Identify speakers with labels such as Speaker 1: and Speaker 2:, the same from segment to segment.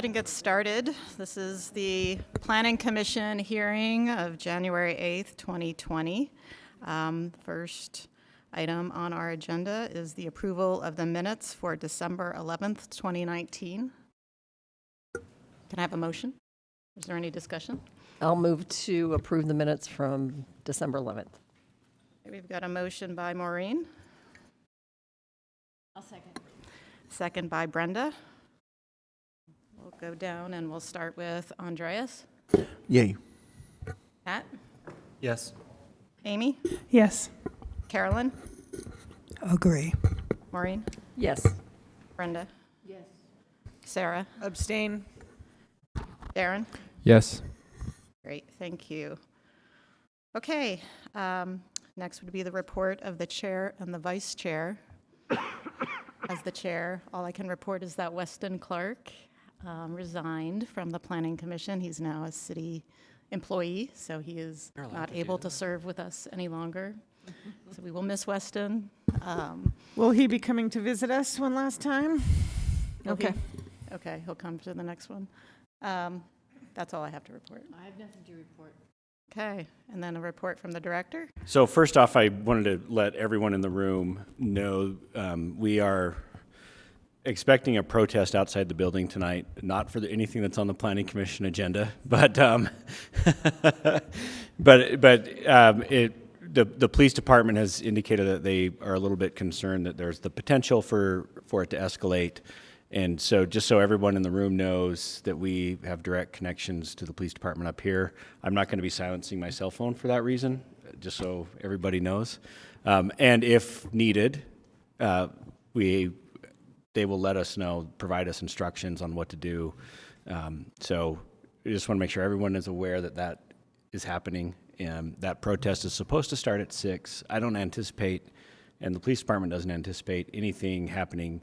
Speaker 1: ahead and get started. This is the Planning Commission hearing of January 8th, 2020. First item on our agenda is the approval of the minutes for December 11th, 2019. Can I have a motion? Is there any discussion?
Speaker 2: I'll move to approve the minutes from December 11th.
Speaker 1: We've got a motion by Maureen.
Speaker 3: I'll second.
Speaker 1: Second by Brenda. We'll go down and we'll start with Andreas.
Speaker 4: Yay.
Speaker 1: Pat?
Speaker 4: Yes.
Speaker 1: Amy?
Speaker 5: Yes.
Speaker 1: Carolyn?
Speaker 5: Agree.
Speaker 1: Maureen?
Speaker 2: Yes.
Speaker 1: Brenda?
Speaker 3: Yes.
Speaker 1: Sarah?
Speaker 5: Abstain.
Speaker 1: Darren?
Speaker 4: Yes.
Speaker 1: Great, thank you. Okay, next would be the report of the chair and the vice chair. As the chair, all I can report is that Weston Clark resigned from the Planning Commission. He's now a city employee, so he is not able to serve with us any longer. So we will miss Weston.
Speaker 5: Will he be coming to visit us one last time? Okay.
Speaker 1: Okay, he'll come to the next one. That's all I have to report.
Speaker 3: I have nothing to report.
Speaker 1: Okay, and then a report from the director.
Speaker 6: So first off, I wanted to let everyone in the room know we are expecting a protest outside the building tonight, not for anything that's on the Planning Commission agenda, but the police department has indicated that they are a little bit concerned that there's the potential for it to escalate. And so just so everyone in the room knows that we have direct connections to the police department up here, I'm not going to be silencing my cell phone for that reason, just so everybody knows. And if needed, they will let us know, provide us instructions on what to do. So we just want to make sure everyone is aware that that is happening. That protest is supposed to start at 6. I don't anticipate, and the police department doesn't anticipate anything happening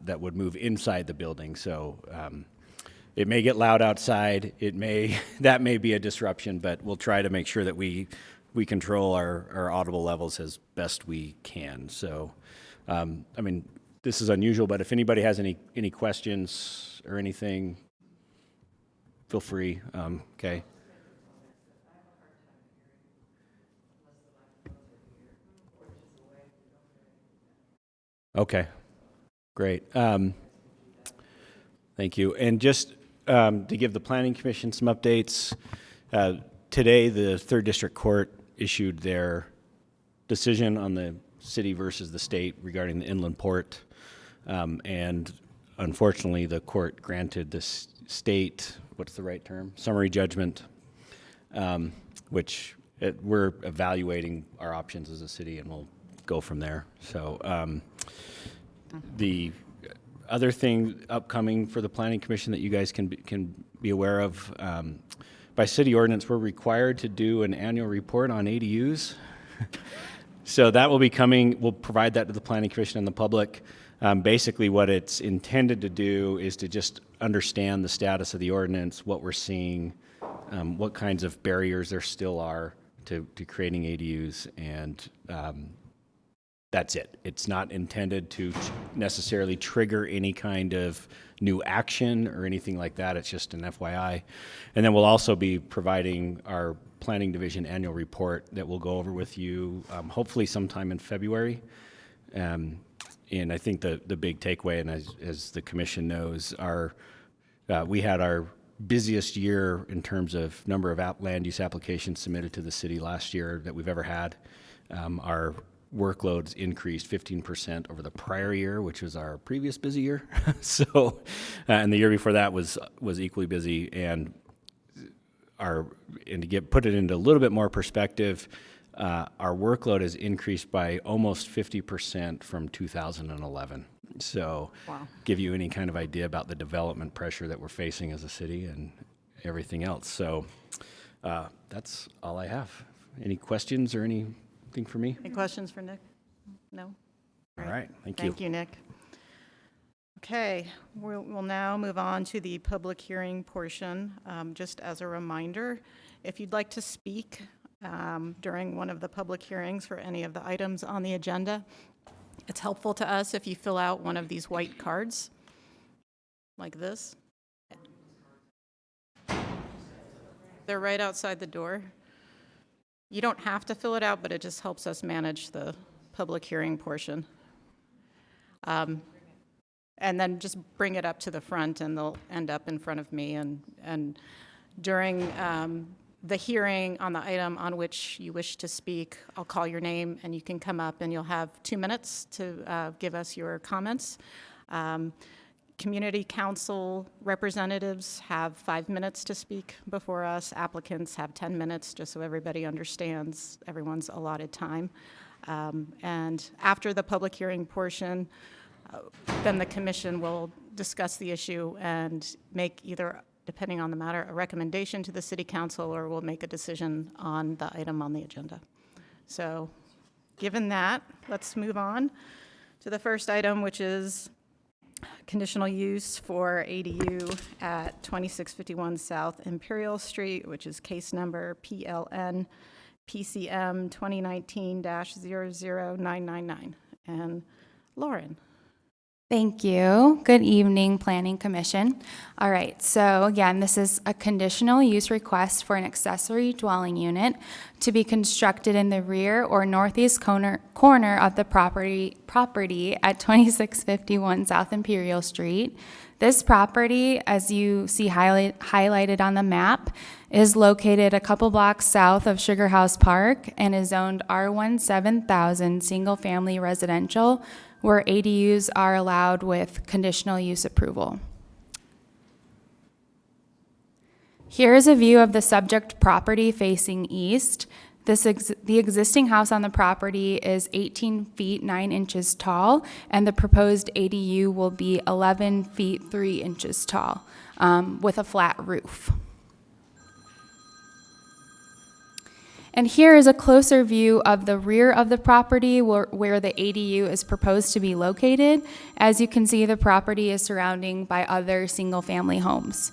Speaker 6: that would move inside the building. So it may get loud outside. That may be a disruption, but we'll try to make sure that we control our audible levels as best we can. So, I mean, this is unusual, but if anybody has any questions or anything, feel free. Okay. Okay. Great. Thank you. And just to give the Planning Commission some updates, today the 3rd District Court issued their decision on the city versus the state regarding the inland port. And unfortunately, the court granted the state, what's the right term? Summary judgment, which we're evaluating our options as a city, and we'll go from there. So the other thing upcoming for the Planning Commission that you guys can be aware of, by city ordinance, we're required to do an annual report on ADUs. So that will be coming. We'll provide that to the Planning Commission and the public. Basically, what it's intended to do is to just understand the status of the ordinance, what we're seeing, what kinds of barriers there still are to creating ADUs, and that's it. It's not intended to necessarily trigger any kind of new action or anything like that. It's just an FYI. And then we'll also be providing our Planning Division annual report that we'll go over with you hopefully sometime in February. And I think the big takeaway, and as the Commission knows, we had our busiest year in terms of number of land use applications submitted to the city last year that we've ever had. Our workloads increased 15% over the prior year, which was our previous busy year. So, and the year before that was equally busy. And to put it into a little bit more perspective, our workload has increased by almost 50% from 2011. So,
Speaker 1: Wow.
Speaker 6: Give you any kind of idea about the development pressure that we're facing as a city and everything else. So, that's all I have. Any questions or anything for me?
Speaker 1: Any questions for Nick? No?
Speaker 6: All right, thank you.
Speaker 1: Thank you, Nick. Okay, we'll now move on to the public hearing portion. Just as a reminder, if you'd like to speak during one of the public hearings for any of the items on the agenda, it's helpful to us if you fill out one of these white cards, like this. They're right outside the door. You don't have to fill it out, but it just helps us manage the public hearing portion. And then just bring it up to the front, and they'll end up in front of me. And during the hearing on the item on which you wish to speak, I'll call your name, and you can come up, and you'll have 2 minutes to give us your comments. Community council representatives have 5 minutes to speak before us. Applicants have 10 minutes, just so everybody understands everyone's allotted time. And after the public hearing portion, then the commission will discuss the issue and make either, depending on the matter, a recommendation to the city council, or we'll make a decision on the item on the agenda. So given that, let's move on to the first item, which is conditional use for ADU at 2651 South Imperial Street, which is case number PLN PCM 2019-00999. And Lauren.
Speaker 3: Thank you. Good evening, Planning Commission. All right, so again, this is a conditional use request for an accessory dwelling unit to be constructed in the rear or northeast corner of the property at 2651 South Imperial Street. This property, as you see highlighted on the map, is located a couple blocks south of Sugar House Park and is zoned R1 7000 single-family residential, where ADUs are allowed with conditional use approval. Here is a view of the subject property facing east. The existing house on the property is 18 feet 9 inches tall, and the proposed ADU will be 11 feet 3 inches tall with a flat roof. And here is a closer view of the rear of the property where the ADU is proposed to be located. As you can see, the property is surrounded by other single-family homes.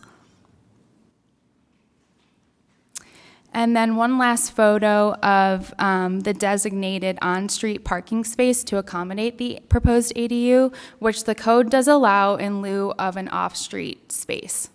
Speaker 3: And then one last photo of the designated on-street parking space to accommodate the proposed ADU, which the code does allow in lieu of an off-street space.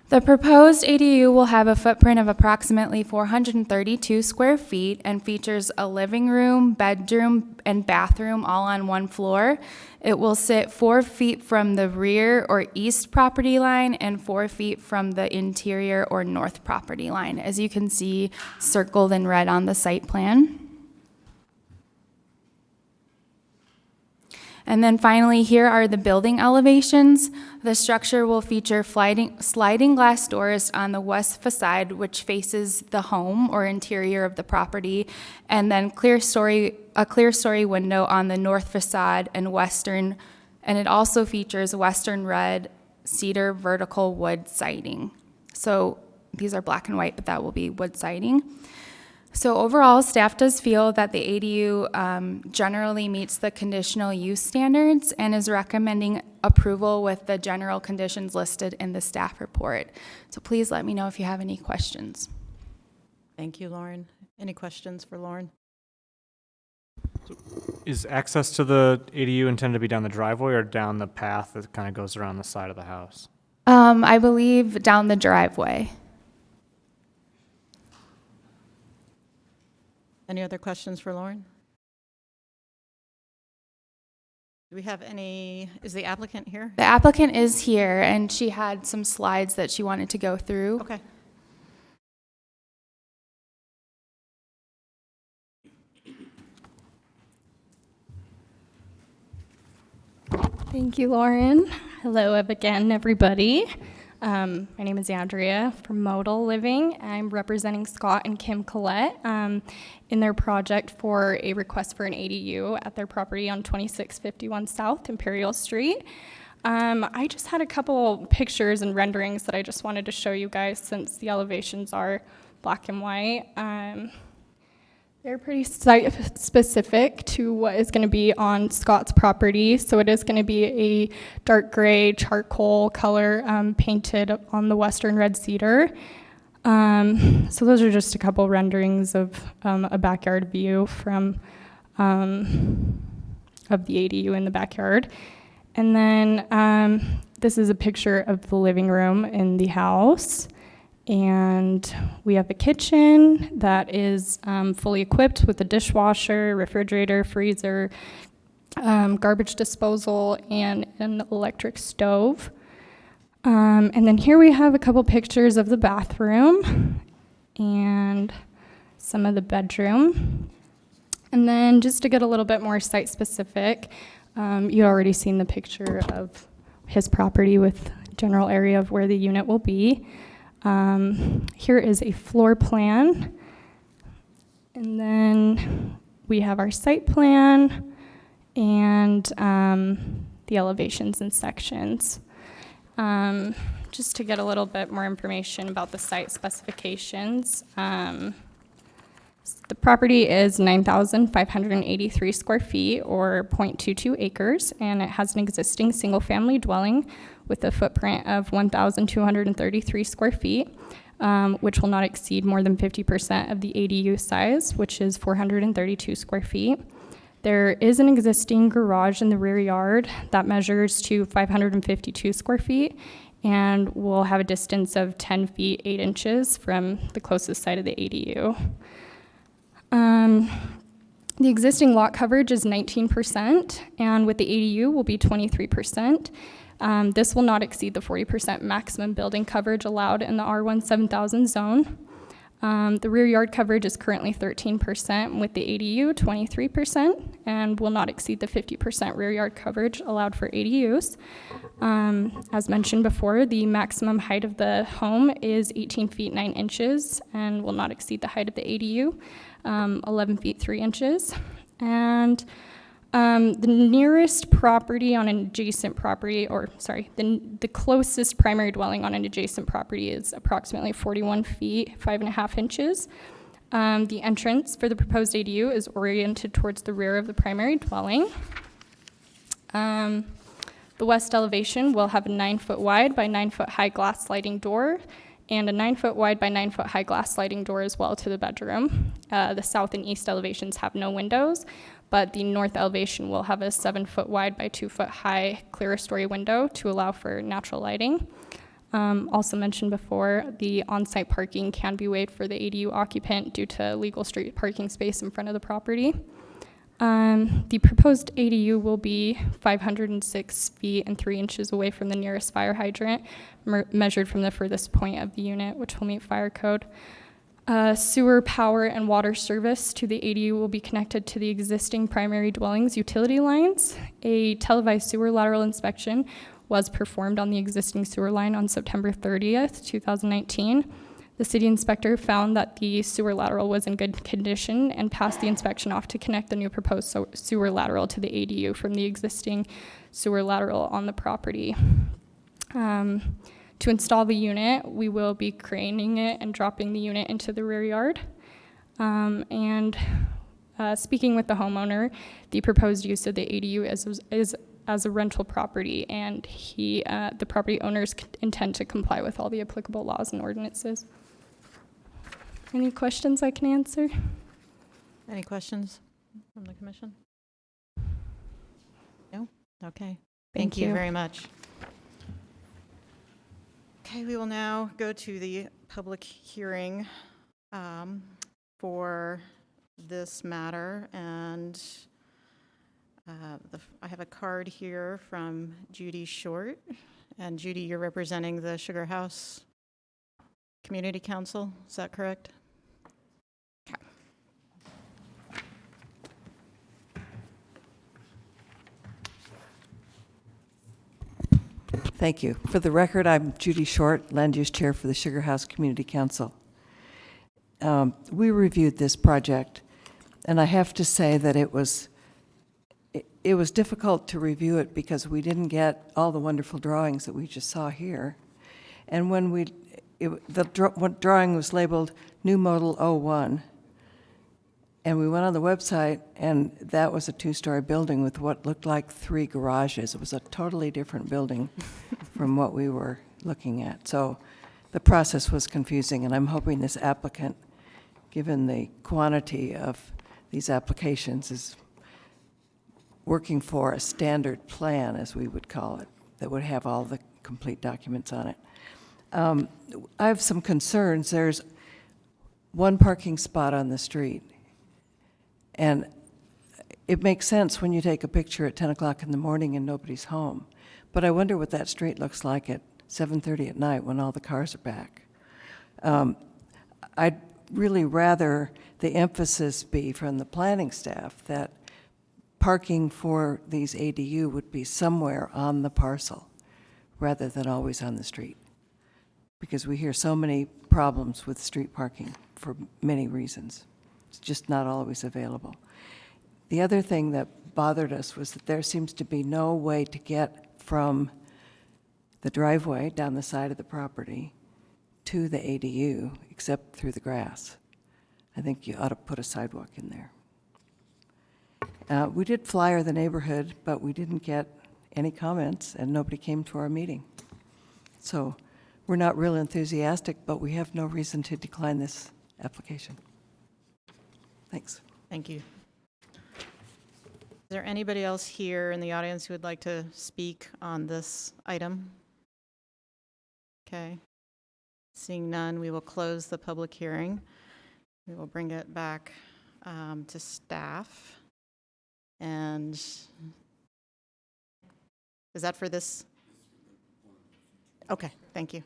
Speaker 3: The proposed ADU will have a footprint of approximately 432 square feet and features a living room, bedroom, and bathroom all on one floor. It will sit 4 feet from the rear or east property line and 4 feet from the interior or north property line, as you can see circled in red on the site plan. And then finally, here are the building elevations. The structure will feature sliding glass doors on the west facade, which faces the home or interior of the property, and then a clear story window on the north facade and it also features western red cedar vertical wood siding. So these are black and white, but that will be wood siding. So overall, staff does feel that the ADU generally meets the conditional use standards and is recommending approval with the general conditions listed in the staff report. So please let me know if you have any questions.
Speaker 1: Thank you, Lauren. Any questions for Lauren?
Speaker 7: Is access to the ADU intended to be down the driveway or down the path that kind of goes around the side of the house?
Speaker 3: I believe down the driveway.
Speaker 1: Any other questions for Lauren? Do we have any, is the applicant here?
Speaker 3: The applicant is here, and she had some slides that she wanted to go through.
Speaker 1: Okay.
Speaker 8: Thank you, Lauren. Hello again, everybody. My name is Andrea from Modal Living. I'm representing Scott and Kim Collette in their project for a request for an ADU at their property on 2651 South Imperial Street. I just had a couple pictures and renderings that I just wanted to show you guys since the elevations are black and white. They're pretty site-specific to what is going to be on Scott's property. So it is going to be a dark gray charcoal color painted on the western red cedar. So those are just a couple renderings of a backyard view from of the ADU in the backyard. And then This is a picture of the living room in the house. And we have a kitchen that is fully equipped with a dishwasher, refrigerator, freezer, garbage disposal, and an electric stove. And then here we have a couple pictures of the bathroom and some of the bedroom. And then just to get a little bit more site specific, you already seen the picture of his property with general area of where the unit will be. Here is a floor plan. And then we have our site plan and the elevations and sections. Just to get a little bit more information about the site specifications. The property is 9,583 square feet or 0.22 acres, and it has an existing single-family dwelling with a footprint of 1,233 square feet, which will not exceed more than 50% of the ADU size, which is 432 square feet. There is an existing garage in the rear yard that measures to 552 square feet and will have a distance of 10 feet 8 inches from the closest side of the ADU. The existing lot coverage is 19%, and with the ADU will be 23%. This will not exceed the 40% maximum building coverage allowed in the R1 7000 zone. The rear yard coverage is currently 13%, with the ADU 23%, and will not exceed the 50% rear yard coverage allowed for ADUs. As mentioned before, the maximum height of the home is 18 feet 9 inches and will not exceed the height of the ADU, 11 feet 3 inches. And the nearest property on an adjacent property, the closest primary dwelling on an adjacent property is approximately 41 feet 5.5 inches. The entrance for the proposed ADU is oriented towards the rear of the primary dwelling. The west elevation will have a 9-foot wide by 9-foot high glass sliding door and a 9-foot wide by 9-foot high glass sliding door as well to the bedroom. The south and east elevations have no windows, but the north elevation will have a 7-foot wide by 2-foot high clerestory window to allow for natural lighting. Also mentioned before, the on-site parking can be waived for the ADU occupant due to legal street parking space in front of the property. The proposed ADU will be 506 feet and 3 inches away from the nearest fire hydrant, measured from the furthest point of the unit, which will meet fire code. Sewer, power, and water service to the ADU will be connected to the existing primary dwelling's utility lines. A televised sewer lateral inspection was performed on the existing sewer line on September 30th, 2019. The city inspector found that the sewer lateral was in good condition and passed the inspection off to connect the new proposed sewer lateral to the ADU from the existing sewer lateral on the property. To install the unit, we will be craning it and dropping the unit into the rear yard. Speaking with the homeowner, the proposed use of the ADU is as a rental property, and the property owners intend to comply with all the applicable laws and ordinances. Any questions I can answer?
Speaker 1: Any questions from the commission? No? Okay. Thank you very much. Okay, we will now go to the public hearing for this matter, and I have a card here from Judy Short, and Judy, you're representing the Sugar House Community Council, is that correct? Okay.
Speaker 2: Thank you. For the record, I'm Judy Short, Land Use Chair for the Sugar House Community Council. We reviewed this project, and I have to say that it was difficult to review it because we didn't get all the wonderful drawings that we just saw here. And when the drawing was labeled New Model 01, and we went on the website, and that was a 2-story building with what looked like 3 garages. It was a totally different building from what we were looking at. So the process was confusing, and I'm hoping this applicant, given the quantity of these applications, is working for a standard plan, as we would call it, that would have all the complete documents on it. I have some concerns. There's one parking spot on the street, and it makes sense when you take a picture at 10 o'clock in the morning and nobody's home. But I wonder what that street looks like at 7:30 at night when all the cars are back. I'd really rather the emphasis be from the planning staff that parking for these ADU would be somewhere on the parcel rather than always on the street. Because we hear so many problems with street parking for many reasons. It's just not always available. The other thing that bothered us was that there seems to be no way to get from the driveway down the side of the property to the ADU except through the grass. I think you ought to put a sidewalk in there. We did flyer the neighborhood, but we didn't get any comments, and nobody came to our meeting. So we're not real enthusiastic, but we have no reason to decline this application. Thanks.
Speaker 1: Thank you. Is there anybody else here in the audience who would like to speak on this item? Okay. Seeing none, we will close the public hearing. We will bring it back to staff. And is that for this? Okay, thank you.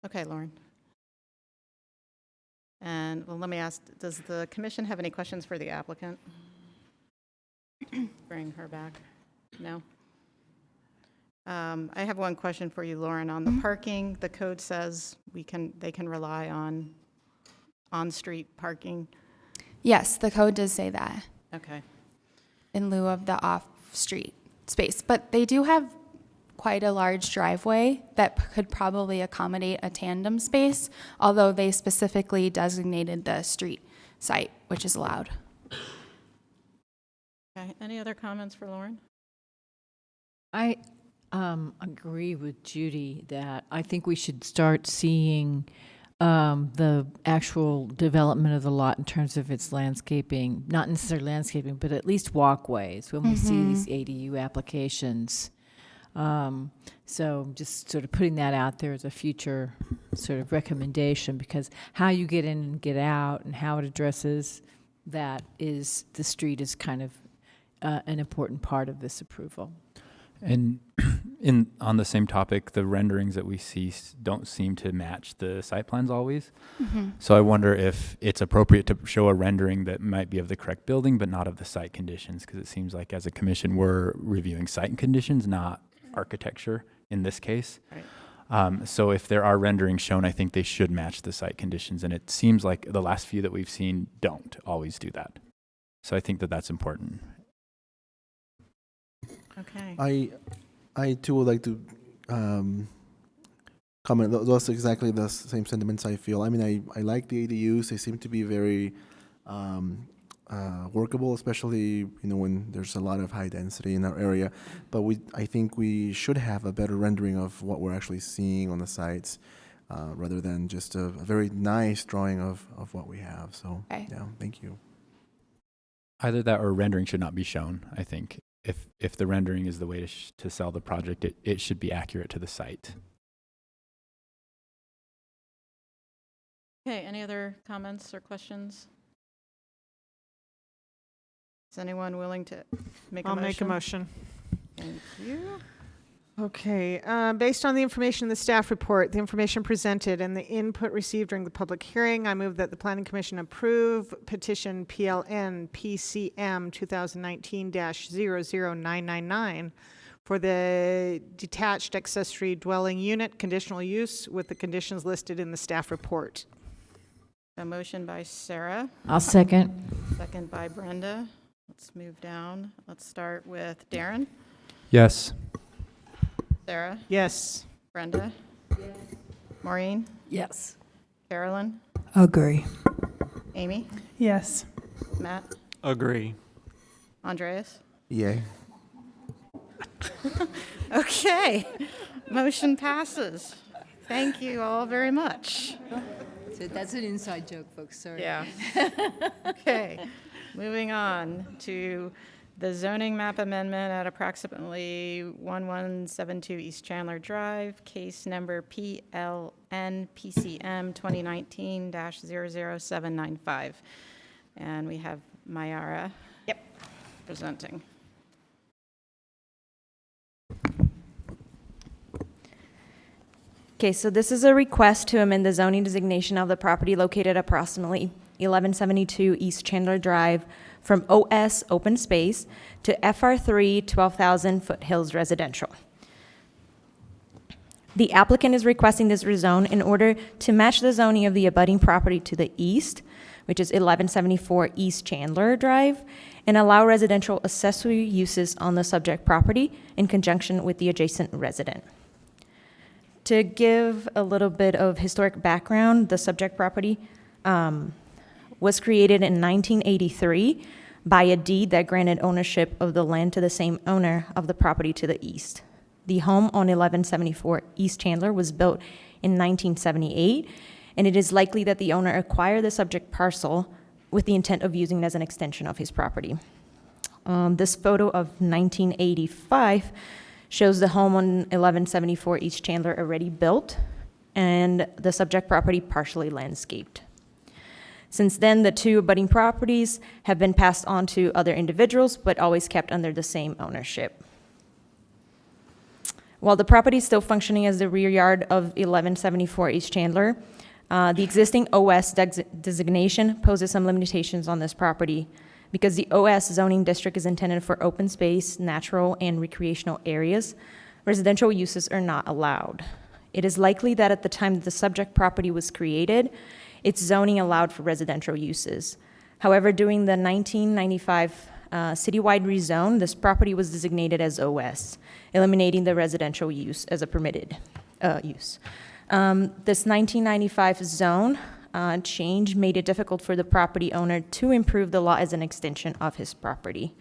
Speaker 1: Okay, Lauren. And well, let me ask, does the commission have any questions for the applicant? Bring her back. No? I have one question for you, Lauren. On the parking, the code says they can rely on on-street parking.
Speaker 3: Yes, the code does say that
Speaker 1: Okay.
Speaker 3: in lieu of the off-street space. But they do have quite a large driveway that could probably accommodate a tandem space, although they specifically designated the street site, which is allowed.
Speaker 1: Okay. Any other comments for Lauren?
Speaker 9: I agree with Judy that I think we should start seeing the actual development of the lot in terms of its landscaping, not necessarily landscaping, but at least walkways when we see these ADU applications. So just sort of putting that out there as a future sort of recommendation, because how you get in and get out and how it addresses that is, the street is kind of an important part of this approval.
Speaker 10: And on the same topic, the renderings that we see don't seem to match the site plans always. So I wonder if it's appropriate to show a rendering that might be of the correct building, but not of the site conditions, because it seems like as a commission, we're reviewing site conditions, not architecture in this case.
Speaker 1: Right.
Speaker 10: So if there are renderings shown, I think they should match the site conditions. And it seems like the last few that we've seen don't always do that. So I think that that's important.
Speaker 1: Okay.
Speaker 4: I too would like to comment. Those exactly the same sentiments I feel. I mean, I like the ADUs. They seem to be very workable, especially when there's a lot of high density in our area. But I think we should have a better rendering of what we're actually seeing on the sites, rather than just a very nice drawing of what we have. So
Speaker 3: Okay.
Speaker 4: yeah, thank you.
Speaker 10: Either that or rendering should not be shown, I think. If the rendering is the way to sell the project, it should be accurate to the site.
Speaker 1: Okay, any other comments or questions? Is anyone willing to make a motion?
Speaker 5: I'll make a motion.
Speaker 1: Thank you.
Speaker 5: Okay, based on the information in the staff report, the information presented, and the input received during the public hearing, I move that the Planning Commission approve petition PLN PCM 2019-00999 for the detached accessory dwelling unit conditional use with the conditions listed in the staff report.
Speaker 1: A motion by Sarah,
Speaker 9: I'll second.
Speaker 1: second by Brenda. Let's move down. Let's start with Darren.
Speaker 10: Yes.
Speaker 1: Sarah,
Speaker 5: Yes.
Speaker 1: Brenda? Yes. Maureen?
Speaker 9: Yes.
Speaker 1: Carolyn?
Speaker 9: Agree.
Speaker 1: Amy?
Speaker 5: Yes.
Speaker 1: Matt?
Speaker 7: Agree.
Speaker 1: Andreas?
Speaker 4: Yay.
Speaker 1: Okay, motion passes. Thank you all very much.
Speaker 9: So that's an inside joke, folks. Sorry.
Speaker 1: Yeah. Okay, moving on to the zoning map amendment at approximately 1172 East Chandler Drive, case number PLN PCM 2019-00795. And we have Mayara. Yep. Presenting.
Speaker 11: Okay, so this is a request to amend the zoning designation of the property located approximately 1172 East Chandler Drive from OS Open Space to FR3 12,000 Foothills Residential. The applicant is requesting this rezone in order to match the zoning of the abutting property to the east, which is 1174 East Chandler Drive, and allow residential accessory uses on the subject property in conjunction with the adjacent resident. To give a little bit of historic background, the subject property was created in 1983 by a deed that granted ownership of the land to the same owner of the property to the east. The home on 1174 East Chandler was built in 1978, and it is likely that the owner acquired the subject parcel with the intent of using it as an extension of his property. This photo of 1985 shows the home on 1174 East Chandler already built and the subject property partially landscaped. Since then, the two abutting properties have been passed on to other individuals, but always kept under the same ownership. While the property is still functioning as the rear yard of 1174 East Chandler, the existing OS designation poses some limitations on this property. Because the OS zoning district is intended for open space, natural, and recreational areas, residential uses are not allowed. It is likely that at the time that the subject property was created, its zoning allowed for residential uses. However, during the 1995 citywide rezone, this property was designated as OS, eliminating the residential use as a permitted use. This 1995 zone change made it difficult for the property owner to improve the lot as an extension of his property,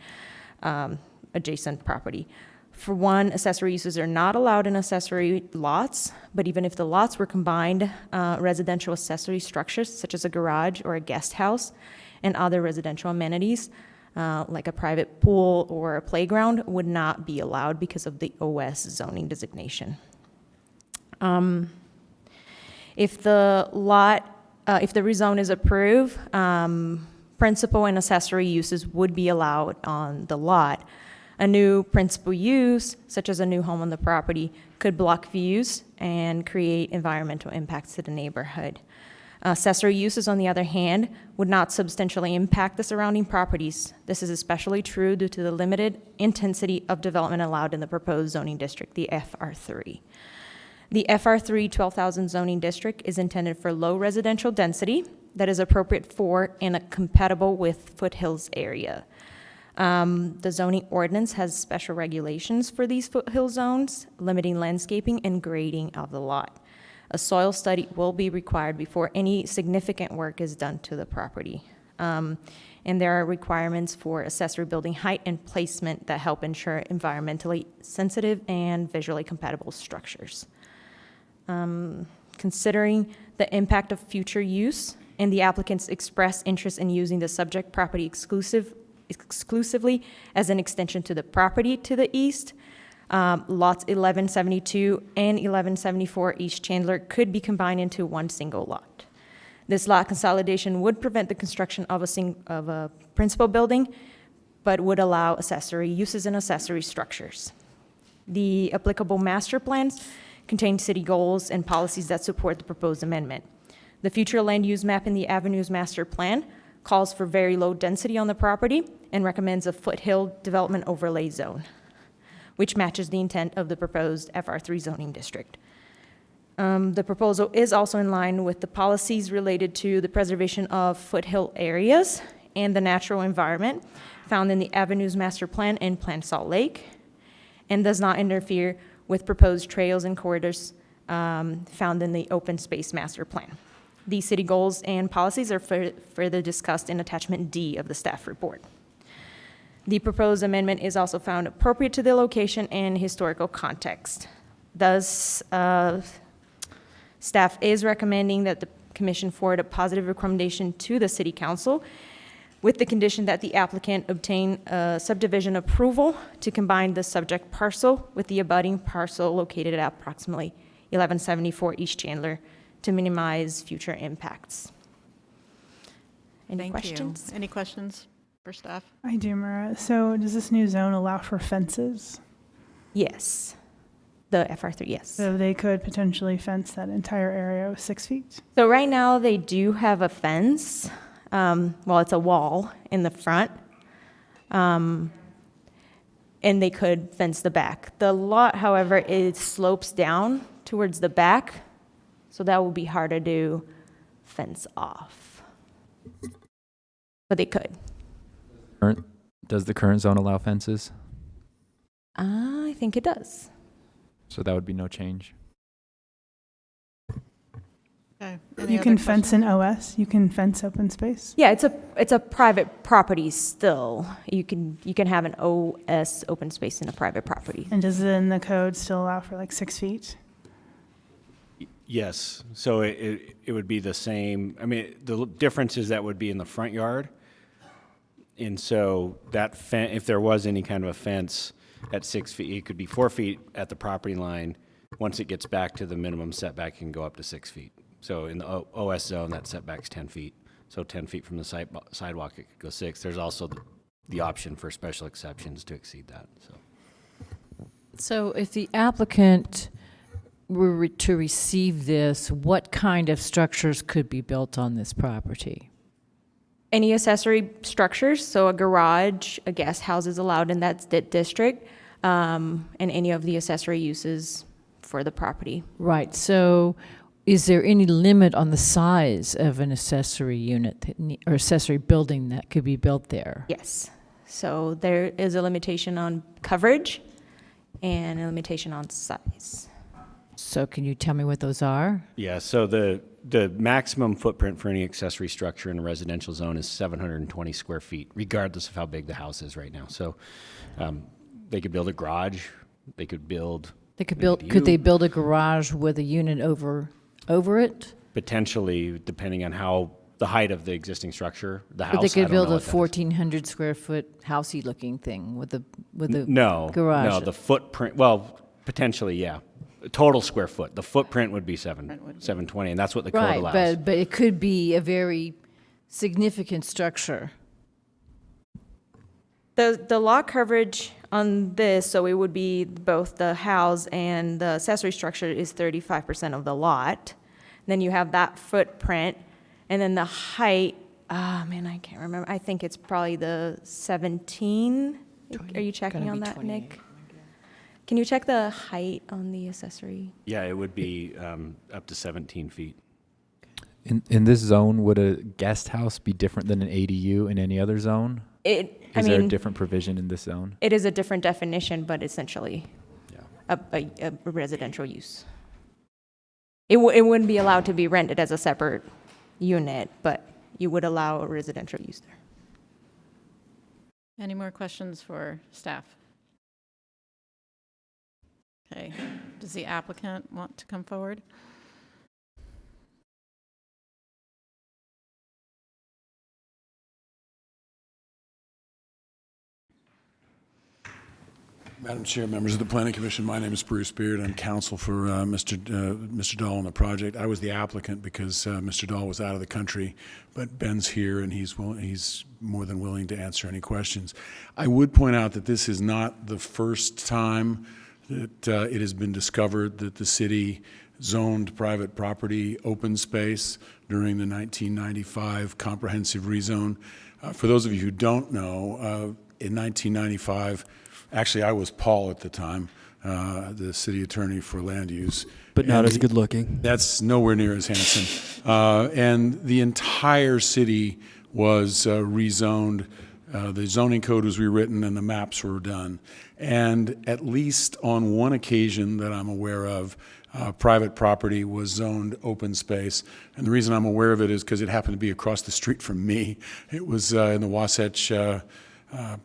Speaker 11: adjacent property. For one, accessory uses are not allowed in accessory lots, but even if the lots were combined, residential accessory structures such as a garage or a guest house and other residential amenities like a private pool or a playground would not be allowed because of the OS zoning designation. If the rezone is approved, principal and accessory uses would be allowed on the lot. A new principal use, such as a new home on the property, could block views and create environmental impacts to the neighborhood. Accessory uses, on the other hand, would not substantially impact the surrounding properties. This is especially true due to the limited intensity of development allowed in the proposed zoning district, the FR3. The FR3 12,000 zoning district is intended for low residential density that is appropriate for and compatible with Foothills area. The zoning ordinance has special regulations for these foothill zones, limiting landscaping and grading of the lot. A soil study will be required before any significant work is done to the property. And there are requirements for accessory building height and placement that help ensure environmentally sensitive and visually compatible structures. Considering the impact of future use and the applicant's expressed interest in using the subject property exclusively as an extension to the property to the east, lots 1172 and 1174 East Chandler could be combined into one single lot. This lot consolidation would prevent the construction of a principal building, but would allow accessory uses and accessory structures. The applicable master plans contain city goals and policies that support the proposed amendment. The future land use map in the Avenues Master Plan calls for very low density on the property and recommends a foothill development overlay zone, which matches the intent of the proposed FR3 zoning district. The proposal is also in line with the policies related to the preservation of foothill areas and the natural environment found in the Avenues Master Plan and Plan Salt Lake, and does not interfere with proposed trails and corridors found in the Open Space Master Plan. These city goals and policies are further discussed in Attachment D of the staff report. The proposed amendment is also found appropriate to the location and historical context. Thus, staff is recommending that the commission forward a positive recommendation to the city council with the condition that the applicant obtain a subdivision approval to combine the subject parcel with the abutting parcel located at approximately 1174 East Chandler to minimize future impacts. Any
Speaker 1: Thank
Speaker 11: questions?
Speaker 1: you. Any questions for staff?
Speaker 12: I do, Mara. So does this new zone allow for fences?
Speaker 11: Yes. The FR3, yes.
Speaker 12: So they could potentially fence that entire area with 6 feet?
Speaker 11: So right now, they do have a fence. Well, it's a wall in the front. And they could fence the back. The lot, however, it slopes down towards the back, so that would be harder to fence off. But they could.
Speaker 10: Does the current zone allow fences?
Speaker 11: I think it does.
Speaker 10: So that would be no change.
Speaker 1: Okay.
Speaker 12: You can fence in OS? You can fence open space?
Speaker 11: Yeah, it's a private property still. You can have an OS open space in a private property.
Speaker 12: And does then the code still allow for like 6 feet?
Speaker 6: Yes, so it would be the same. I mean, the difference is that would be in the front yard. And so that if there was any kind of a fence at 6 feet, it could be 4 feet at the property line. Once it gets back to the minimum setback, it can go up to 6 feet. So in the OS zone, that setback's 10 feet. So 10 feet from the sidewalk, it could go 6. There's also the option for special exceptions to exceed that.
Speaker 9: So if the applicant were to receive this, what kind of structures could be built on this property?
Speaker 11: Any accessory structures, so a garage, a guest house is allowed in that district, and any of the accessory uses for the property.
Speaker 9: Right, so is there any limit on the size of an accessory unit or accessory building that could be built there?
Speaker 11: Yes. So there is a limitation on coverage and a limitation on size.
Speaker 9: So can you tell me what those are?
Speaker 6: Yeah, so the maximum footprint for any accessory structure in a residential zone is 720 square feet, regardless of how big the house is right now. So they could build a garage, they could build
Speaker 9: They could
Speaker 6: an
Speaker 9: build.
Speaker 6: ADU.
Speaker 9: Could they build a garage with a unit over it?
Speaker 6: Potentially, depending on how the height of the existing structure, the house.
Speaker 9: But they
Speaker 6: I
Speaker 9: could
Speaker 6: don't
Speaker 9: build
Speaker 6: know
Speaker 9: a
Speaker 6: what that is.
Speaker 9: 1,400 square foot housey looking thing with a
Speaker 6: No,
Speaker 9: garage.
Speaker 6: no, the footprint. Well, potentially, yeah. Total square foot. The footprint would be 720, and that's what the code
Speaker 9: right,
Speaker 6: allows.
Speaker 9: but it could be a very significant structure.
Speaker 11: The lot coverage on this, so it would be both the house and the accessory structure is 35% of the lot. Then you have that footprint, and then the height, I can't remember. I think it's probably the 17. Are you checking on that, Nick? Can you check the height on the accessory?
Speaker 6: Yeah, it would be up to 17 feet.
Speaker 10: In this zone, would a guest house be different than an ADU in any other zone? Is there a different provision in this zone?
Speaker 11: It is a different definition, but essentially a residential use. It wouldn't be allowed to be rented as a separate unit, but you would allow a residential use there.
Speaker 1: Any more questions for staff? Okay, does the applicant want to come forward?
Speaker 13: Madam Chair, members of the Planning Commission, my name is Bruce Beard. I'm counsel for Mr. Dahl on the project. I was the applicant because Mr. Dahl was out of the country, but Ben's here and he's more than willing to answer any questions. I would point out that this is not the first time that it has been discovered that the city zoned private property open space during the 1995 comprehensive rezone. For those of you who don't know, in 1995, actually, I was Paul at the time, the city attorney for land use.
Speaker 14: But not as good looking.
Speaker 13: That's nowhere near as handsome. And the entire city was rezoned. The zoning code was rewritten and the maps were done. And at least on one occasion that I'm aware of, private property was zoned open space. And the reason I'm aware of it is because it happened to be across the street from me. It was in the Wasatch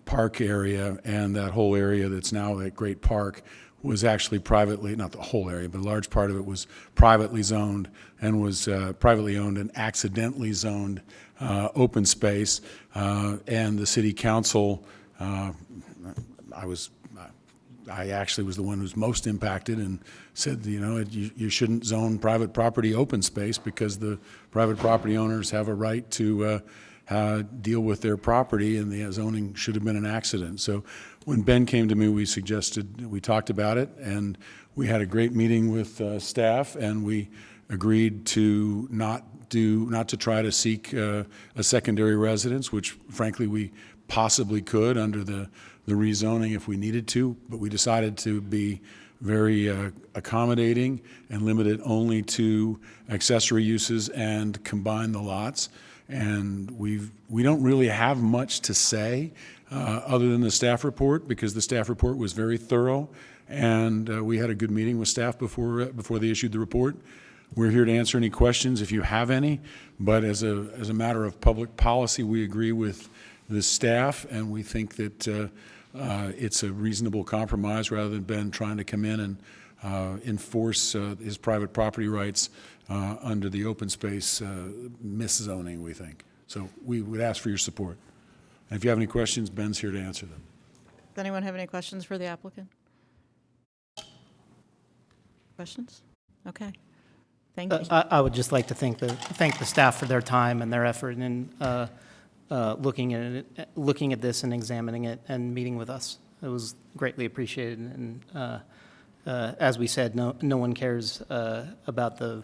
Speaker 13: Park area, and that whole area that's now that great park was actually privately, not the whole area, but a large part of it was privately zoned and was privately owned and accidentally zoned open space, and the city council, I actually was the one who's most impacted and said, you know, you shouldn't zone private property open space because the private property owners have a right to deal with their property, and the zoning should have been an accident. So when Ben came to me, we talked about it, and we had a great meeting with staff, and we agreed to not to try to seek a secondary residence, which frankly we possibly could under the rezoning if we needed to, but we decided to be very accommodating and limit it only to accessory uses and combine the lots. And we don't really have much to say other than the staff report, because the staff report was very thorough, and we had a good meeting with staff before they issued the report. We're here to answer any questions if you have any, but as a matter of public policy, we agree with the staff, and we think that it's a reasonable compromise rather than Ben trying to come in and enforce his private property rights under the open space miszoning, we think. So we would ask for your support. And if you have any questions, Ben's here to answer them.
Speaker 1: Does anyone have any questions for the applicant? Questions? Okay. Thank you.
Speaker 14: I would just like to thank the staff for their time and their effort in looking at this and examining it and meeting with us. It was greatly appreciated. And as we said, no one cares about the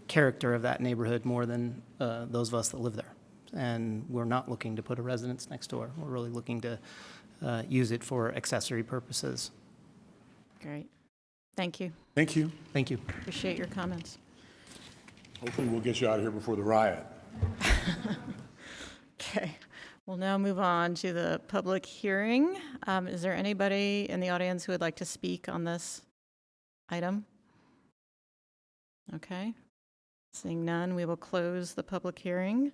Speaker 14: character of that neighborhood more than those of us that live there. And we're not looking to put a residence next door. We're really looking to use it for accessory purposes.
Speaker 1: Great. Thank you.
Speaker 13: Thank you.
Speaker 14: Thank you.
Speaker 1: Appreciate your comments.
Speaker 13: Hopefully we'll get you out of here before the riot.
Speaker 1: Okay. We'll now move on to the public hearing. Is there anybody in the audience who would like to speak on this item? Okay. Seeing none, we will close the public hearing.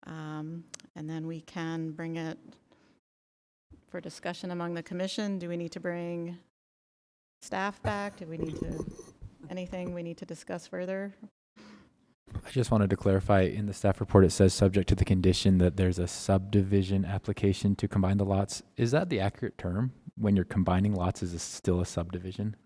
Speaker 1: And then we can bring it for discussion among the commission. Do we need to bring staff back? Do we need to, anything we need to discuss further?
Speaker 10: I just wanted to clarify, in the staff report, it says subject to the condition that there's a subdivision application to combine the lots. Is that the accurate term? When you're combining lots, is this still a subdivision?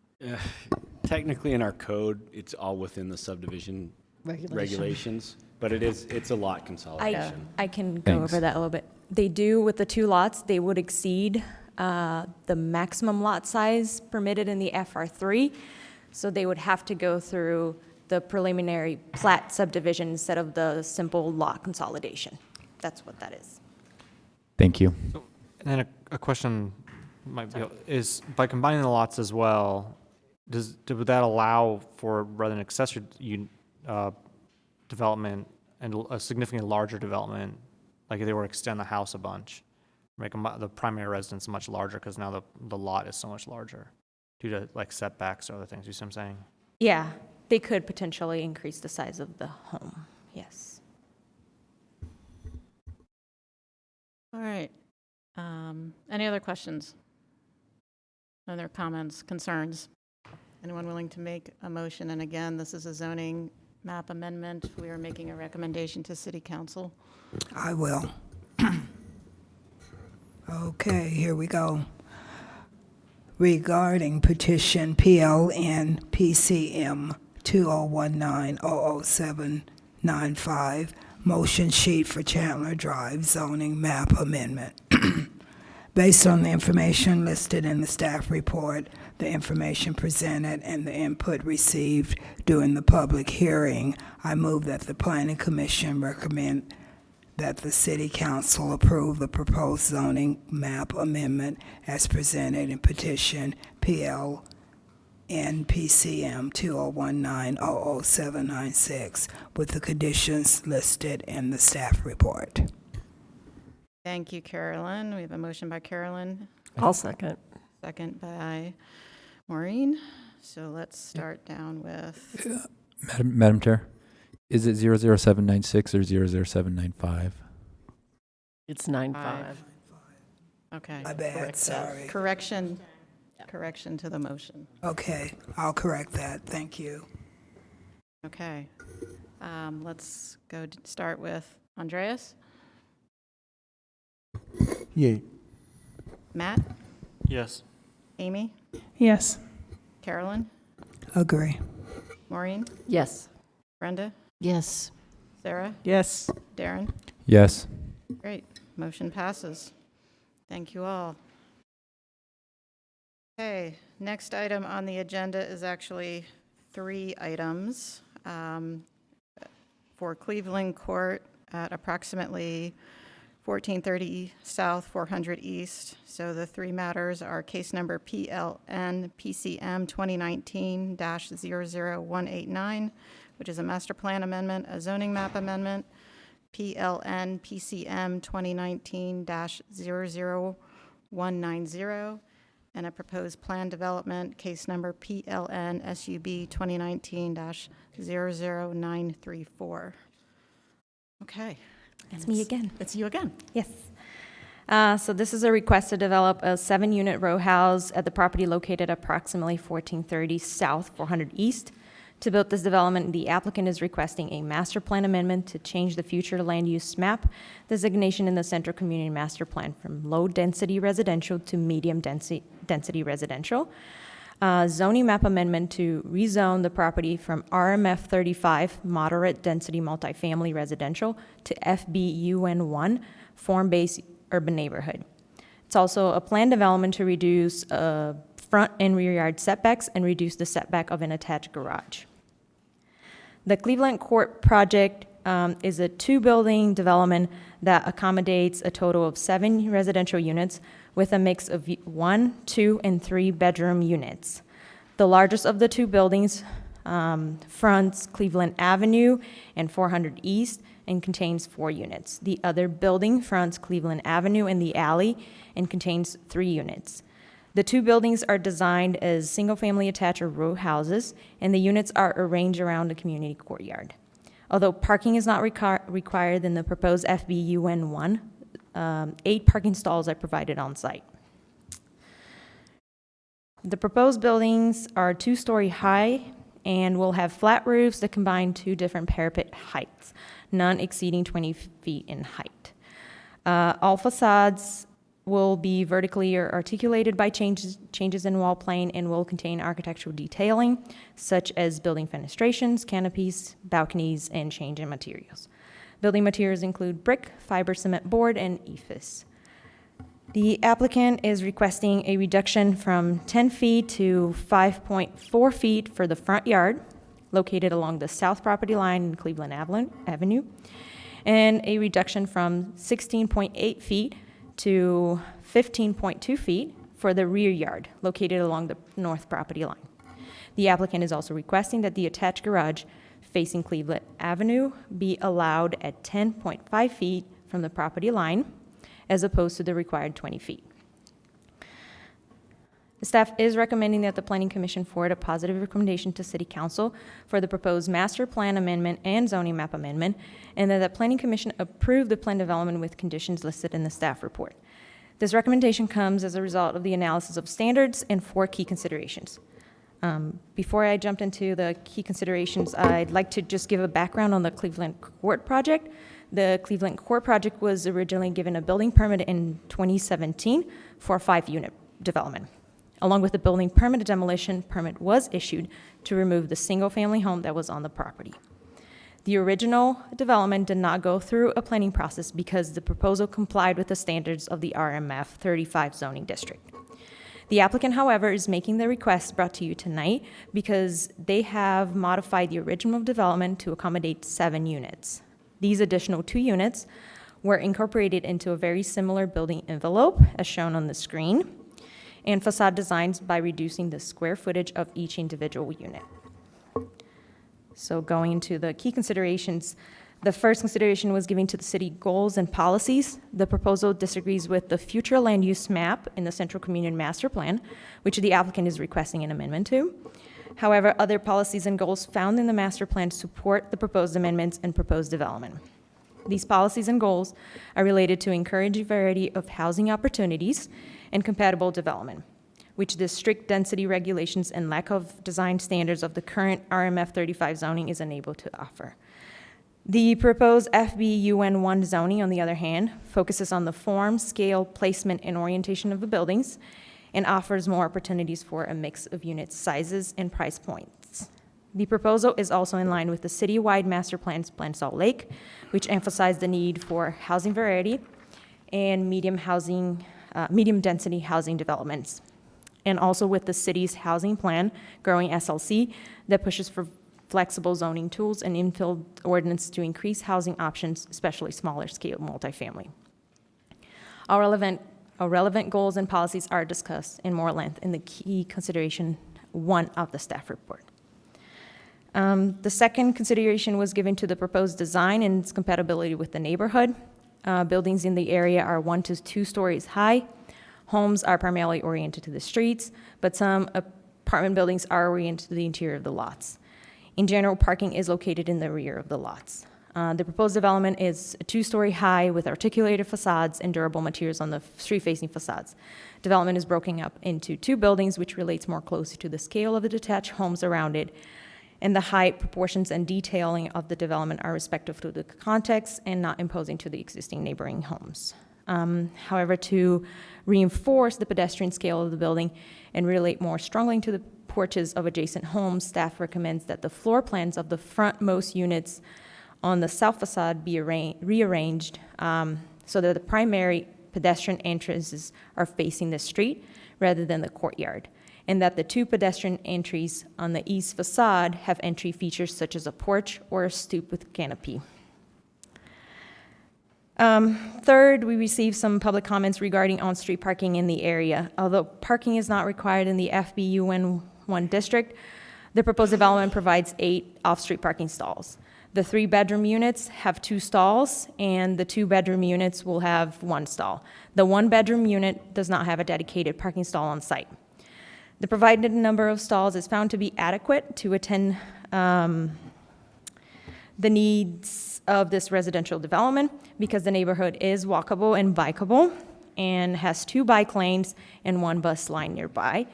Speaker 6: Technically, in our code, it's all within the subdivision regulations, but it's a lot consolidation.
Speaker 11: I can go over that a little bit. They do, with the two lots, they would exceed the maximum lot size permitted in the FR3. So they would have to go through the preliminary plat subdivision instead of the simple lot consolidation. That's what that is.
Speaker 10: Thank you.
Speaker 7: And then a question might be, is by combining the lots as well, would that allow for, rather than accessory development and a significantly larger development, like if they were to extend the house a bunch, make the primary residence much larger because now the lot is so much larger due to like setbacks or other things, you see what I'm saying?
Speaker 11: Yeah, they could potentially increase the size of the home, yes.
Speaker 1: All right. Any other questions? Other comments, concerns? Anyone willing to make a motion? And again, this is a zoning map amendment. We are making a recommendation to City Council.
Speaker 15: I will. Okay, here we go. Regarding petition PLN PCM 2019-00795, motion sheet for Chandler Drive zoning map amendment. Based on the information listed in the staff report, the information presented, and the input received during the public hearing, I move that the Planning Commission recommend that the City Council approve the proposed zoning map amendment as presented in petition PLN PCM 2019-00796 with the conditions listed in the staff report.
Speaker 1: Thank you, Carolyn. We have a motion by Carolyn.
Speaker 2: I'll second.
Speaker 1: Second by Maureen. So let's start down with...
Speaker 10: Madam Chair, is it 00796 or 00795?
Speaker 2: It's 95.
Speaker 1: Okay.
Speaker 15: My bad, sorry.
Speaker 1: Correction to the motion.
Speaker 15: Okay, I'll correct that. Thank you.
Speaker 1: Okay. Let's go start with Andreas,
Speaker 4: Yay.
Speaker 1: Matt,
Speaker 7: Yes.
Speaker 1: Amy,
Speaker 12: Yes.
Speaker 1: Carolyn,
Speaker 15: Agree.
Speaker 1: Maureen,
Speaker 9: Yes.
Speaker 1: Brenda,
Speaker 9: Yes.
Speaker 1: Sarah,
Speaker 5: Yes.
Speaker 1: Darren.
Speaker 10: Yes.
Speaker 1: Great, motion passes. Thank you all. Okay, next item on the agenda is actually 3 items for Cleveland Court at approximately 1430 South, 400 East. So the 3 matters are case number PLN PCM 2019-00189, which is a master plan amendment, a zoning map amendment, PLN PCM 2019-00190, and a proposed plan development, case number PLN SUB 2019-00934. Okay.
Speaker 11: It's me again.
Speaker 1: It's you again.
Speaker 11: Yes. So this is a request to develop a 7-unit row house at the property located approximately 1430 South, 400 East. To build this development, the applicant is requesting a master plan amendment to change the future land use map designation in the Central Community Master Plan from low-density residential to medium-density residential. Zoning map amendment to rezone the property from RMF 35, moderate-density multifamily residential, to FBUN1, form-based urban neighborhood. It's also a planned development to reduce front and rear yard setbacks and reduce the setback of an attached garage. The Cleveland Court project is a 2-building development that accommodates a total of 7 residential units with a mix of 1, 2, and 3 bedroom units. The largest of the 2 buildings fronts Cleveland Avenue and 400 East and contains 4 units. The other building fronts Cleveland Avenue and the alley and contains 3 units. The 2 buildings are designed as single-family attached or row houses, and the units are arranged around the community courtyard. Although parking is not required in the proposed FBUN1, 8 parking stalls are provided on site. The proposed buildings are 2-story high and will have flat roofs that combine 2 different parapet heights, none exceeding 20 feet in height. All facades will be vertically or articulated by changes in wall plane and will contain architectural detailing, such as building fenestrations, canopies, balconies, and change in materials. Building materials include brick, fiber cement board, and EIFS. The applicant is requesting a reduction from 10 feet to 5.4 feet for the front yard, located along the south property line in Cleveland Avenue, and a reduction from 16.8 feet to 15.2 feet for the rear yard, located along the north property line. The applicant is also requesting that the attached garage facing Cleveland Avenue be allowed at 10.5 feet from the property line, as opposed to the required 20 feet. The staff is recommending that the Planning Commission forward a positive recommendation to City Council for the proposed master plan amendment and zoning map amendment, and that the Planning Commission approve the plan development with conditions listed in the staff report. This recommendation comes as a result of the analysis of standards and 4 key considerations. Before I jump into the key considerations, I'd like to just give a background on the Cleveland Court project. The Cleveland Court project was originally given a building permit in 2017 for a 5-unit development. Along with the building permit, a demolition permit was issued to remove the single-family home that was on the property. The original development did not go through a planning process because the proposal complied with the standards of the RMF 35 zoning district. The applicant, however, is making the request brought to you tonight because they have modified the original development to accommodate 7 units. These additional 2 units were incorporated into a very similar building envelope, as shown on the screen, and facade designs by reducing the square footage of each individual unit. So going into the key considerations, the first consideration was giving to the city goals and policies. The proposal disagrees with the future land use map in the Central Community Master Plan, which the applicant is requesting an amendment to. However, other policies and goals found in the master plan support the proposed amendments and proposed development. These policies and goals are related to encouraging variety of housing opportunities and compatible development, which the strict density regulations and lack of design standards of the current RMF 35 zoning is unable to offer. The proposed FBUN1 zoning, on the other hand, focuses on the form, scale, placement, and orientation of the buildings and offers more opportunities for a mix of unit sizes and price points. The proposal is also in line with the citywide master plans Plan Salt Lake, which emphasized the need for housing variety and medium density housing developments, and also with the city's housing plan, Growing SLC, that pushes for flexible zoning tools and infill ordinance to increase housing options, especially smaller scale multifamily. Our relevant goals and policies are discussed in more length in the key consideration 1 of the staff report. The second consideration was given to the proposed design and its compatibility with the neighborhood. Buildings in the area are 1 to 2 stories high. Homes are primarily oriented to the streets, but some apartment buildings are oriented to the interior of the lots. In general, parking is located in the rear of the lots. The proposed development is a 2-story high with articulated facades and durable materials on the street-facing facades. Development is broken up into 2 buildings, which relates more closely to the scale of the detached homes around it, and the height, proportions, and detailing of the development are respective to the context and not imposing to the existing neighboring homes. However, to reinforce the pedestrian scale of the building and relate more strongly to the porches of adjacent homes, staff recommends that the floor plans of the frontmost units on the south facade be rearranged so that the primary pedestrian entrances are facing the street rather than the courtyard, and that the 2 pedestrian entries on the east facade have entry features such as a porch or a stoop with canopy. Third, we received some public comments regarding on-street parking in the area. Although parking is not required in the FBUN1 district, the proposed development provides 8 off-street parking stalls. The 3-bedroom units have 2 stalls, and the 2-bedroom units will have 1 stall. The 1-bedroom unit does not have a dedicated parking stall on site. The provided number of stalls is found to be adequate to attend the needs of this residential development because the neighborhood is walkable and bikeable and has 2 bike lanes and 1 bus line nearby.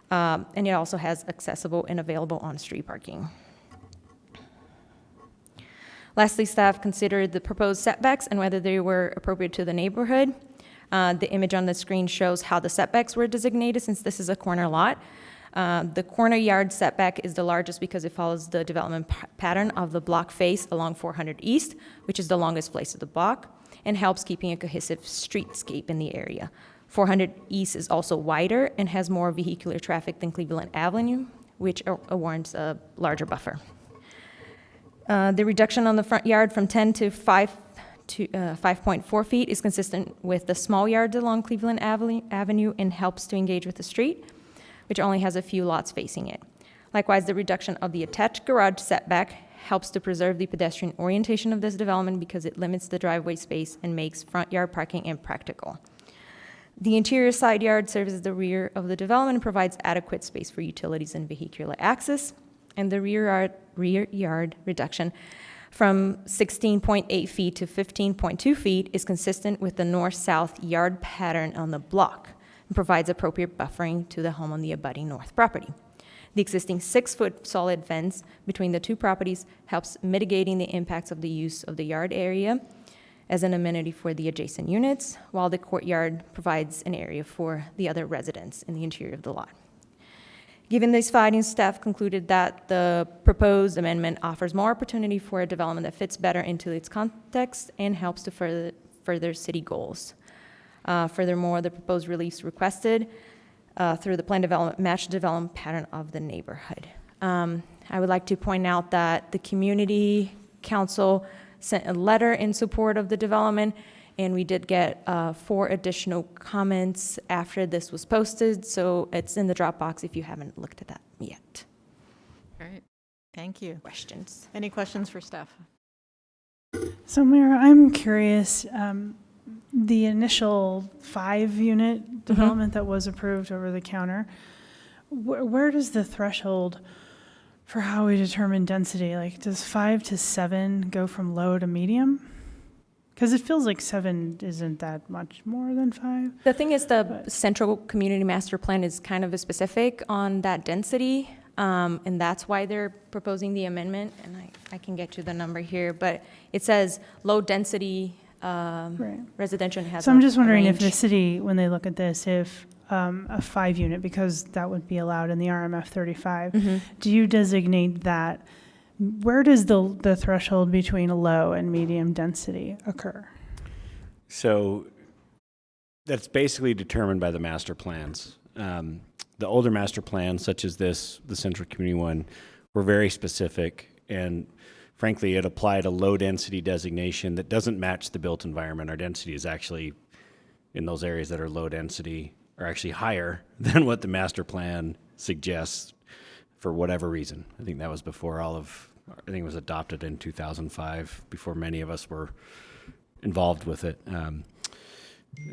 Speaker 11: And it also has accessible and available on-street parking. Lastly, staff considered the proposed setbacks and whether they were appropriate to the neighborhood. The image on the screen shows how the setbacks were designated since this is a corner lot. The corner yard setback is the largest because it follows the development pattern of the block face along 400 East, which is the longest place of the block, and helps keeping a cohesive streetscape in the area. 400 East is also wider and has more vehicular traffic than Cleveland Avenue, which warrants a larger buffer. The reduction on the front yard from 10 to 5.4 feet is consistent with the small yards along Cleveland Avenue and helps to engage with the street, which only has a few lots facing it. Likewise, the reduction of the attached garage setback helps to preserve the pedestrian orientation of this development because it limits the driveway space and makes front yard parking impractical. The interior side yard serves as the rear of the development and provides adequate space for utilities and vehicular access, and the rear yard reduction from 16.8 feet to 15.2 feet is consistent with the north-south yard pattern on the block and provides appropriate buffering to the home on the abutting north property. The existing 6-foot solid fence between the 2 properties helps mitigating the impacts of the use of the yard area as an amenity for the adjacent units, while the courtyard provides an area for the other residents in the interior of the lot. Given these findings, staff concluded that the proposed amendment offers more opportunity for a development that fits better into its context and helps to further city goals. Furthermore, the proposed reliefs requested through the plan development match the development pattern of the neighborhood. I would like to point out that the community council sent a letter in support of the development, and we did get 4 additional comments after this was posted, so it's in the Dropbox if you haven't looked at that yet.
Speaker 1: Great, thank you.
Speaker 11: Questions?
Speaker 1: Any questions for staff?
Speaker 12: So, Mayor, I'm curious, the initial 5-unit development that was approved over the counter, where does the threshold for how we determine density, like does 5 to 7 go from low to medium? Because it feels like 7 isn't that much more than 5.
Speaker 11: The thing is, the central community master plan is kind of specific on that density. and that's why they're proposing the amendment, and I can get you the number here, but it says low-density
Speaker 12: Right.
Speaker 11: residential has
Speaker 12: So I'm just wondering if the
Speaker 11: range.
Speaker 12: city, when they look at this, if a 5-unit, because that would be allowed in the RMF 35, do you designate that? Where does the threshold between low and medium density occur?
Speaker 6: So that's basically determined by the master plans. The older master plans, such as this, the Central Community one, were very specific, and frankly, it applied a low-density designation that doesn't match the built environment. Our density is actually, in those areas that are low density, are actually higher than what the master plan suggests for whatever reason. I think that was before I think it was adopted in 2005, before many of us were involved with it.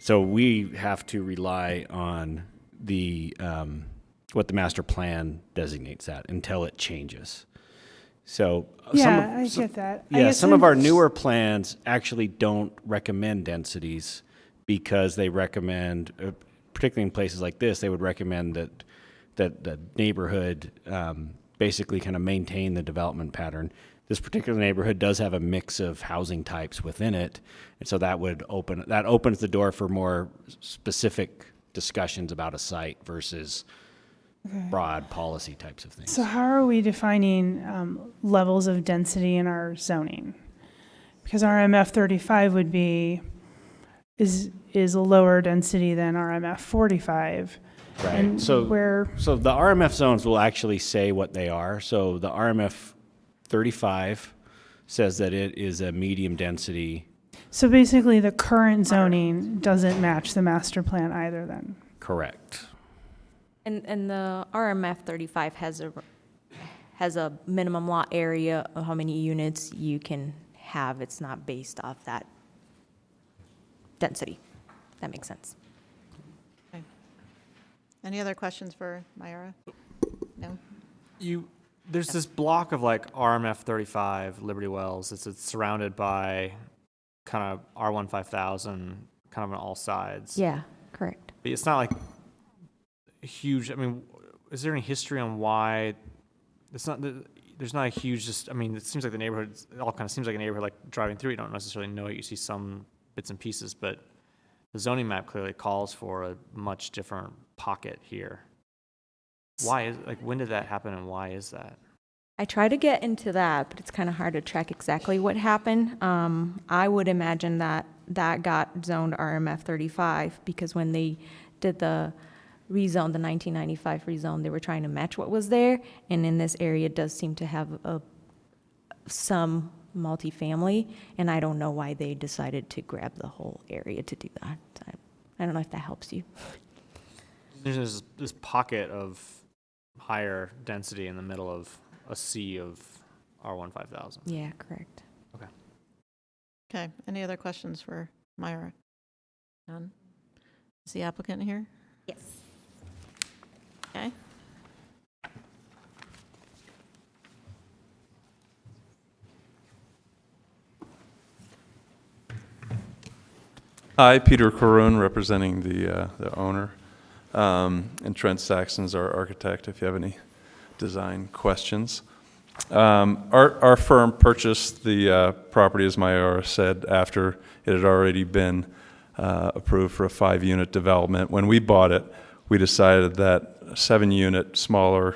Speaker 6: So we have to rely on the what the master plan designates that until it changes. So
Speaker 12: Yeah, I get that. I
Speaker 6: Yeah,
Speaker 12: guess
Speaker 6: some of
Speaker 12: I'm-
Speaker 6: our newer plans actually don't recommend densities because they recommend, particularly in places like this, they would recommend that the neighborhood basically kind of maintain the development pattern. This particular neighborhood does have a mix of housing types within it, and so that opens the door for more specific discussions about a site versus broad policy types of things.
Speaker 12: So how are we defining levels of density in our zoning? Because RMF 35 is a lower density than RMF 45.
Speaker 6: Right.
Speaker 12: And
Speaker 6: So the RMF zones will actually say what they are. So the RMF 35 says that it is a medium density.
Speaker 12: So basically, the current zoning doesn't match the master plan either then?
Speaker 6: Correct.
Speaker 11: And the RMF 35 has a minimum lot area of how many units you can have. It's not based off that density. That makes sense.
Speaker 1: Okay. Any other questions for Myra? No?
Speaker 7: There's this block of like RMF 35, Liberty Wells. It's surrounded by kind of R1 5000, kind of on all sides.
Speaker 11: Yeah, correct.
Speaker 7: But it's not like a huge, I mean, is there any history on why there's not a huge, it seems like the neighborhood, it all kind of seems like a neighborhood, like driving through, you don't necessarily know it. You see some bits and pieces, but the zoning map clearly calls for a much different pocket here. Why is, when did that happen and why is that?
Speaker 11: I try to get into that, but it's kind of hard to track exactly what happened. I would imagine that got zoned RMF 35 because when they did the rezone, the 1995 rezone, they were trying to match what was there. And in this area, it does seem to have some multifamily, and I don't know why they decided to grab the whole area to do that. I don't know if that helps you.
Speaker 7: There's this pocket of higher density in the middle of a sea of R1 5000.
Speaker 11: Yeah, correct.
Speaker 7: Okay.
Speaker 1: Okay, any other questions for Myra? None? Is the applicant here?
Speaker 11: Yes.
Speaker 1: Okay.
Speaker 16: Hi, Peter Caroon, representing the owner, and Trent Saxon's our architect, if you have any design questions. Our firm purchased the property, as Myra said, after it had already been approved for a 5-unit development. When we bought it, we decided that 7-unit, smaller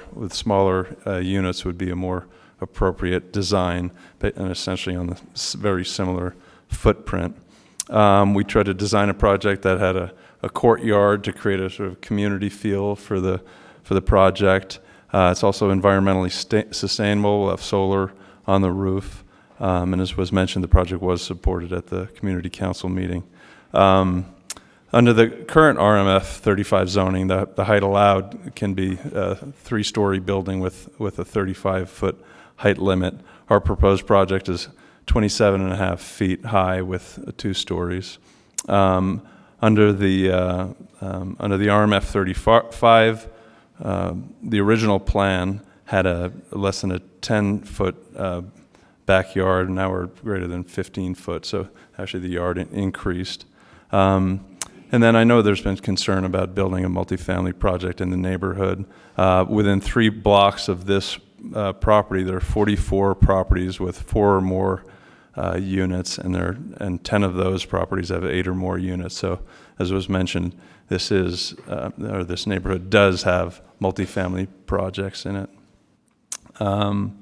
Speaker 16: units would be a more appropriate design, and essentially on the very similar footprint. We tried to design a project that had a courtyard to create a sort of community feel for the project. It's also environmentally sustainable. We'll have solar on the roof. And as was mentioned, the project was supported at the community council meeting. Under the current RMF 35 zoning, the height allowed can be a 3-story building with a 35-foot height limit. Our proposed project is 27.5 feet high with 2 stories. Under the RMF 35, the original plan had a less than a 10-foot backyard, and now we're greater than 15 foot. So actually, the yard increased. And then I know there's been concern about building a multifamily project in the neighborhood. Within 3 blocks of this property, there are 44 properties with 4 or more units, and 10 of those properties have 8 or more units. So, as was mentioned, this neighborhood does have multifamily projects in it. The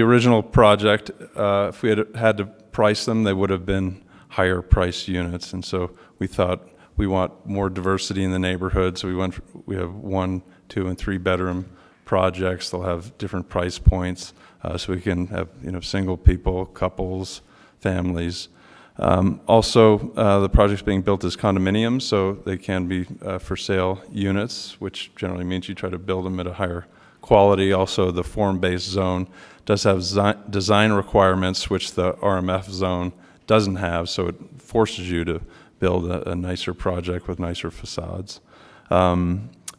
Speaker 16: original project, if we had to price them, they would have been higher price units, and so we thought we want more diversity in the neighborhood. So we have 1, 2, and 3 bedroom projects. They'll have different price points, so we can have single people, couples, families. Also, the project's being built as condominiums, so they can be for sale units, which generally means you try to build them at a higher quality. Also, the form-based zone does have design requirements, which the RMF zone doesn't have, so it forces you to build a nicer project with nicer facades. I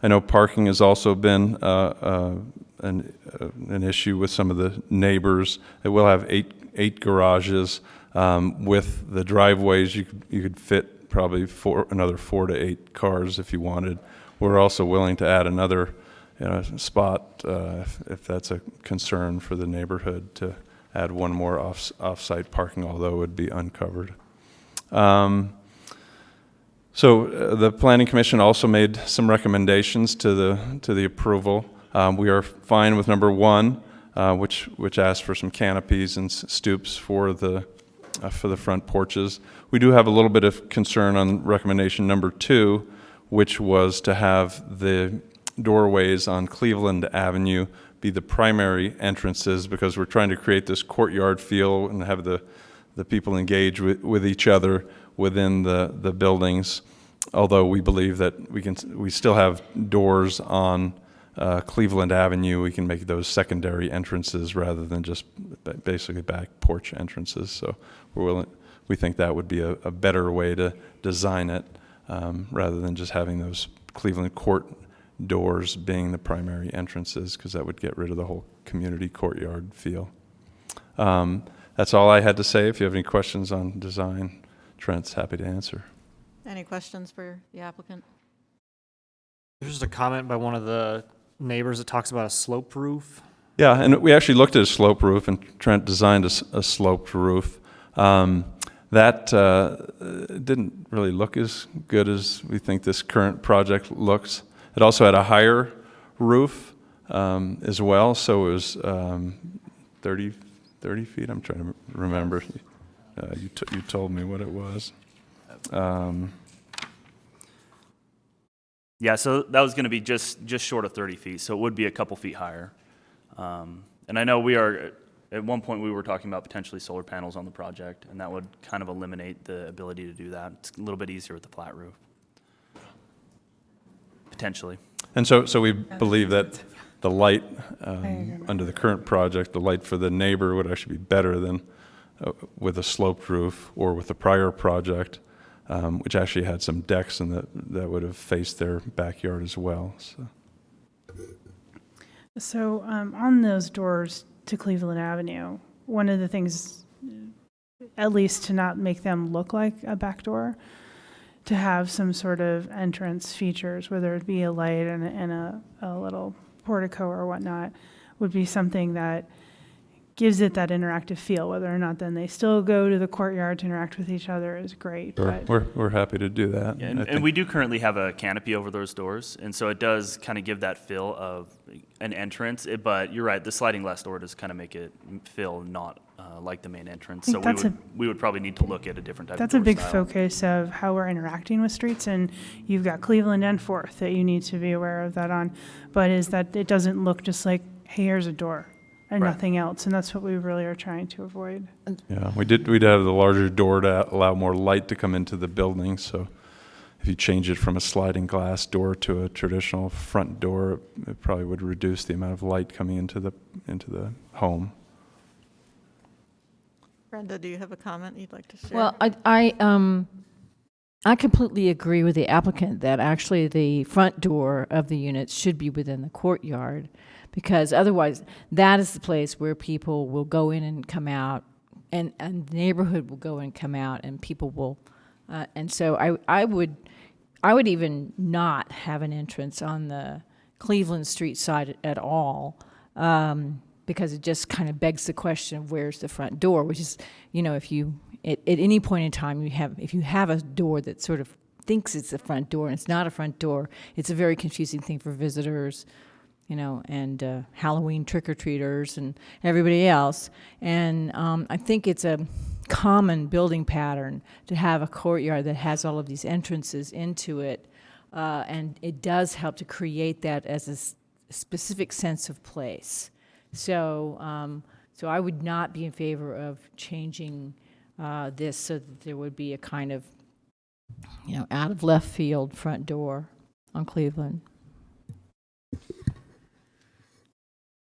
Speaker 16: know parking has also been an issue with some of the neighbors. It will have eight garages. With the driveways, you could fit probably another 4 to 8 cars if you wanted. We're also willing to add another spot if that's a concern for the neighborhood, to add one more off-site parking, although it would be uncovered. So the Planning Commission also made some recommendations to the approval. We are fine with number 1, which asks for some canopies and stoops for the front porches. We do have a little bit of concern on recommendation number 2, which was to have the doorways on Cleveland Avenue be the primary entrances, because we're trying to create this courtyard feel and have the people engage with each other within the buildings. Although we believe that we still have doors on Cleveland Avenue, we can make those secondary entrances rather than just basically back porch entrances. So we think that would be a better way to design it, rather than just having those Cleveland court doors being the primary entrances, because that would get rid of the whole community courtyard feel. That's all I had to say. If you have any questions on design, Trent's happy to answer.
Speaker 1: Any questions for the applicant?
Speaker 7: There's just a comment by one of the neighbors that talks about a sloped roof.
Speaker 16: Yeah, and we actually looked at a sloped roof, and Trent designed a sloped roof. That didn't really look as good as we think this current project looks. It also had a higher roof as well, so it was 30 feet. I'm trying to remember. You told me what it was.
Speaker 17: Yeah, so that was going to be just short of 30 feet, so it would be a couple feet higher. And I know at one point we were talking about potentially solar panels on the project, and that would kind of eliminate the ability to do that. It's a little bit easier with the flat roof, potentially.
Speaker 16: And so we believe that the light under the current project, the light for the neighbor would actually be better than with a sloped roof, or with the prior project, which actually had some decks and that would have faced their backyard as well.
Speaker 12: So on those doors to Cleveland Avenue, one of the things, at least to not make them look like a back door, to have some sort of entrance features, whether it be a light and a little portico or whatnot, would be something that gives it that interactive feel. Whether or not then they still go to the courtyard to interact with each other is great.
Speaker 16: Sure.
Speaker 12: But
Speaker 16: We're happy to do that.
Speaker 17: Yeah, and we do currently have a canopy over those doors, and so it does kind of give that feel of an entrance. But you're right, the sliding glass door does kind of make it feel not like the main entrance. So we would probably need to look at a different type of door
Speaker 12: that's a big
Speaker 17: style.
Speaker 12: focus of how we're interacting with streets, and you've got Cleveland and Fourth that you need to be aware of that on. But is that it doesn't look just like, hey, here's a door, and
Speaker 17: Right.
Speaker 12: nothing else, and that's what we really are trying to avoid.
Speaker 16: Yeah, we'd have the larger door to allow more light to come into the building. So if you change it from a sliding glass door to a traditional front door, it probably would reduce the amount of light coming into the home.
Speaker 1: Brenda, do you have a comment you'd like to share?
Speaker 9: Well, I completely agree with the applicant that actually the front door of the units should be within the courtyard, because otherwise that is the place where people will go in and come out and the neighborhood will go and come out, and people will, and so I would even not have an entrance on the Cleveland Street side at all, because it just kind of begs the question of where's the front door, which is, if you, at any point in time, if you have a door that sort of thinks it's a front door and it's not a front door, it's a very confusing thing for visitors, and Halloween trick-or-treaters and everybody else. And I think it's a common building pattern to have a courtyard that has all of these entrances into it, and it does help to create that as a specific sense of place. So, so I would not be in favor of changing this so that there would be a kind of, out of left field front door on Cleveland.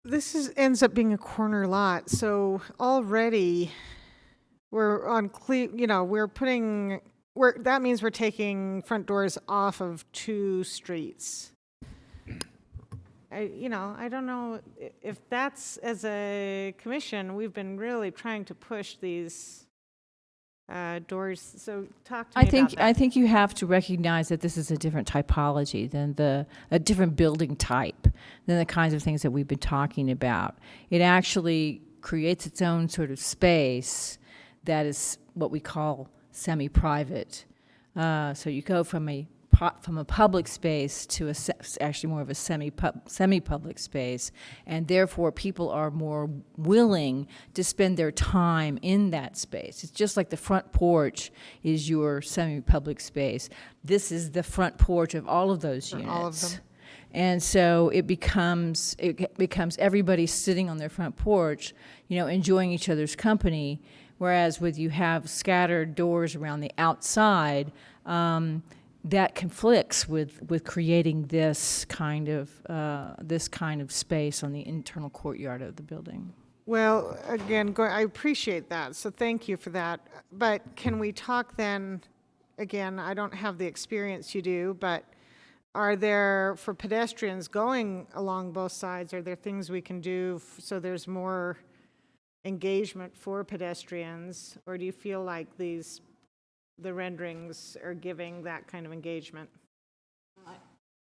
Speaker 5: This ends up being a corner lot, so already we're on that means we're taking front doors off of 2 streets. I don't know if that's, as a commission, we've been really trying to push these doors. So talk to me about that.
Speaker 9: I think you have to recognize that this is a different typology than a different building type than the kinds of things that we've been talking about. It actually creates its own sort of space that is what we call semi-private. So you go from a public space to actually more of a semi-public space, and therefore people are more willing to spend their time in that space. It's just like the front porch is your semi-public space. This is the front porch of all of those units.
Speaker 5: All of them.
Speaker 9: And so it becomes everybody sitting on their front porch, enjoying each other's company, whereas with you have scattered doors around the outside, that conflicts with creating this kind of space on the internal courtyard of the building.
Speaker 5: Well, again, I appreciate that, so thank you for that. But can we talk then, again, I don't have the experience you do, but are there, for pedestrians going along both sides, are there things we can do so there's more engagement for pedestrians? Or do you feel like the renderings are giving that kind of engagement?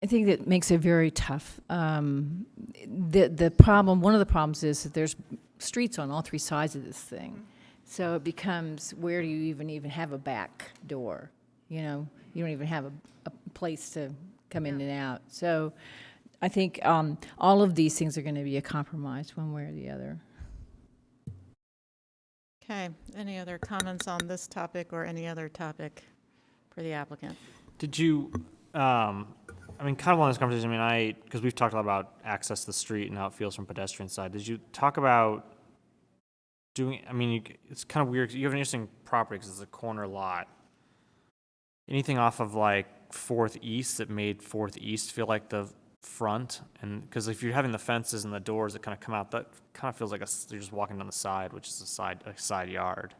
Speaker 9: I think that makes it very tough. The problem, one of the problems is that there's streets on all 3 sides of this thing. So it becomes, where do you even have a back door? You don't even have a place to come in and out. So I think all of these things are going to be a compromise one way or the other.
Speaker 1: Okay, any other comments on this topic or any other topic for the applicant?
Speaker 7: Did you, kind of on this conversation, because we've talked a lot about access to the street and how it feels from pedestrian side. Did you talk about doing, it's kind of weird, 'cause you have an interesting property because it's a corner lot. Anything off of like 4th East that made 4th East feel like the front? And because if you're having the fences and the doors that kind of come out, that kind of feels like you're just walking down the side, which is a side yard.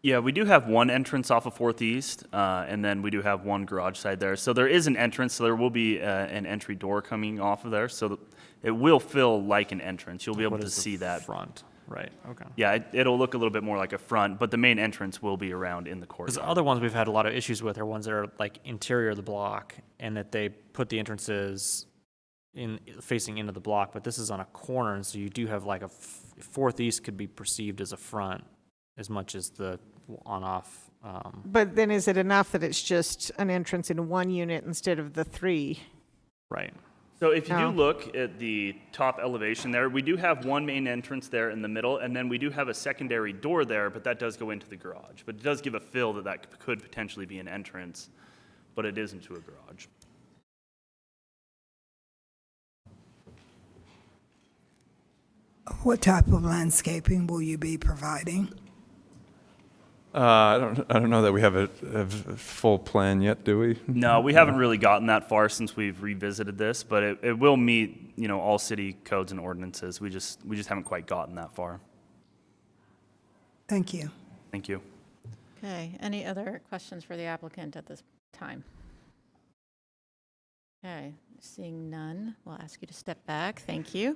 Speaker 17: Yeah, we do have one entrance off of 4th East, and then we do have one garage side there. So there is an entrance, so there will be an entry door coming off of there. So it will feel like an entrance. You'll be able to see that.
Speaker 7: Front, right, okay.
Speaker 17: Yeah, it'll look a little bit more like a front, but the main entrance will be around in the courtyard.
Speaker 7: Because the other ones we've had a lot of issues with are ones that are like interior of the block, and that they put the entrances facing into the block, but this is on a corner, and so you do have like 4th East could be perceived as a front as much as the on-off.
Speaker 5: But then is it enough that it's just an entrance in one unit instead of the 3?
Speaker 7: Right.
Speaker 17: So if you do look at the top elevation there, we do have one main entrance there in the middle, and then we do have a secondary door there, but that does go into the garage. But it does give a feel that could potentially be an entrance, but it isn't to a garage.
Speaker 15: What type of landscaping will you be providing?
Speaker 16: I don't know that we have a full plan yet, do we?
Speaker 17: No, we haven't really gotten that far since we've revisited this, but it will meet, all city codes and ordinances. We just haven't quite gotten that far.
Speaker 15: Thank you.
Speaker 17: Thank you.
Speaker 1: Okay, any other questions for the applicant at this time? Okay, seeing none, we'll ask you to step back. Thank you.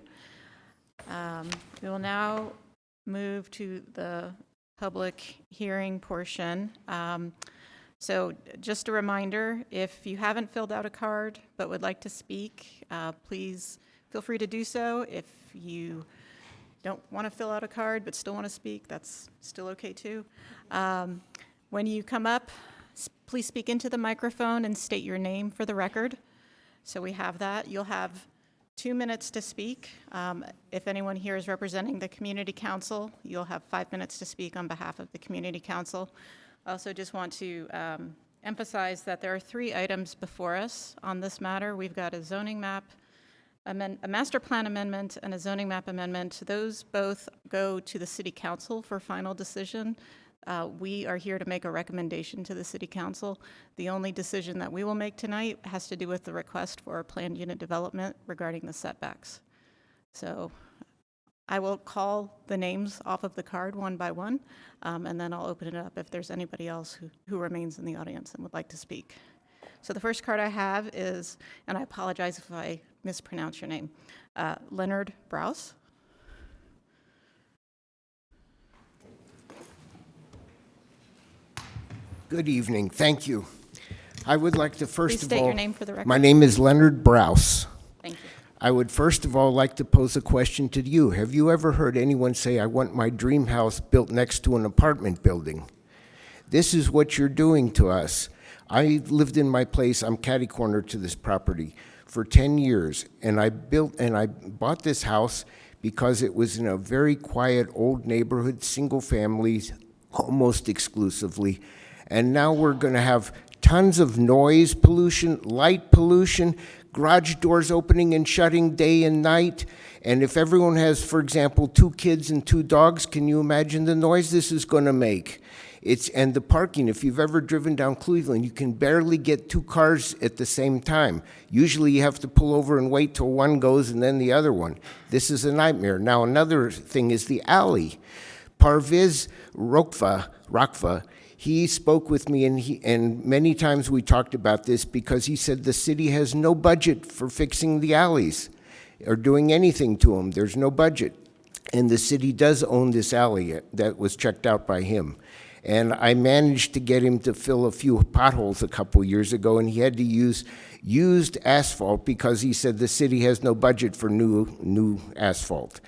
Speaker 1: We will now move to the public hearing portion. So just a reminder, if you haven't filled out a card but would like to speak, please feel free to do so. If you don't want to fill out a card but still want to speak, that's still okay too. When you come up, please speak into the microphone and state your name for the record. So we have that. You'll have 2 minutes to speak. If anyone here is representing the community council, you'll have 5 minutes to speak on behalf of the community council. I also just want to emphasize that there are 3 items before us on this matter. We've got a zoning map, a master plan amendment, and a zoning map amendment. Those both go to the city council for final decision. We are here to make a recommendation to the city council. The only decision that we will make tonight has to do with the request for a planned unit development regarding the setbacks. So I will call the names off of the card one by one, and then I'll open it up if there's anybody else who remains in the audience and would like to speak. So the first card I have is, and I apologize if I mispronounce your name, Leonard Browse.
Speaker 18: Good evening. Thank you. I would like to first
Speaker 1: Please
Speaker 18: of
Speaker 1: state
Speaker 18: all,
Speaker 1: your name for the record.
Speaker 18: my name is Leonard Browse.
Speaker 1: Thank you.
Speaker 18: I would first of all like to pose a question to you. Have you ever heard anyone say, I want my dream house built next to an apartment building? This is what you're doing to us. I lived in my place, I'm catty-corner to this property, for 10 years, and I bought this house because it was in a very quiet old neighborhood, single families, almost exclusively. And now we're going to have tons of noise pollution, light pollution, garage doors opening and shutting day and night. And if everyone has, for example, 2 kids and 2 dogs, can you imagine the noise this is going to make? And the parking, if you've ever driven down Cleveland, you can barely get 2 cars at the same time. Usually you have to pull over and wait till one goes and then the other one. This is a nightmare. Now another thing is the alley. Parviz Rokva, he spoke with me, and many times we talked about this because he said the city has no budget for fixing the alleys or doing anything to them. There's no budget. And the city does own this alley that was checked out by him. And I managed to get him to fill a few potholes a couple years ago, and he had to use used asphalt because he said the city has no budget for new asphalt.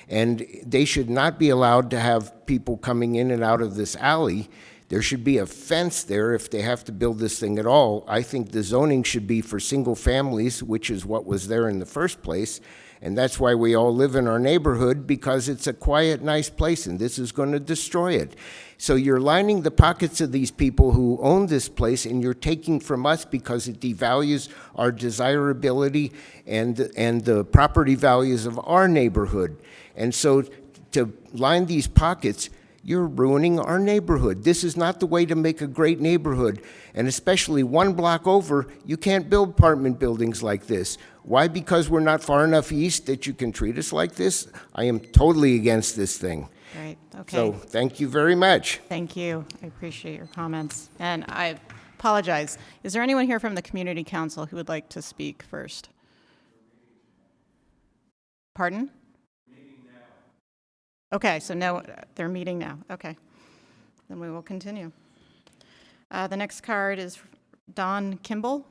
Speaker 18: And they should not be allowed to have people coming in and out of this alley. There should be a fence there if they have to build this thing at all. I think the zoning should be for single families, which is what was there in the first place. And that's why we all live in our neighborhood, because it's a quiet, nice place, and this is going to destroy it. So you're lining the pockets of these people who own this place, and you're taking from us because it devalues our desirability and the property values of our neighborhood. And so to line these pockets, you're ruining our neighborhood. This is not the way to make a great neighborhood. And especially 1 block over, you can't build apartment buildings like this. Why? Because we're not far enough east that you can treat us like this? I am totally against this thing.
Speaker 1: Great, okay.
Speaker 18: So thank you very much.
Speaker 1: Thank you. I appreciate your comments. And I apologize. Is there anyone here from the community council who would like to speak first? Pardon? Okay, so no, they're meeting now. Okay. Then we will continue. The next card is Don Kimball.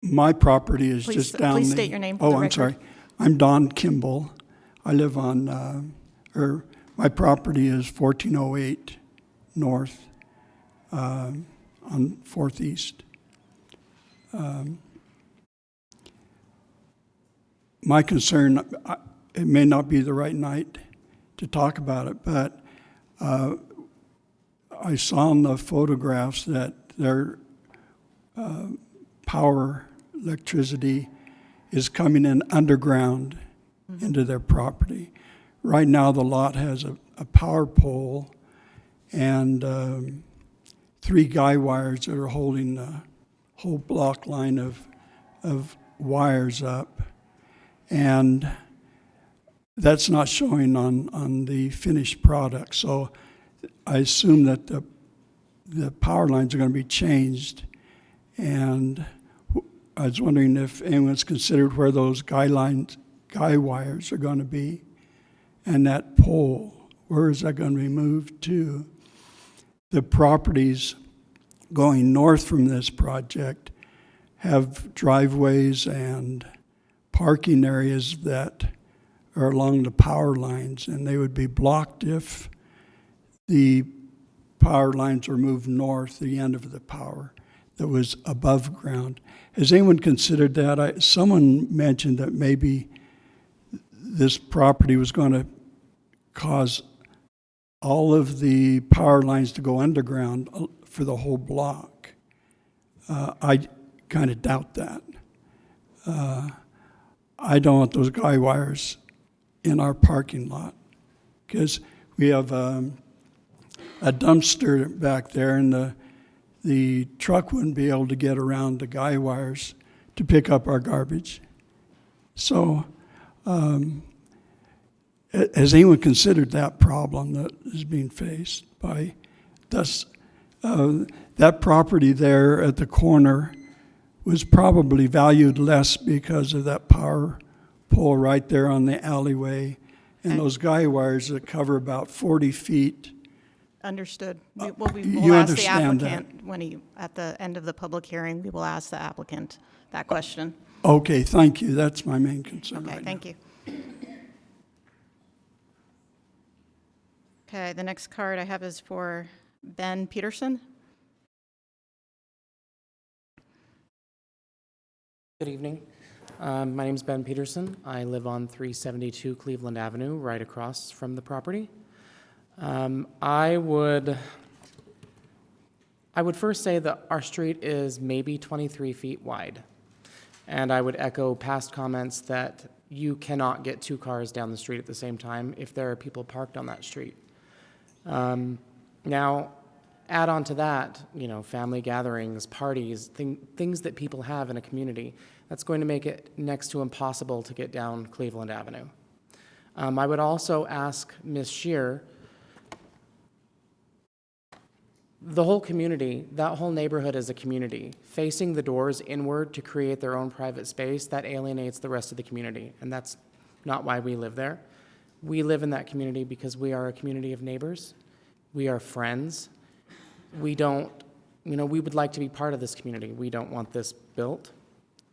Speaker 19: My property is
Speaker 1: Please-
Speaker 19: just down
Speaker 1: please
Speaker 19: the...
Speaker 1: state your name for
Speaker 19: Oh,
Speaker 1: the
Speaker 19: I'm
Speaker 1: record.
Speaker 19: sorry. I'm Don Kimball. I live on, my property is 1408 North on 4th East. My concern, it may not be the right night to talk about it, but I saw in the photographs that their power, electricity is coming in underground into their property. Right now, the lot has a power pole and 3 guy wires that are holding the whole block line of wires up. And that's not showing on the finished product. So I assume that the power lines are going to be changed. And I was wondering if anyone's considered where those guy wires are going to be, and that pole, where is that going to be moved to? The properties going north from this project have driveways and parking areas that are along the power lines, and they would be blocked if the power lines were moved north, the end of the power that was above ground. Has anyone considered that? Someone mentioned that maybe this property was going to cause all of the power lines to go underground for the whole block. I kind of doubt that. I don't want those guy wires in our parking lot because we have a dumpster back there, and the truck wouldn't be able to get around the guy wires to pick up our garbage. So has anyone considered that problem that is being faced by thus? That property there at the corner was probably valued less because of that power pole right there on the alleyway and those guy wires that cover about 40 feet.
Speaker 1: Understood.
Speaker 19: You
Speaker 1: We'll ask the
Speaker 19: understand
Speaker 1: applicant when at the end of the public hearing, we will ask the applicant that question.
Speaker 19: Okay, thank you. That's my main concern.
Speaker 1: Okay,
Speaker 19: right
Speaker 1: thank you. Okay, the next card I have is for Ben Peterson.
Speaker 20: Good evening. My name is Ben Peterson. I live on 372 Cleveland Avenue, right across from the property. I would first say that our street is maybe 23 feet wide. And I would echo past comments that you cannot get two cars down the street at the same time if there are people parked on that street. Now, add on to that, family gatherings, parties, things that people have in a community. That's going to make it next to impossible to get down Cleveland Avenue. I would also ask Ms. Shear, the whole community, that whole neighborhood is a community. Facing the doors inward to create their own private space, that alienates the rest of the community, and that's not why we live there. We live in that community because we are a community of neighbors. We are friends. We would like to be part of this community. We don't want this built.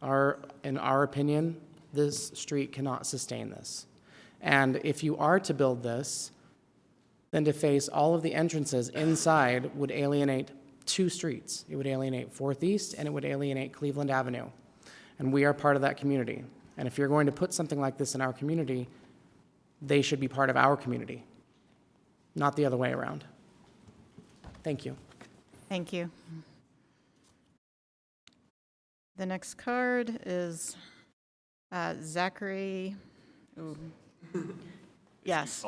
Speaker 20: In our opinion, this street cannot sustain this. And if you are to build this, then to face all of the entrances inside would alienate two streets. It would alienate 4th East and it would alienate Cleveland Avenue. And we are part of that community. And if you're going to put something like this in our community, they should be part of our community, not the other way around. Thank you.
Speaker 1: Thank you. The next card is Zachary. Ooh. Yes.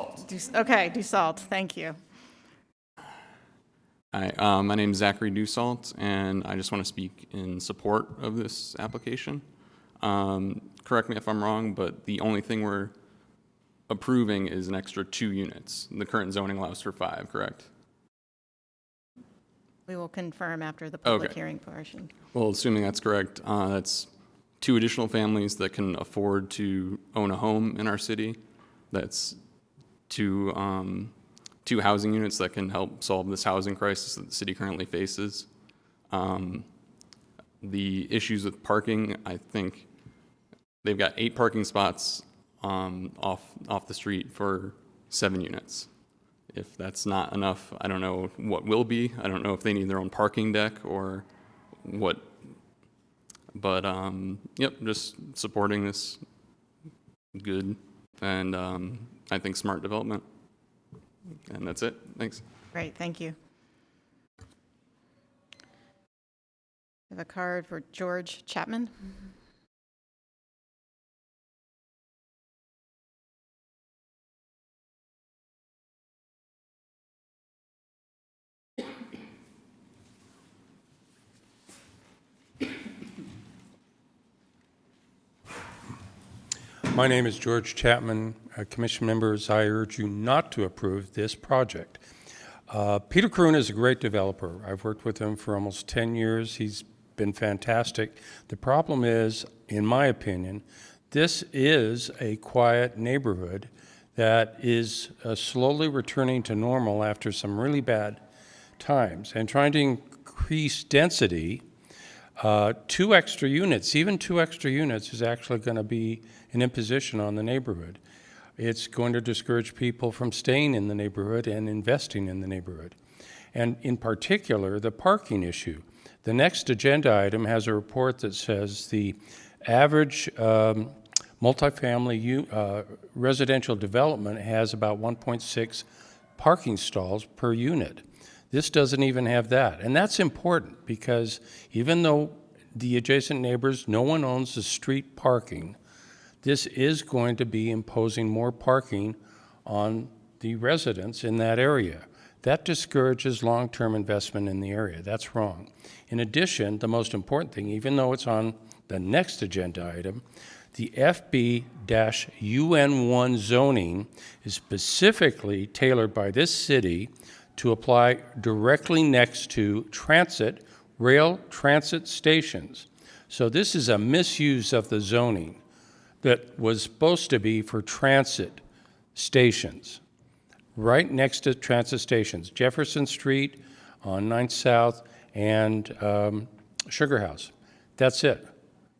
Speaker 1: Okay, Dussault. Thank you.
Speaker 21: Hi, my name is Zachary Dussault, and I just want to speak in support of this application. Correct me if I'm wrong, but the only thing we're approving is an extra 2 units. The current zoning allows for 5, correct?
Speaker 1: We will confirm after the public
Speaker 21: Okay.
Speaker 1: hearing portion.
Speaker 21: Well, assuming that's correct, that's 2 additional families that can afford to own a home in our city. That's two housing units that can help solve this housing crisis that the city currently faces. The issues with parking, I think they've got 8 parking spots off the street for 7 units. If that's not enough, I don't know what will be. I don't know if they need their own parking deck or what. But yep, just supporting this good and I think smart development. And that's it. Thanks.
Speaker 1: Great, thank you. I have a card for George Chapman.
Speaker 22: My name is George Chapman. Commission members, I urge you not to approve this project.
Speaker 8: Peter Kroon is a great developer. I've worked with him for almost 10 years. He's been fantastic. The problem is, in my opinion, this is a quiet neighborhood that is slowly returning to normal after some really bad times. And trying to increase density, 2 extra units, even 2 extra units, is actually going to be an imposition on the neighborhood. It's going to discourage people from staying in the neighborhood and investing in the neighborhood. And in particular, the parking issue. The next agenda item has a report that says the average multifamily residential development has about 1.6 parking stalls per unit. This doesn't even have that. And that's important because even though the adjacent neighbors, no one owns the street parking, this is going to be imposing more parking on the residents in that area. That discourages long-term investment in the area. That's wrong. In addition, the most important thing, even though it's on the next agenda item, the FB-UN1 zoning is specifically tailored by this city to apply directly next to rail transit stations. So this is a misuse of the zoning that was supposed to be for transit stations, right next to transit stations, Jefferson Street on 9th South and Sugar House. That's it.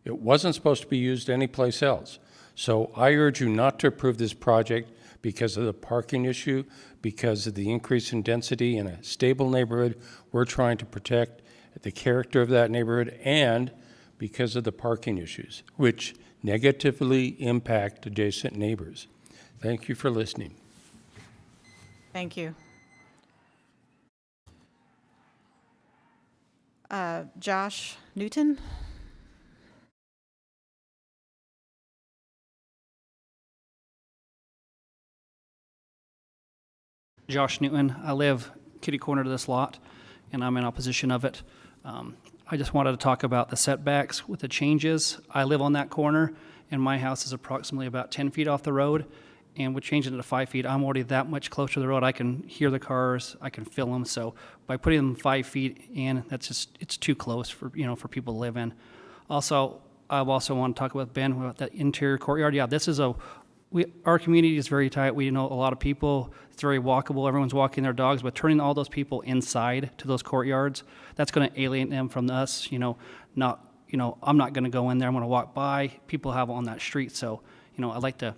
Speaker 8: It wasn't supposed to be used anyplace else. So I urge you not to approve this project because of the parking issue, because of the increase in density in a stable neighborhood. We're trying to protect the character of that neighborhood, and because of the parking issues, which negatively impact adjacent neighbors. Thank you for listening.
Speaker 1: Thank you. Josh Newton?
Speaker 22: Josh Newton. I live kitty corner to this lot, and I'm in opposition of it. I just wanted to talk about the setbacks with the changes. I live on that corner, and my house is approximately about 10 feet off the road, and with changing it to 5 feet, I'm already that much closer to the road. I can hear the cars, I can feel them, so by putting them 5 feet in, it's too close for people to live in. Also, I also want to talk with Ben about that interior courtyard. Yeah, this is our community is very tight. We know a lot of people. It's very walkable. Everyone's walking their dogs, but turning all those people inside to those courtyards, that's going to alienate them from us. I'm not going to go in there. I'm going to walk by. People have on that street. So, I'd like to,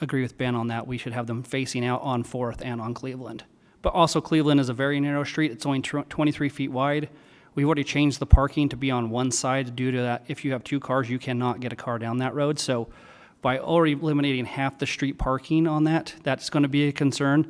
Speaker 22: agree with Ben on that. We should have them facing out on 4th and on Cleveland. But also Cleveland is a very narrow street. It's only 23 feet wide. We've already changed the parking to be on one side due to that. If you have 2 cars, you cannot get a car down that road. So by already eliminating half the street parking on that's going to be a concern.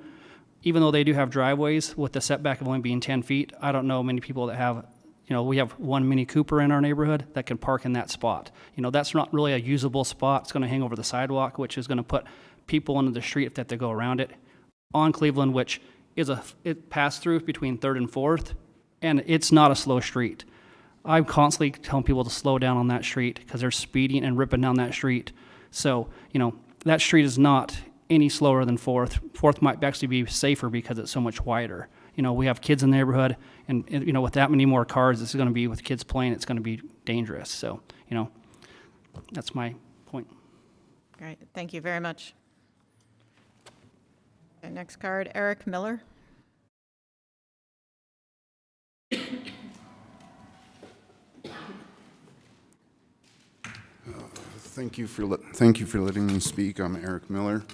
Speaker 22: Even though they do have driveways with the setback of only being 10 feet, I don't know many people that have, we have one Mini Cooper in our neighborhood that can park in that spot. That's not really a usable spot. It's going to hang over the sidewalk, which is going to put people into the street if they have to go around it. On Cleveland, which is it pass-through between 3rd and 4th, and it's not a slow street. I'm constantly telling people to slow down on that street because they're speeding and ripping down that street. So, that street is not any slower than 4th. 4th might actually be safer because it's so much wider. We have kids in the neighborhood, and with that many more cars, this is going to be, with kids playing, it's going to be dangerous. So, that's my point.
Speaker 1: Great, thank you very much. Okay, next card, Eric Miller.
Speaker 23: Thank you for letting me speak. I'm Eric Miller.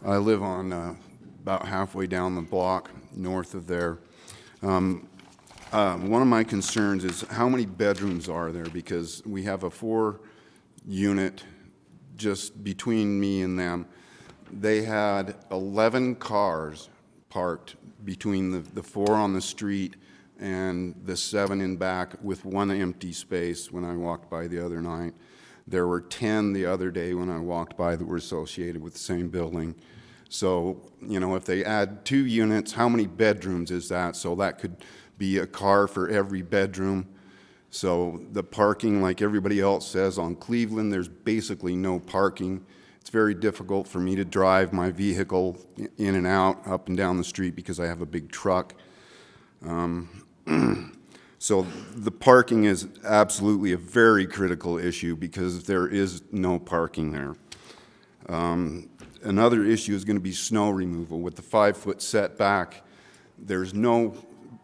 Speaker 23: I live on about halfway down the block north of there. One of my concerns is how many bedrooms are there, because we have a 4-unit just between me and them. They had 11 cars parked between the 4 on the street and the 7 in back, with 1 empty space when I walked by the other night. There were 10 the other day when I walked by that were associated with the same building. So, if they add 2 units, how many bedrooms is that? So that could be a car for every bedroom. So the parking, like everybody else says, on Cleveland, there's basically no parking. It's very difficult for me to drive my vehicle in and out, up and down the street because I have a big truck. So the parking is absolutely a very critical issue because there is no parking there. Another issue is going to be snow removal. With the 5-foot setback, there's no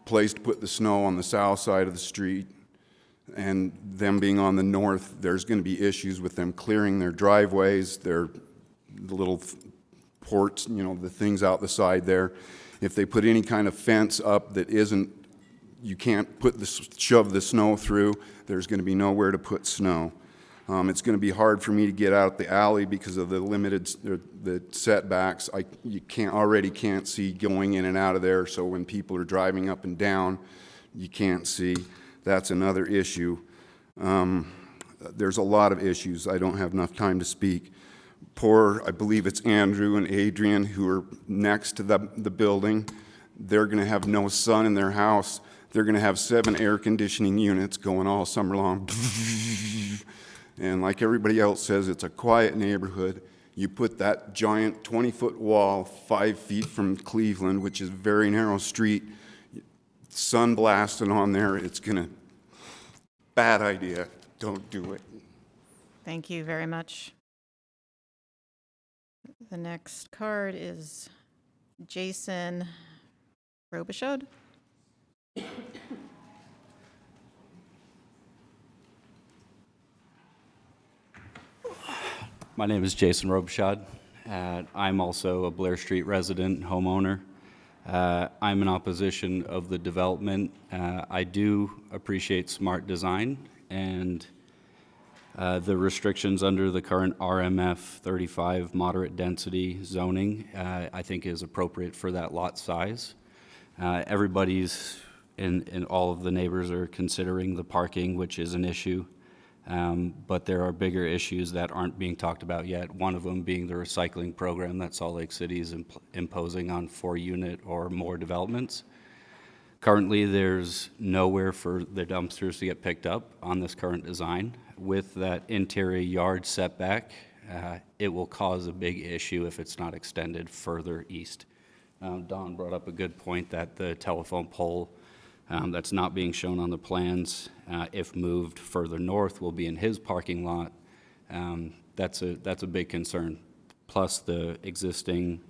Speaker 23: place to put the snow on the south side of the street, and them being on the north, there's going to be issues with them clearing their driveways, the little ports, you know, the things out the side there. If they put any kind of fence up that isn't, you can't shove the snow through, there's going to be nowhere to put snow. It's going to be hard for me to get out the alley because of the limited the setbacks. You already can't see going in and out of there, so when people are driving up and down, you can't see. That's another issue. There's a lot of issues. I don't have enough time to speak. I believe it's Andrew and Adrian who are next to the building. They're going to have no sun in their house. They're going to have 7 air conditioning units going all summer long. And like everybody else says, it's a quiet neighborhood. You put that giant 20-foot wall 5 feet from Cleveland, which is a very narrow street, sun blasting on there, it's gonna, bad idea. Don't do it.
Speaker 1: Thank you very much. The next card is Jason Robichaud.
Speaker 3: My name is Jason Robichaud. I'm also a Blair Street resident, homeowner. I'm in opposition of the development. I do appreciate smart design, and the restrictions under the current RMF 35 moderate density zoning, I think is appropriate for that lot size. Everybody's, and all of the neighbors are considering the parking, which is an issue. But there are bigger issues that aren't being talked about yet, one of them being the recycling program that Salt Lake City is imposing on 4-unit or more developments. Currently, there's nowhere for the dumpsters to get picked up on this current design. With that interior yard setback, it will cause a big issue if it's not extended further east. Don brought up a good point that the telephone pole that's not being shown on the plans, if moved further north, will be in his parking lot. That's a big concern. Plus the existing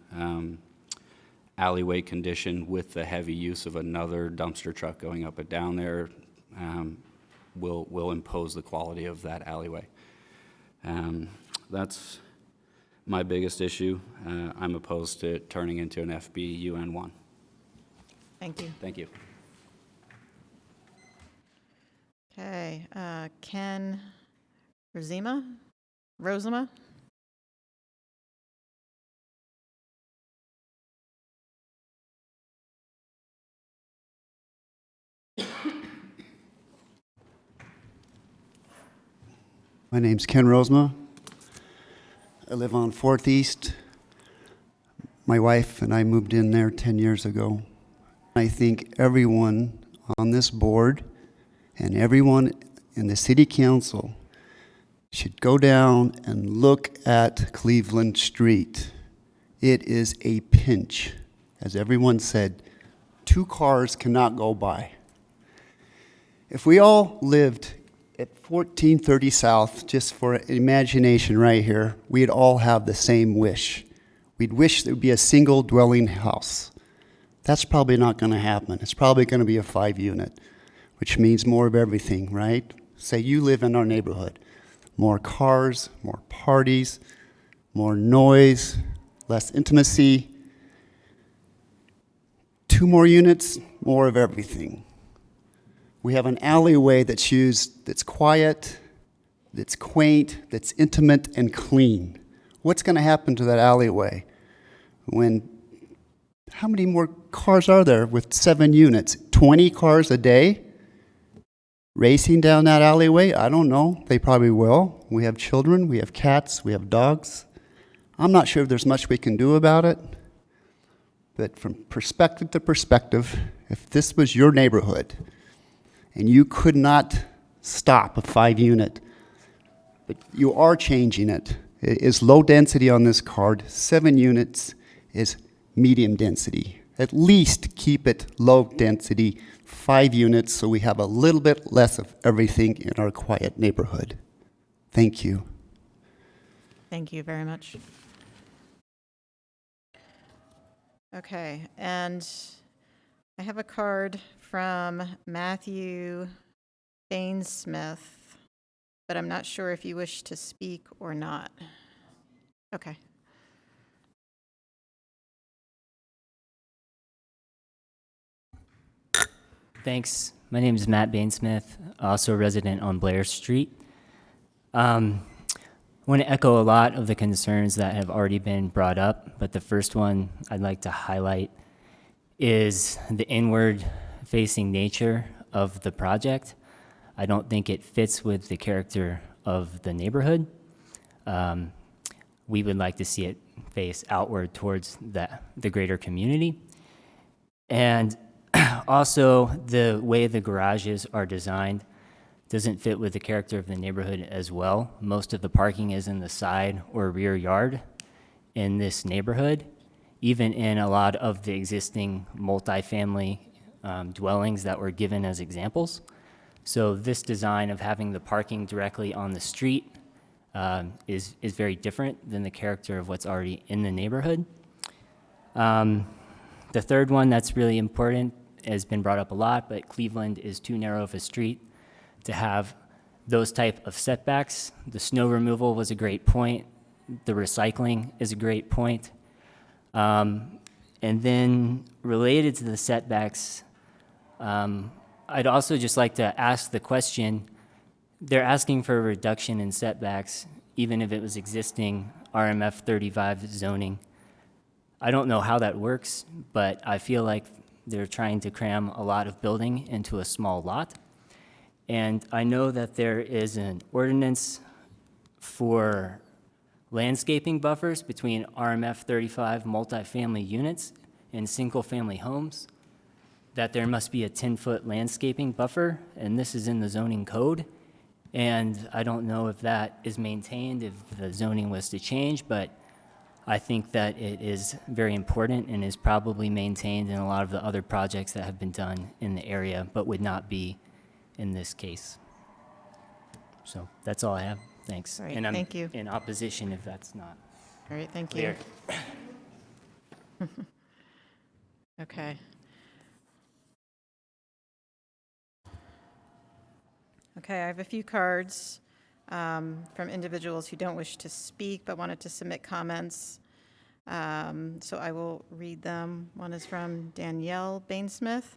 Speaker 3: alleyway condition with the heavy use of another dumpster truck going up and down there will impose the quality of that alleyway. That's my biggest issue. I'm opposed to it turning into an FB UN1.
Speaker 1: Thank you.
Speaker 3: Thank you.
Speaker 1: Okay, Ken Rosema?
Speaker 13: My name's Ken Rosema. I live on 4th East. My wife and I moved in there 10 years ago. I think everyone on this board and everyone in the city council should go down and look at Cleveland Street. It is a pinch. As everyone said, 2 cars cannot go by. If we all lived at 1430 South, just for imagination right here, we'd all have the same wish. We'd wish there would be a single dwelling house. That's probably not going to happen. It's probably going to be a 5-unit, which means more of everything, right? Say you live in our neighborhood. More cars, more parties, more noise, less intimacy. 2 more units, more of everything. We have an alleyway that's used, that's quiet, that's quaint, that's intimate and clean. What's going to happen to that alleyway when, how many more cars are there with 7 units? 20 cars a day racing down that alleyway? I don't know. They probably will. We have children, we have cats, we have dogs. I'm not sure if there's much we can do about it, but from perspective to perspective, if this was your neighborhood, and you could not stop a 5-unit, but you are changing it. is low density on this card. 7 units is medium density. At least keep it low density, 5 units, so we have a little bit less of everything in our quiet neighborhood. Thank you.
Speaker 1: Thank you very much. Okay, and I have a card from Matthew Bainsmith, but I'm not sure if you wish to speak or not. Okay.
Speaker 2: Thanks. My name is Matt Bainsmith, also a resident on Blair Street. I want to echo a lot of the concerns that have already been brought up, but the first one I'd like to highlight is the inward-facing nature of the project. I don't think it fits with the character of the neighborhood. We would like to see it face outward towards the greater community. And also, the way the garages are designed doesn't fit with the character of the neighborhood as well. Most of the parking is in the side or rear yard in this neighborhood, even in a lot of the existing multifamily dwellings that were given as examples. So this design of having the parking directly on the street is very different than the character of what's already in the neighborhood. The third one that's really important has been brought up a lot, but Cleveland is too narrow of a street to have those type of setbacks. The snow removal was a great point. The recycling is a great point. And then related to the setbacks, I'd also just like to ask the question, they're asking for a reduction in setbacks, even if it was existing RMF 35 zoning. I don't know how that works, but I feel like they're trying to cram a lot of building into a small lot. And I know that there is an ordinance for landscaping buffers between RMF 35 multifamily units and single-family homes, that there must be a 10-foot landscaping buffer, and this is in the zoning code. And I don't know if that is maintained, if the zoning was to change, but I think that it is very important and is probably maintained in a lot of the other projects that have been done in the area, but would not be in this case. So that's all I have. Thanks.
Speaker 1: All right,
Speaker 2: And I'm
Speaker 1: thank you.
Speaker 2: in opposition if that's not
Speaker 1: All right, thank
Speaker 2: clear.
Speaker 1: you. Okay. Okay, I have a few cards from individuals who don't wish to speak but wanted to submit comments. So I will read them. One is from Danielle Bainsmith.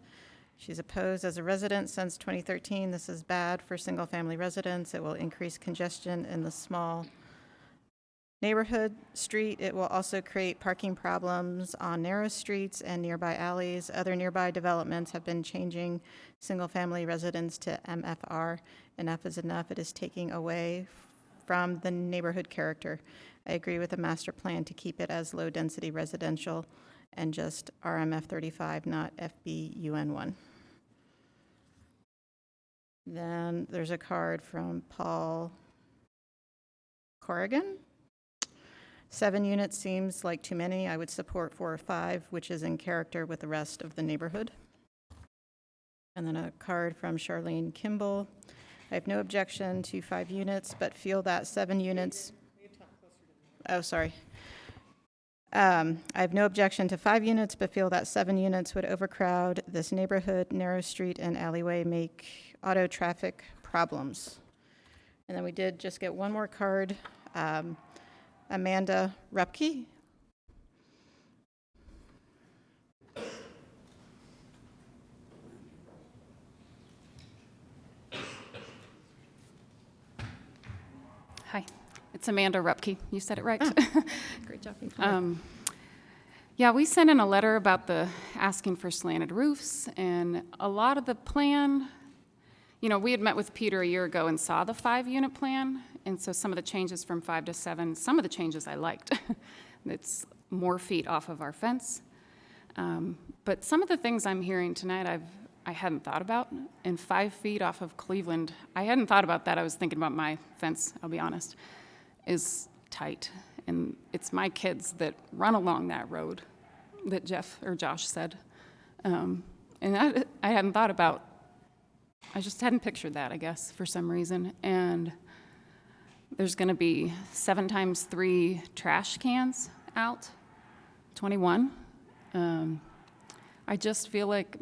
Speaker 1: She's opposed as a resident since 2013. This is bad for single-family residents. It will increase congestion in the small neighborhood street. It will also create parking problems on narrow streets and nearby alleys. Other nearby developments have been changing single-family residents to MFR. Enough is enough. It is taking away from the neighborhood character. I agree with the master plan to keep it as low-density residential and just RMF 35, not FBUN1. Then there's a card from Paul Corrigan. 7 units seems like too many. I would support 4 or 5, which is in character with the rest of the neighborhood. And then a card from Charlene Kimball. I have no objection to 5 units, but feel that 7 units. Oh, sorry. I have no objection to 5 units, but feel that 7 units would overcrowd this neighborhood, narrow street and alleyway, make auto traffic problems. And then we did just get one more card. Amanda Rupke.
Speaker 4: Hi, it's Amanda Rupke. You said it right.
Speaker 1: Great job.
Speaker 4: Yeah, we sent in a letter about the asking for slanted roofs, and a lot of the plan, you know, we had met with Peter a year ago and saw the 5-unit plan, and so some of the changes from 5 to 7, some of the changes I liked. It's more feet off of our fence. But some of the things I'm hearing tonight I hadn't thought about, and 5 feet off of Cleveland, I hadn't thought about that. I was thinking about my fence, I'll be honest, is tight. And it's my kids that run along that road that Jeff or Josh said. And I hadn't thought about, I just hadn't pictured that, I guess, for some reason. And there's going to be 7 times 3 trash cans out, 21. I just feel like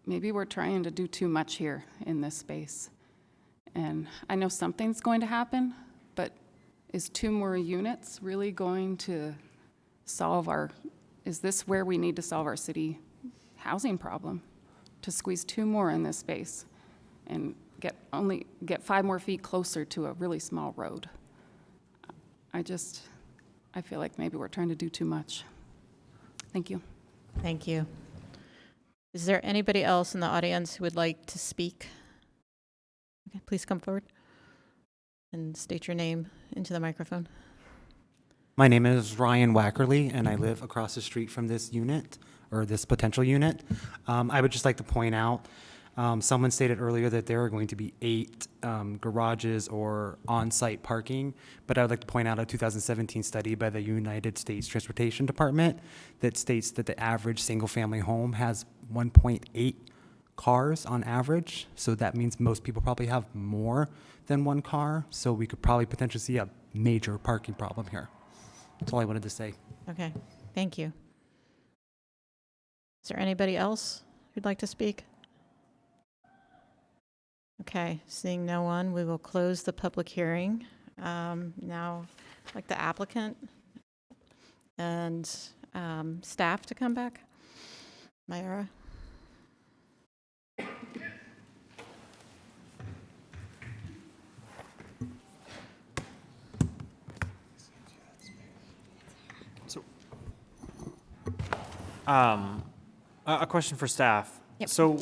Speaker 4: maybe we're trying to do too much here in this space. And I know something's going to happen, but is 2 more units really going to solve is this where we need to solve our city housing problem? To squeeze 2 more in this space and get 5 more feet closer to a really small road. I feel like maybe we're trying to do too much. Thank you.
Speaker 1: Thank you. Is there anybody else in the audience who would like to speak? Okay, please come forward and state your name into the microphone.
Speaker 6: My name is Ryan Wackerly, and I live across the street from this unit, or this potential unit. I would just like to point out, someone stated earlier that there are going to be 8 garages or on-site parking, but I would like to point out a 2017 study by the United States Transportation Department that states that the average single-family home has 1.8 cars on average, so that means most people probably have more than 1 car, so we could probably potentially see a major parking problem here. That's all I wanted to say.
Speaker 1: Okay, thank you. Is there anybody else who'd like to speak? Okay, seeing no one, we will close the public hearing. Now, I'd like the applicant and staff to come back. Mayara?
Speaker 7: A question for staff.
Speaker 11: Yep.
Speaker 7: So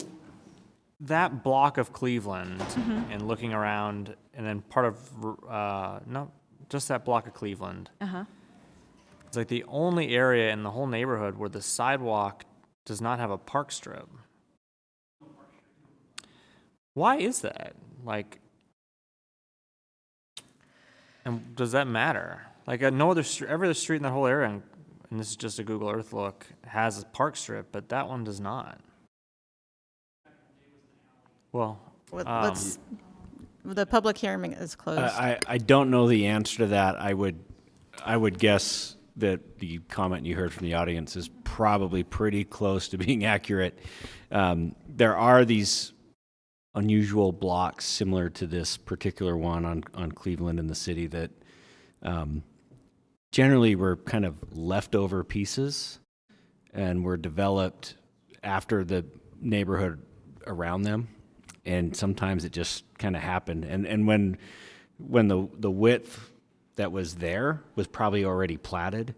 Speaker 7: that block of Cleveland and looking around, and then part of, no, just that block of Cleveland. It's like the only area in the whole neighborhood where the sidewalk does not have a park strip. Why is that? Like, and does that matter? Like, no other every other street in that whole area, and this is just a Google Earth look, has a park strip, but that one does not. Well,
Speaker 1: the public hearing is closed.
Speaker 10: I don't know the answer to that. I would guess that the comment you heard from the audience is probably pretty close to being accurate. There are these unusual blocks similar to this particular one on Cleveland in the city that generally were kind of leftover pieces and were developed after the neighborhood around them. And sometimes it just kind of happened. And when the width that was there was probably already platted,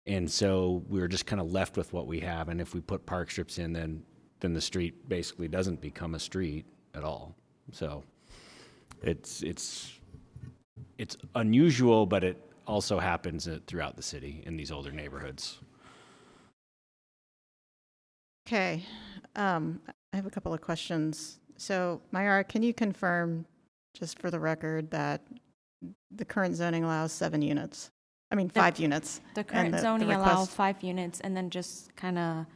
Speaker 10: and so we were just kind of left with what we have. And if we put park strips in, then the street basically doesn't become a street at all. So it's unusual, but it also happens throughout the city in these older neighborhoods.
Speaker 1: Okay, I have a couple of questions. So, Mayara, can you confirm, just for the record, that the current zoning allows 7 units? I mean, 5 units.
Speaker 11: The current zoning allows 5 units, and then just kind of,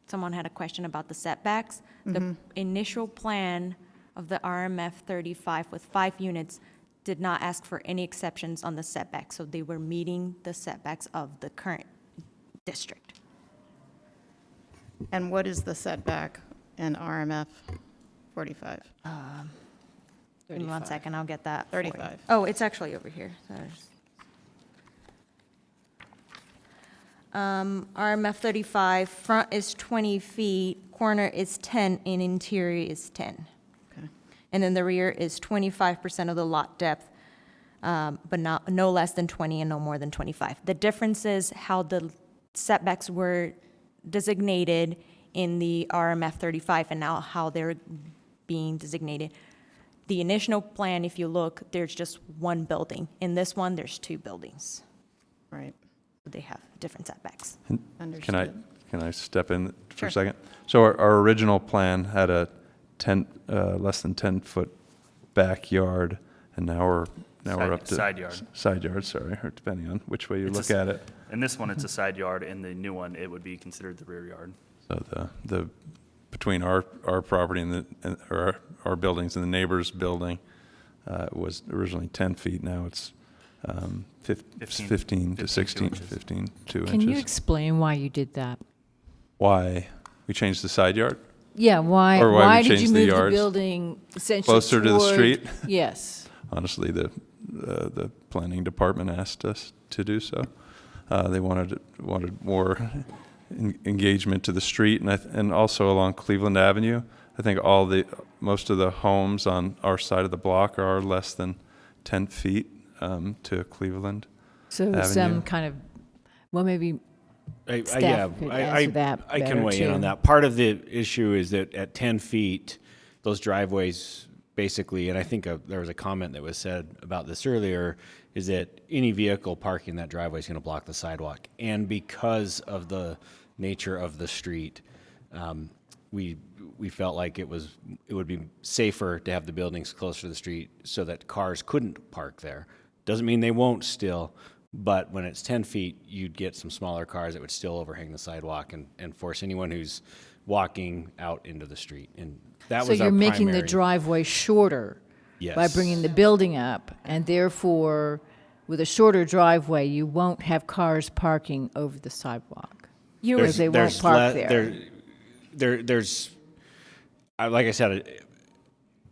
Speaker 11: someone had a question about the setbacks. The initial plan of the RMF 35 with 5 units did not ask for any exceptions on the setbacks, so they were meeting the setbacks of the current district.
Speaker 1: And what is the setback in RMF 45?
Speaker 11: Give me 1 second, I'll get that.
Speaker 1: 35.
Speaker 11: Oh, it's actually over here. RMF 35, front is 20 feet, corner is 10, and interior is 10.
Speaker 1: Okay.
Speaker 11: And then the rear is 25% of the lot depth, but no less than 20 and no more than 25. The difference is how the setbacks were designated in the RMF 35 and now how they're being designated. The initial plan, if you look, there's just 1 building. In this one, there's 2 buildings.
Speaker 1: Right.
Speaker 11: They have different setbacks.
Speaker 1: Understood.
Speaker 16: Can I step in for
Speaker 1: Sure.
Speaker 16: a second? So our original plan had a less than 10-foot backyard, and now we're now we're up to.
Speaker 17: Side yard.
Speaker 16: Side yard, sorry, or depending on which way you
Speaker 17: It's a
Speaker 16: look
Speaker 17: s-
Speaker 16: at it.
Speaker 17: In this one, it's a side yard. In the new one, it would be considered the rear yard.
Speaker 16: So between our property and or our buildings and the neighbor's building was originally 10 feet. Now it's 15 to 16, 15, 2 inches.
Speaker 9: Can you explain why you did that?
Speaker 16: Why we changed the side yard?
Speaker 9: Yeah, why,
Speaker 16: Or
Speaker 9: why
Speaker 16: we
Speaker 9: did you
Speaker 16: changed
Speaker 9: move the
Speaker 16: yards?
Speaker 9: building essentially
Speaker 16: Closer to the
Speaker 9: toward-
Speaker 16: street?
Speaker 9: Yes.
Speaker 16: Honestly, the planning department asked us to do so. They wanted more engagement to the street, and also along Cleveland Avenue. I think most of the homes on our side of the block are less than 10 feet to Cleveland
Speaker 9: So
Speaker 16: Avenue.
Speaker 9: some kind of, well, maybe staff could answer that
Speaker 10: I can
Speaker 9: better,
Speaker 10: weigh in on
Speaker 9: too.
Speaker 10: that. Part of the issue is that at 10 feet, those driveways basically, and I think there was a comment that was said about this earlier, is that any vehicle parking that driveway is going to block the sidewalk. And because of the nature of the street, we felt like it would be safer to have the buildings closer to the street so that cars couldn't park there. Doesn't mean they won't still, but when it's 10 feet, you'd get some smaller cars that would still overhang the sidewalk and force anyone who's walking out into the street. And that
Speaker 9: So
Speaker 10: was our
Speaker 9: you're making the
Speaker 10: primary-
Speaker 9: driveway shorter by
Speaker 10: Yes.
Speaker 9: bringing the building up, and therefore, with a shorter driveway, you won't have cars parking over the sidewalk. Because they won't park there.
Speaker 10: Like I said,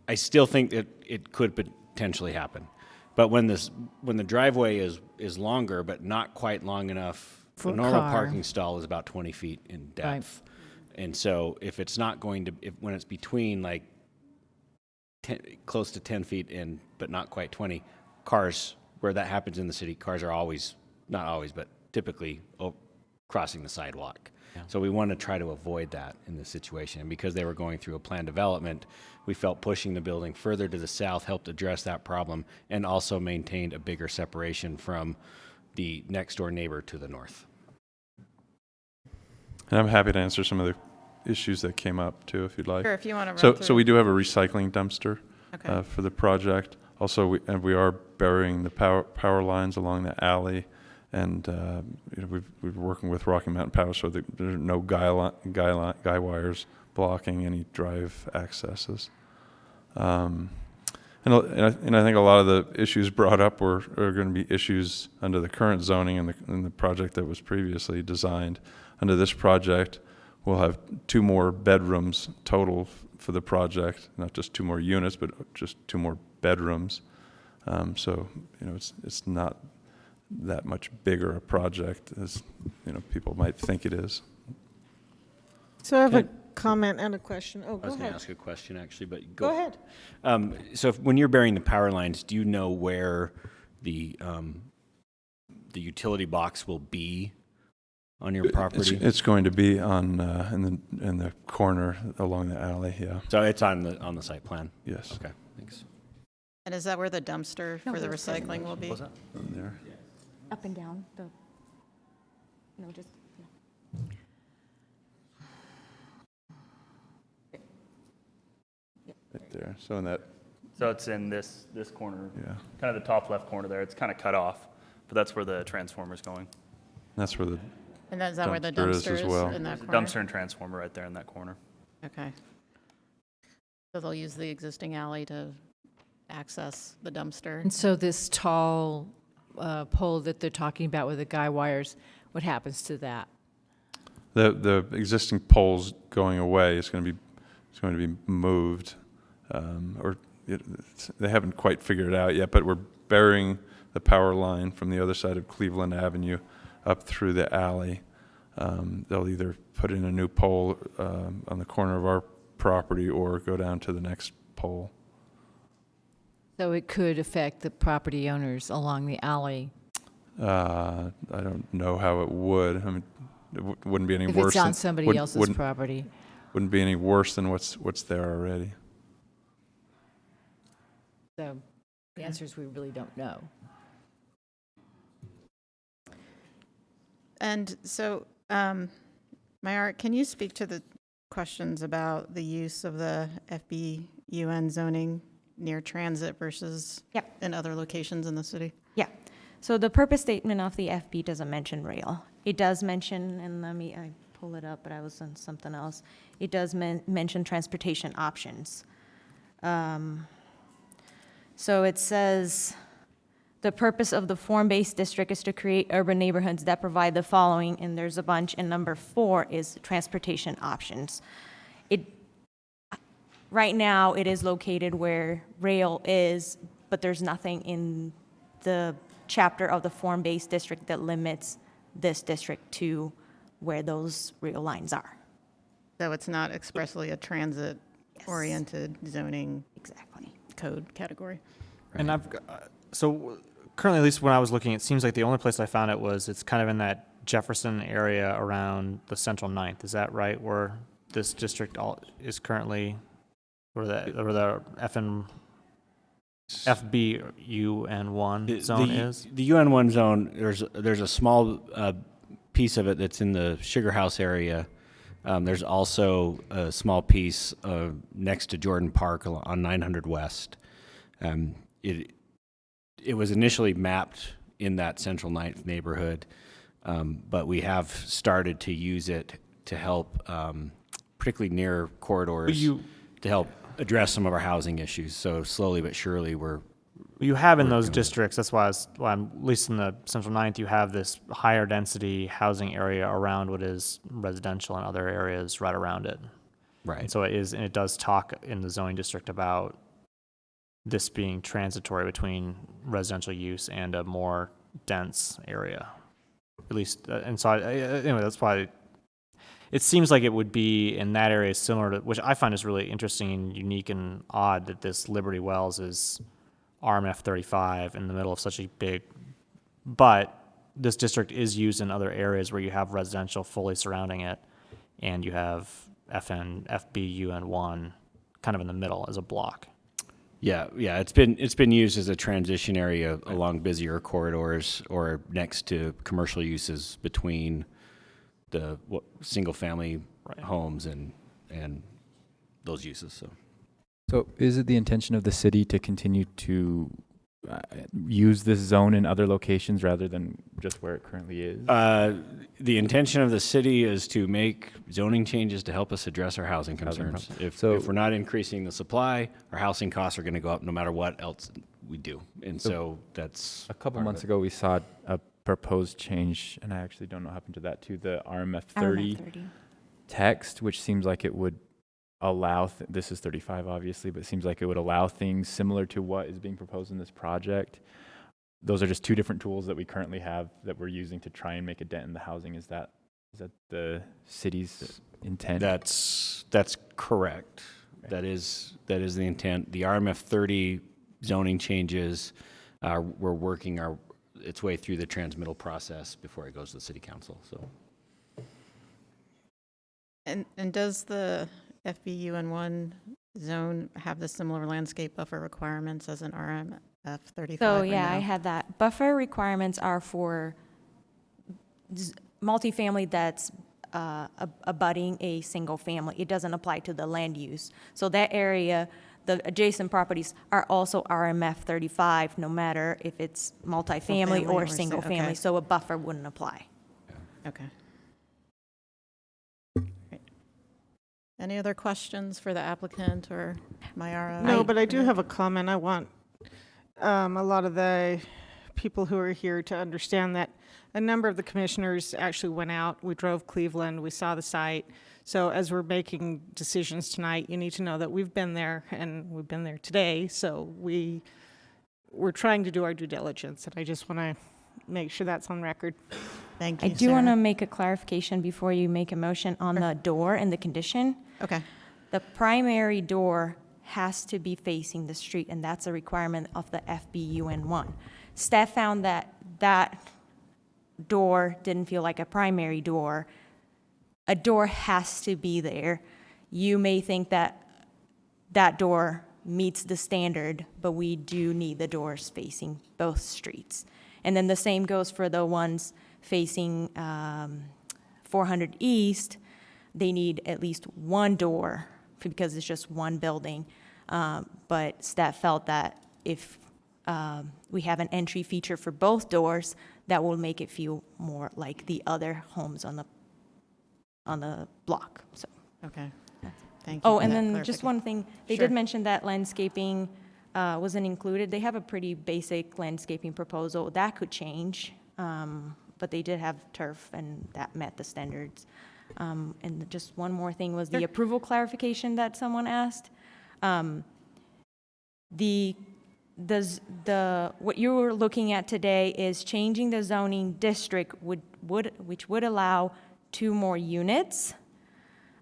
Speaker 10: I still think that it could potentially happen. But when the driveway is longer, but not quite long enough,
Speaker 9: For
Speaker 10: the
Speaker 9: a
Speaker 10: normal
Speaker 9: car.
Speaker 10: parking stall is about 20 feet in depth. And so if it's not going to, when it's between like close to 10 feet but not quite 20, cars, where that happens in the city, cars are always, not always, but typically crossing the sidewalk. So we want to try to avoid that in this situation. And because they were going through a planned development, we felt pushing the building further to the south helped address that problem and also maintained a bigger separation from the next door neighbor to the north.
Speaker 16: And I'm happy to answer some of the issues that came up too, if you'd like.
Speaker 1: Sure, if you wanna run
Speaker 16: So
Speaker 1: through.
Speaker 16: we do have a recycling dumpster
Speaker 1: Okay.
Speaker 16: for the project. Also, we are burying the power lines along the alley, and we've working with Rocky Mountain Power, so that there are no guy wires blocking any drive accesses. And I think a lot of the issues brought up are going to be issues under the current zoning and the project that was previously designed. Under this project, we'll have 2 more bedrooms total for the project, not just 2 more units, but just 2 more bedrooms. So it's not that much bigger a project as people might think it is.
Speaker 5: So I have a comment and a question. Oh,
Speaker 10: I
Speaker 5: go
Speaker 10: was going
Speaker 5: ahead.
Speaker 10: to ask a question actually, but
Speaker 5: Go ahead.
Speaker 10: So when you're burying the power lines, do you know where the utility box will be on your property?
Speaker 16: It's going to be on in the corner along the alley. Yeah.
Speaker 10: So it's on the site plan.
Speaker 16: Yes.
Speaker 10: Okay. Thanks.
Speaker 1: And is that where the dumpster for the recycling will be?
Speaker 16: There.
Speaker 11: Up and down, just.
Speaker 16: Right there. So in that.
Speaker 17: So it's in this corner.
Speaker 16: Yeah.
Speaker 17: Kind of the top left corner there. It's kind of cut off, but that's where the transformer's going.
Speaker 16: That's where the
Speaker 1: And is that where the
Speaker 16: dumpster
Speaker 1: dumpster
Speaker 16: is
Speaker 1: is
Speaker 16: as well.
Speaker 1: in that
Speaker 17: There's a
Speaker 1: corner?
Speaker 17: dumpster and transformer right there in that corner.
Speaker 1: Okay. So they'll use the existing alley to access the dumpster?
Speaker 9: And so this tall pole that they're talking about with the guy wires, what happens to that?
Speaker 16: The existing pole's going away. It's going to be moved, they haven't quite figured it out yet. But we're burying the power line from the other side of Cleveland Avenue up through the alley. They'll either put in a new pole on the corner of our property or go down to the next pole.
Speaker 9: So it could affect the property owners along the alley.
Speaker 16: I don't know how it would. I mean, it wouldn't be any
Speaker 9: If
Speaker 16: worse.
Speaker 9: it's on
Speaker 16: than-
Speaker 9: somebody
Speaker 16: wouldn't-
Speaker 9: else's
Speaker 16: wouldn't-
Speaker 9: property.
Speaker 16: Wouldn't be any worse than what's there already.
Speaker 9: So the answer is we really don't know.
Speaker 1: And so, Mayart, can you speak to the questions about the use of the FBUN zoning near transit versus
Speaker 11: Yep.
Speaker 1: in other locations in the city?
Speaker 11: Yeah. So the purpose statement of the FB doesn't mention rail. It does mention, and I pull it up, but I was on something else. It does mention transportation options. So it says, the purpose of the form-based district is to create urban neighborhoods that provide the following, and there's a bunch, and number 4 is transportation options. Right now, it is located where rail is, but there's nothing in the chapter of the form-based district that limits this district to where those rail lines are.
Speaker 1: So it's not expressly a transit-oriented zoning
Speaker 11: Exactly.
Speaker 1: code category?
Speaker 7: And so currently, at least when I was looking, it seems like the only place I found it was, it's kind of in that Jefferson area around the Central 9th. Is that right, where this district is currently, or the FBUN1 zone is?
Speaker 10: The UN1 zone, there's a small piece of it that's in the Sugar House area. There's also a small piece next to Jordan Park on 900 West. It was initially mapped in that Central 9th neighborhood, but we have started to use it to help, particularly near corridors, to help address some of our housing issues. So slowly but surely
Speaker 7: You have in those districts, that's why I'm, at least in the Central 9th, you have this higher density housing area around what is residential and other areas right around it.
Speaker 10: Right.
Speaker 7: And so it does talk in the zoning district about this being transitory between residential use and a more dense area. At least, and so anyway, that's why it seems like it would be in that area similar to, which I find is really interesting and unique and odd, that this Liberty Wells is RMF 35 in the middle of such a big, but this district is used in other areas where you have residential fully surrounding it, and you have FBUN1 kind of in the middle as a block.
Speaker 10: Yeah, it's been used as a transition area along busier corridors or next to commercial uses between the single family homes and those uses.
Speaker 12: So is it the intention of the city to continue to use this zone in other locations rather than just where it currently is?
Speaker 10: The intention of the city is to make zoning changes to help us address our housing concerns. If we're not increasing the supply, our housing costs are going to go up no matter what else we do. And so that's
Speaker 12: a couple months ago we saw a proposed change, and I actually don't know what happened to that, to the RMF 30 text, which seems like it would allow, this is 35 obviously, but it seems like it would allow things similar to what is being proposed in this project. Those are just two different tools that we currently have that we're using to try and make a dent in the housing. Is that the city's intent?
Speaker 10: That's correct. Okay. That is the intent. The RMF 30 zoning changes, we're working its way through the transmittal process before it goes to the city council. So.
Speaker 1: And does the FBUN1 zone have the similar landscape buffer requirements as an RMF 35?
Speaker 11: So yeah, I had that. Buffer requirements are for multifamily that's abutting a single family. It doesn't apply to the land use. So that area, the adjacent properties are also RMF 35, no matter if it's multifamily or single family. Okay. So a buffer wouldn't apply.
Speaker 1: Okay. Any other questions for the applicant or Mayara?
Speaker 5: No, but I do have a comment. I want a lot of the people who are here to understand that a number of the commissioners actually went out. We drove Cleveland. We saw the site. So as we're making decisions tonight, you need to know that we've been there, and we've been there today. So we're trying to do our due diligence, and I just want to make sure that's on record.
Speaker 1: Thank you,
Speaker 11: I do want to make a clarification before you make a motion on the door and the condition.
Speaker 1: Okay.
Speaker 11: The primary door has to be facing the street, and that's a requirement of the FBUN1. Staff found that door didn't feel like a primary door. A door has to be there. You may think that door meets the standard, but we do need the doors facing both streets. And then the same goes for the ones facing 400 East. They need at least one door because it's just one building. But staff felt that if we have an entry feature for both doors, that will make it feel more like the other homes on the block. So.
Speaker 1: Okay, thank you.
Speaker 11: Oh,
Speaker 1: for
Speaker 11: and
Speaker 1: that
Speaker 11: then just
Speaker 1: clarification.
Speaker 11: one thing, they
Speaker 1: Sure.
Speaker 11: did mention that landscaping wasn't included. They have a pretty basic landscaping proposal. That could change, but they did have turf, and that met the standards. And just one more thing was the approval clarification that someone asked. What you were looking at today is changing the zoning district which would allow 2 more units,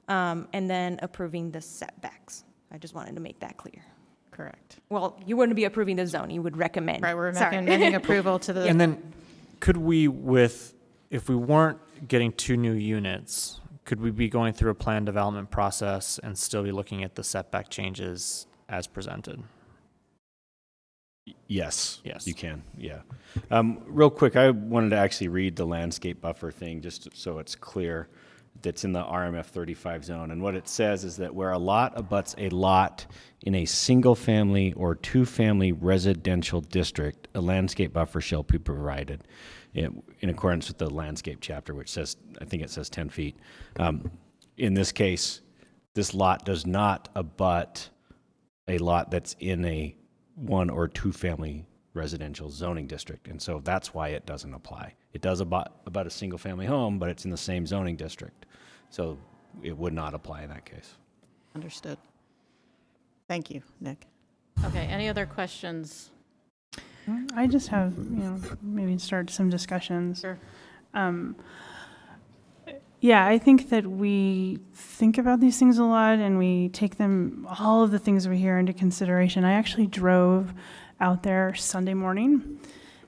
Speaker 11: and then approving the setbacks. I just wanted to make that clear.
Speaker 1: Correct.
Speaker 11: Well, you wouldn't be approving the zone, you would recommend.
Speaker 1: Right, we're
Speaker 11: Sorry.
Speaker 1: recommending approval to the.
Speaker 7: And then, could we, if we weren't getting 2 new units, could we be going through a plan development process and still be looking at the setback changes as presented?
Speaker 10: Yes.
Speaker 7: Yes.
Speaker 10: You can, yeah. Real quick, I wanted to actually read the landscape buffer thing just so it's clear that's in the RMF 35 zone. And what it says is that where a lot abuts a lot in a single-family or two-family residential district, a landscape buffer shall be provided in accordance with the landscape chapter, which says, I think it says 10 feet. In this case, this lot does not abut a lot that's in a 1 or 2 family residential zoning district, and so that's why it doesn't apply. It does abut a single family home, but it's in the same zoning district, so it would not apply in that case.
Speaker 1: Understood. Thank you, Nick. Okay, any other questions?
Speaker 14: I just have, maybe start some discussions.
Speaker 1: Sure.
Speaker 14: Yeah, I think that we think about these things a lot and we take them, all of the things we hear into consideration. I actually drove out there Sunday morning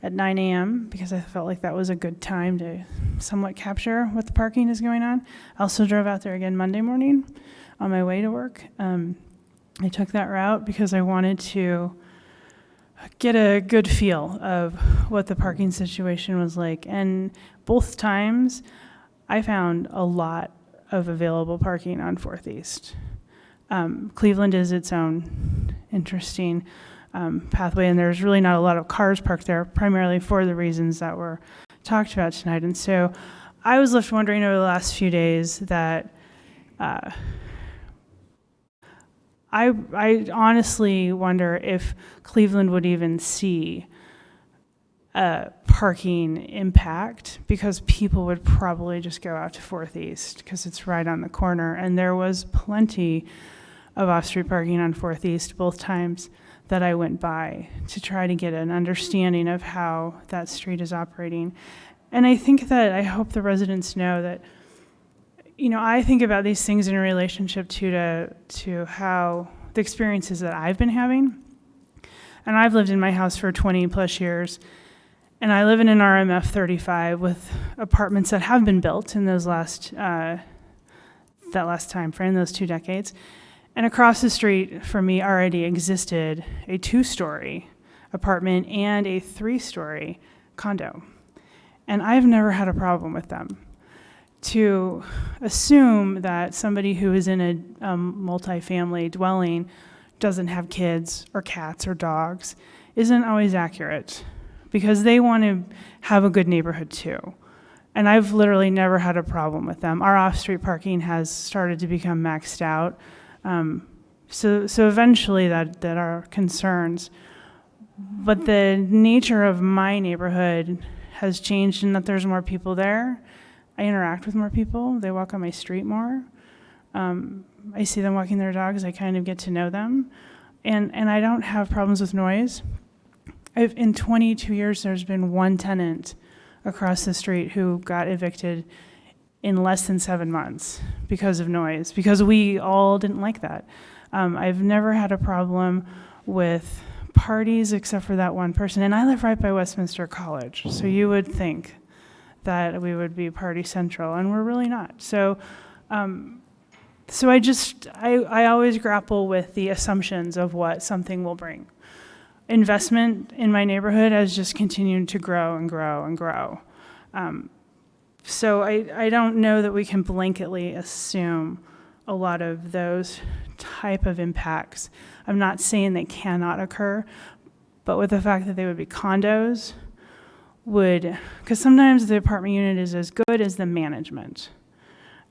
Speaker 14: at 9 a.m. because I felt like that was a good time to somewhat capture what the parking is going on. I also drove out there again Monday morning on my way to work. I took that route because I wanted to get a good feel of what the parking situation was like. And both times, I found a lot of available parking on 4th East. Cleveland is its own interesting pathway, and there's really not a lot of cars parked there, primarily for the reasons that were talked about tonight. And so I was left wondering over the last few days that I honestly wonder if Cleveland would even see parking impact, because people would probably just go out to 4th East because it's right on the corner. And there was plenty of off-street parking on 4th East both times that I went by to try to get an understanding of how that street is operating. And I think that I hope the residents know that, I think about these things in relationship to how the experiences that I've been having. And I've lived in my house for 20 plus years. And I live in an RMF 35 with apartments that have been built in those that last time frame, those 2 decades. And across the street from me already existed a 2-story apartment and a 3-story condo. And I've never had a problem with them. To assume that somebody who is in a multifamily dwelling doesn't have kids or cats or dogs isn't always accurate, because they want to have a good neighborhood too. And I've literally never had a problem with them. Our off-street parking has started to become maxed out. So eventually that are concerns. But the nature of my neighborhood has changed in that there's more people there. I interact with more people. They walk on my street more. I see them walking their dogs. I kind of get to know them. And I don't have problems with noise. In 22 years, there's been 1 tenant across the street who got evicted in less than 7 months because of noise, because we all didn't like that. I've never had a problem with parties except for that one person. And I live right by Westminster College, so you would think that we would be party central, and we're really not. So I always grapple with the assumptions of what something will bring. Investment in my neighborhood has just continued to grow and grow and grow. So I don't know that we can blanketly assume a lot of those type of impacts. I'm not saying they cannot occur, but with the fact that they would be condos would, because sometimes the apartment unit is as good as the management,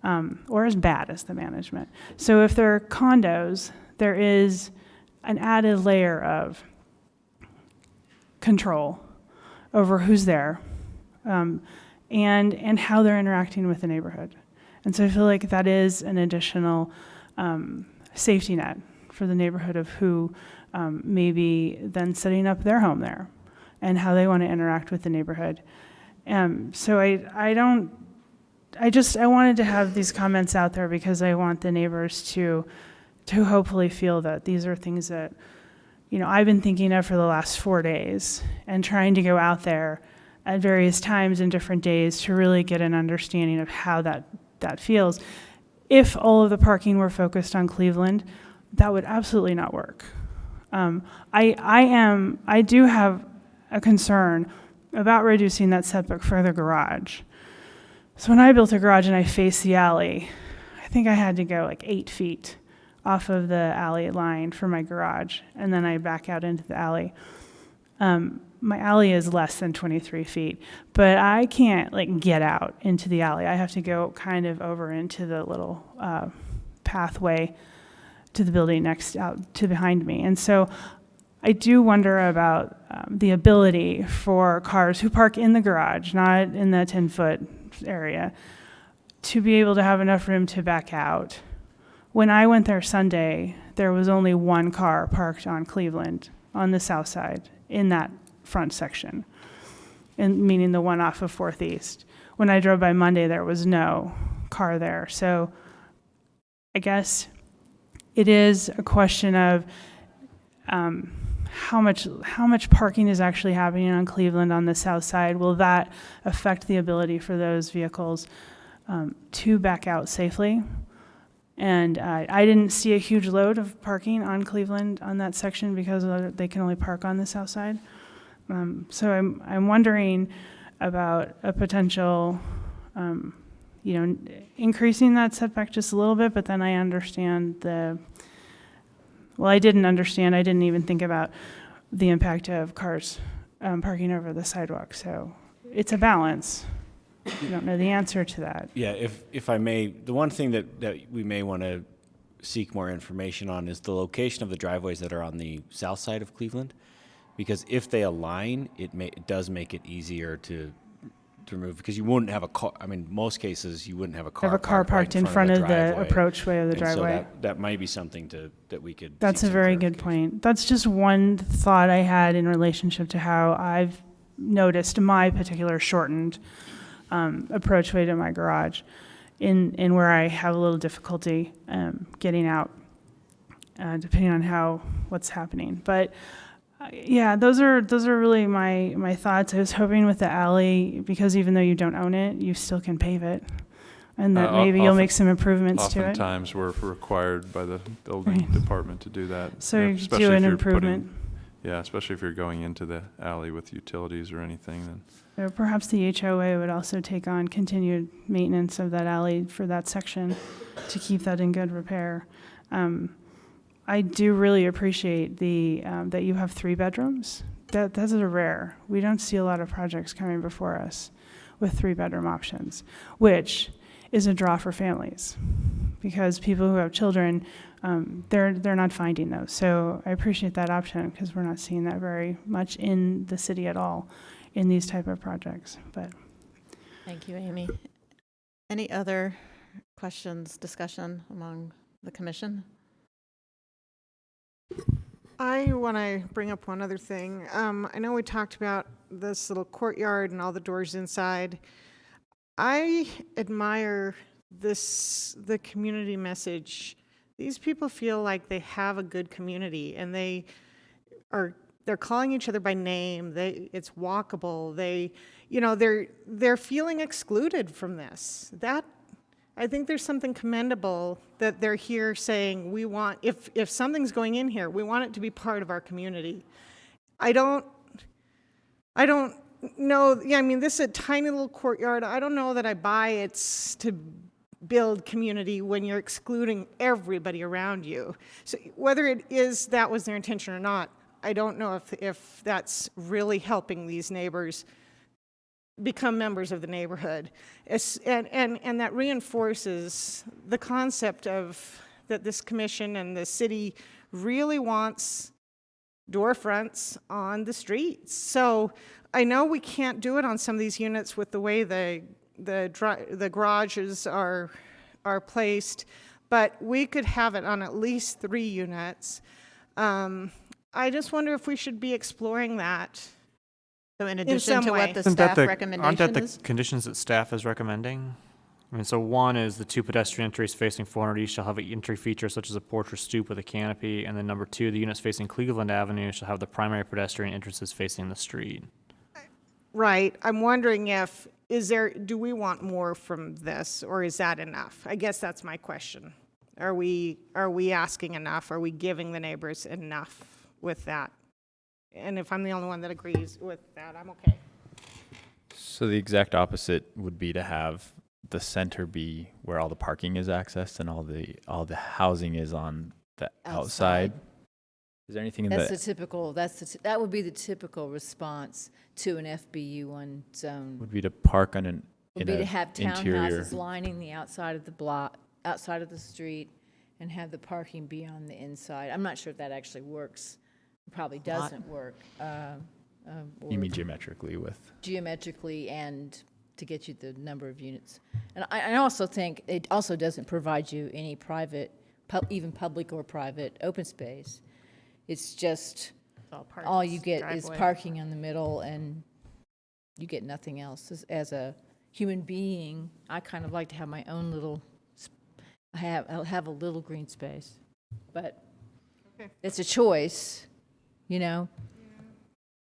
Speaker 14: or as bad as the management. So if they're condos, there is an added layer of control over who's there, and how they're interacting with the neighborhood. And so I feel like that is an additional safety net for the neighborhood of who may be then setting up their home there and how they want to interact with the neighborhood. So I wanted to have these comments out there because I want the neighbors to hopefully feel that these are things that, I've been thinking of for the last 4 days and trying to go out there at various times and different days to really get an understanding of how that feels. If all of the parking were focused on Cleveland, that would absolutely not work. I do have a concern about reducing that setback for the garage. So when I built a garage and I faced the alley, I think I had to go like 8 feet off of the alley line for my garage, and then I back out into the alley. My alley is less than 23 feet, but I can't get out into the alley. I have to go kind of over into the little pathway to the building next out to behind me. And so I do wonder about the ability for cars who park in the garage, not in the 10-foot area, to be able to have enough room to back out. When I went there Sunday, there was only one car parked on Cleveland on the south side in that front section, and meaning the one off of 4th East. When I drove by Monday, there was no car there. So I guess it is a question of how much parking is actually happening on Cleveland on the south side. Will that affect the ability for those vehicles to back out safely? And I didn't see a huge load of parking on Cleveland on that section because they can only park on the south side. So I'm wondering about a potential, increasing that setback just a little bit, but then I understand I didn't even think about the impact of cars parking over the sidewalk. So it's a balance. I don't know the answer to that.
Speaker 10: Yeah, if I may, the one thing that we may want to seek more information on is the location of the driveways that are on the south side of Cleveland, because if they align, it does make it easier to remove, because you wouldn't have a car. I mean, most cases you wouldn't have a car.
Speaker 14: Have a car parked in front of the approachway of the driveway.
Speaker 10: So that might be something that we could.
Speaker 14: That's a very good point. That's just one thought I had in relationship to how I've noticed my particular shortened approachway to my garage, in where I have a little difficulty getting out, depending on what's happening. But yeah, those are really my thoughts. I was hoping with the alley, because even though you don't own it, you still can pave it, and that maybe you'll make some improvements to it.
Speaker 16: Oftentimes we're required by the building department to do that.
Speaker 14: So you do an improvement.
Speaker 16: Yeah, especially if you're going into the alley with utilities or anything, then.
Speaker 14: Or perhaps the HOA would also take on continued maintenance of that alley for that section to keep that in good repair. I do really appreciate that you have 3 bedrooms. That's a rare. We don't see a lot of projects coming before us with 3-bedroom options, which is a draw for families, because people who have children, they're not finding those. So I appreciate that option, because we're not seeing that very much in the city at all in these type of projects. But
Speaker 1: thank you, Amy. Any other questions, discussion among the commission?
Speaker 5: I want to bring up one other thing. I know we talked about this little courtyard and all the doors inside. I admire the community message. These people feel like they have a good community, and they're calling each other by name. It's walkable. They're feeling excluded from this. I think there's something commendable that they're here saying, we want, if something's going in here, we want it to be part of our community. I don't know, this is a tiny little courtyard. I don't know that I buy it's to build community when you're excluding everybody around you. So whether it is that was their intention or not, I don't know if that's really helping these neighbors become members of the neighborhood. And that reinforces the concept of that this commission and the city really wants door fronts on the streets. So I know we can't do it on some of these units with the way the garages are placed, but we could have it on at least 3 units. I just wonder if we should be exploring that.
Speaker 1: So in addition
Speaker 5: some
Speaker 1: to
Speaker 5: way.
Speaker 1: what the
Speaker 7: Isn't that
Speaker 1: staff recommendation
Speaker 7: aren't that the
Speaker 1: is?
Speaker 7: conditions that staff is recommending? I mean, so one is the 2 pedestrian entries facing 400 east shall have an entry feature such as a porch or stoop with a canopy, and then number 2, the units facing Cleveland Avenue shall have the primary pedestrian entrances facing the street.
Speaker 5: Right. I'm wondering do we want more from this, or is that enough? I guess that's my question. Are we asking enough? Are we giving the neighbors enough with that? And if I'm the only one that agrees with that, I'm okay.
Speaker 12: So the exact opposite would be to have the center be where all the parking is accessed and all the housing is on the outside. Is there anything in
Speaker 9: That's
Speaker 12: the
Speaker 9: the typical, that would be the typical response to an FBU1 zone.
Speaker 12: would be to park on an
Speaker 9: Would
Speaker 12: in
Speaker 9: be
Speaker 12: a
Speaker 9: to have
Speaker 12: interior
Speaker 9: townhouses lining the outside of the block, outside of the street, and have the parking be on the inside. I'm not sure if that actually works. It probably doesn't work.
Speaker 12: You mean geometrically with
Speaker 9: Geometrically and to get you the number of units. And I also think it also doesn't provide you any private, even public or private open space. It's just, all you get is parking in the middle, and you get nothing else. As a human being, I kind of like to have my own little, I'll have a little green space. But it's a choice, you know?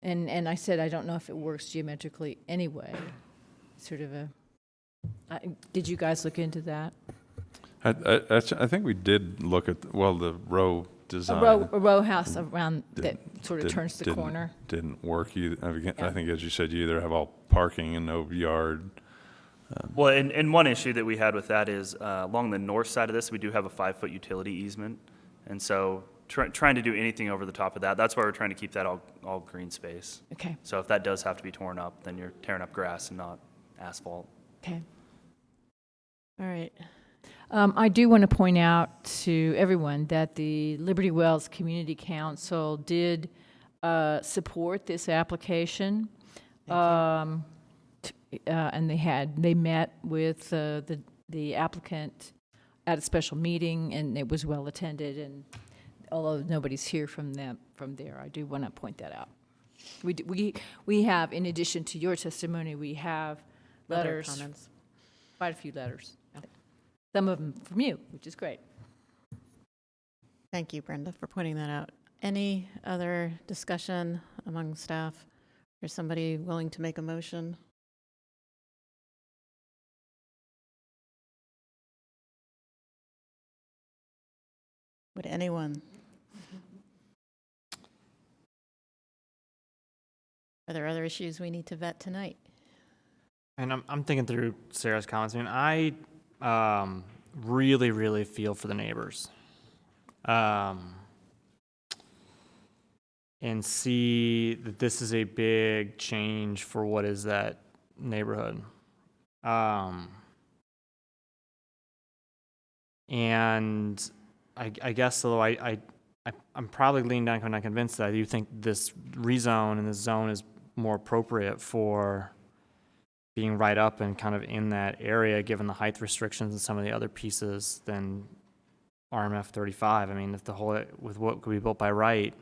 Speaker 9: And I said, I don't know if it works geometrically anyway. Sort of did you guys look into that?
Speaker 16: I think we did look at, the row design.
Speaker 9: A row house around that sort of turns the corner.
Speaker 16: Didn't work either. I think, as you said, you either have all parking and no yard.
Speaker 17: Well, and one issue that we had with that is along the north side of this, we do have a 5-foot utility easement. And so trying to do anything over the top of that, that's why we're trying to keep that all green space.
Speaker 9: Okay.
Speaker 17: So if that does have to be torn up, then you're tearing up grass and not asphalt.
Speaker 9: Okay.
Speaker 1: All right.
Speaker 9: I do want to point out to everyone that the Liberty Wells Community Council did support this application. And they met with the applicant at a special meeting, and it was well attended. And although nobody's here from there, I do want to point that out. We have, in addition to your testimony, we have
Speaker 1: Other
Speaker 9: letters,
Speaker 1: comments.
Speaker 9: quite a few letters. Some of them from you, which is great.
Speaker 1: Thank you, Brenda, for pointing that out. Any other discussion among staff? Is somebody willing to make a motion? Would anyone? Are there other issues we need to vet tonight?
Speaker 7: And I'm thinking through Sarah's comments. I mean, I really, really feel for the neighbors. And see that this is a big change for what is that neighborhood. And I guess, although I'm probably leaning down, I'm not convinced that I do think this rezone and this zone is more appropriate for being right up and kind of in that area, given the height restrictions and some of the other pieces, than RMF 35. I mean, if with what could be built by right,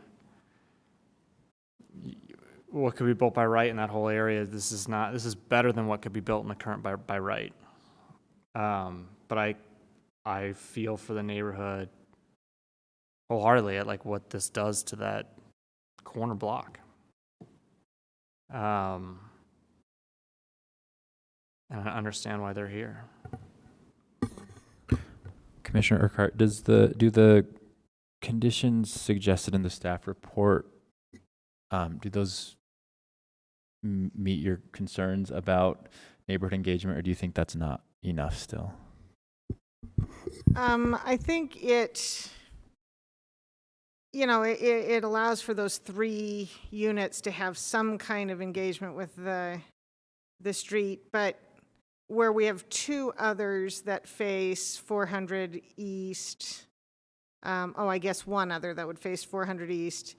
Speaker 7: what could be built by right in that whole area, this is better than what could be built in the current by right. But I feel for the neighborhood wholeheartedly at like what this does to that corner block. And I understand why they're here.
Speaker 12: Commissioner Urquhart, do the conditions suggested in the staff report, do those meet your concerns about neighborhood engagement, or do you think that's not enough still?
Speaker 5: I think it, it allows for those 3 units to have some kind of engagement with the street, but where we have 2 others that face 400 East, I guess 1 other that would face 400 East,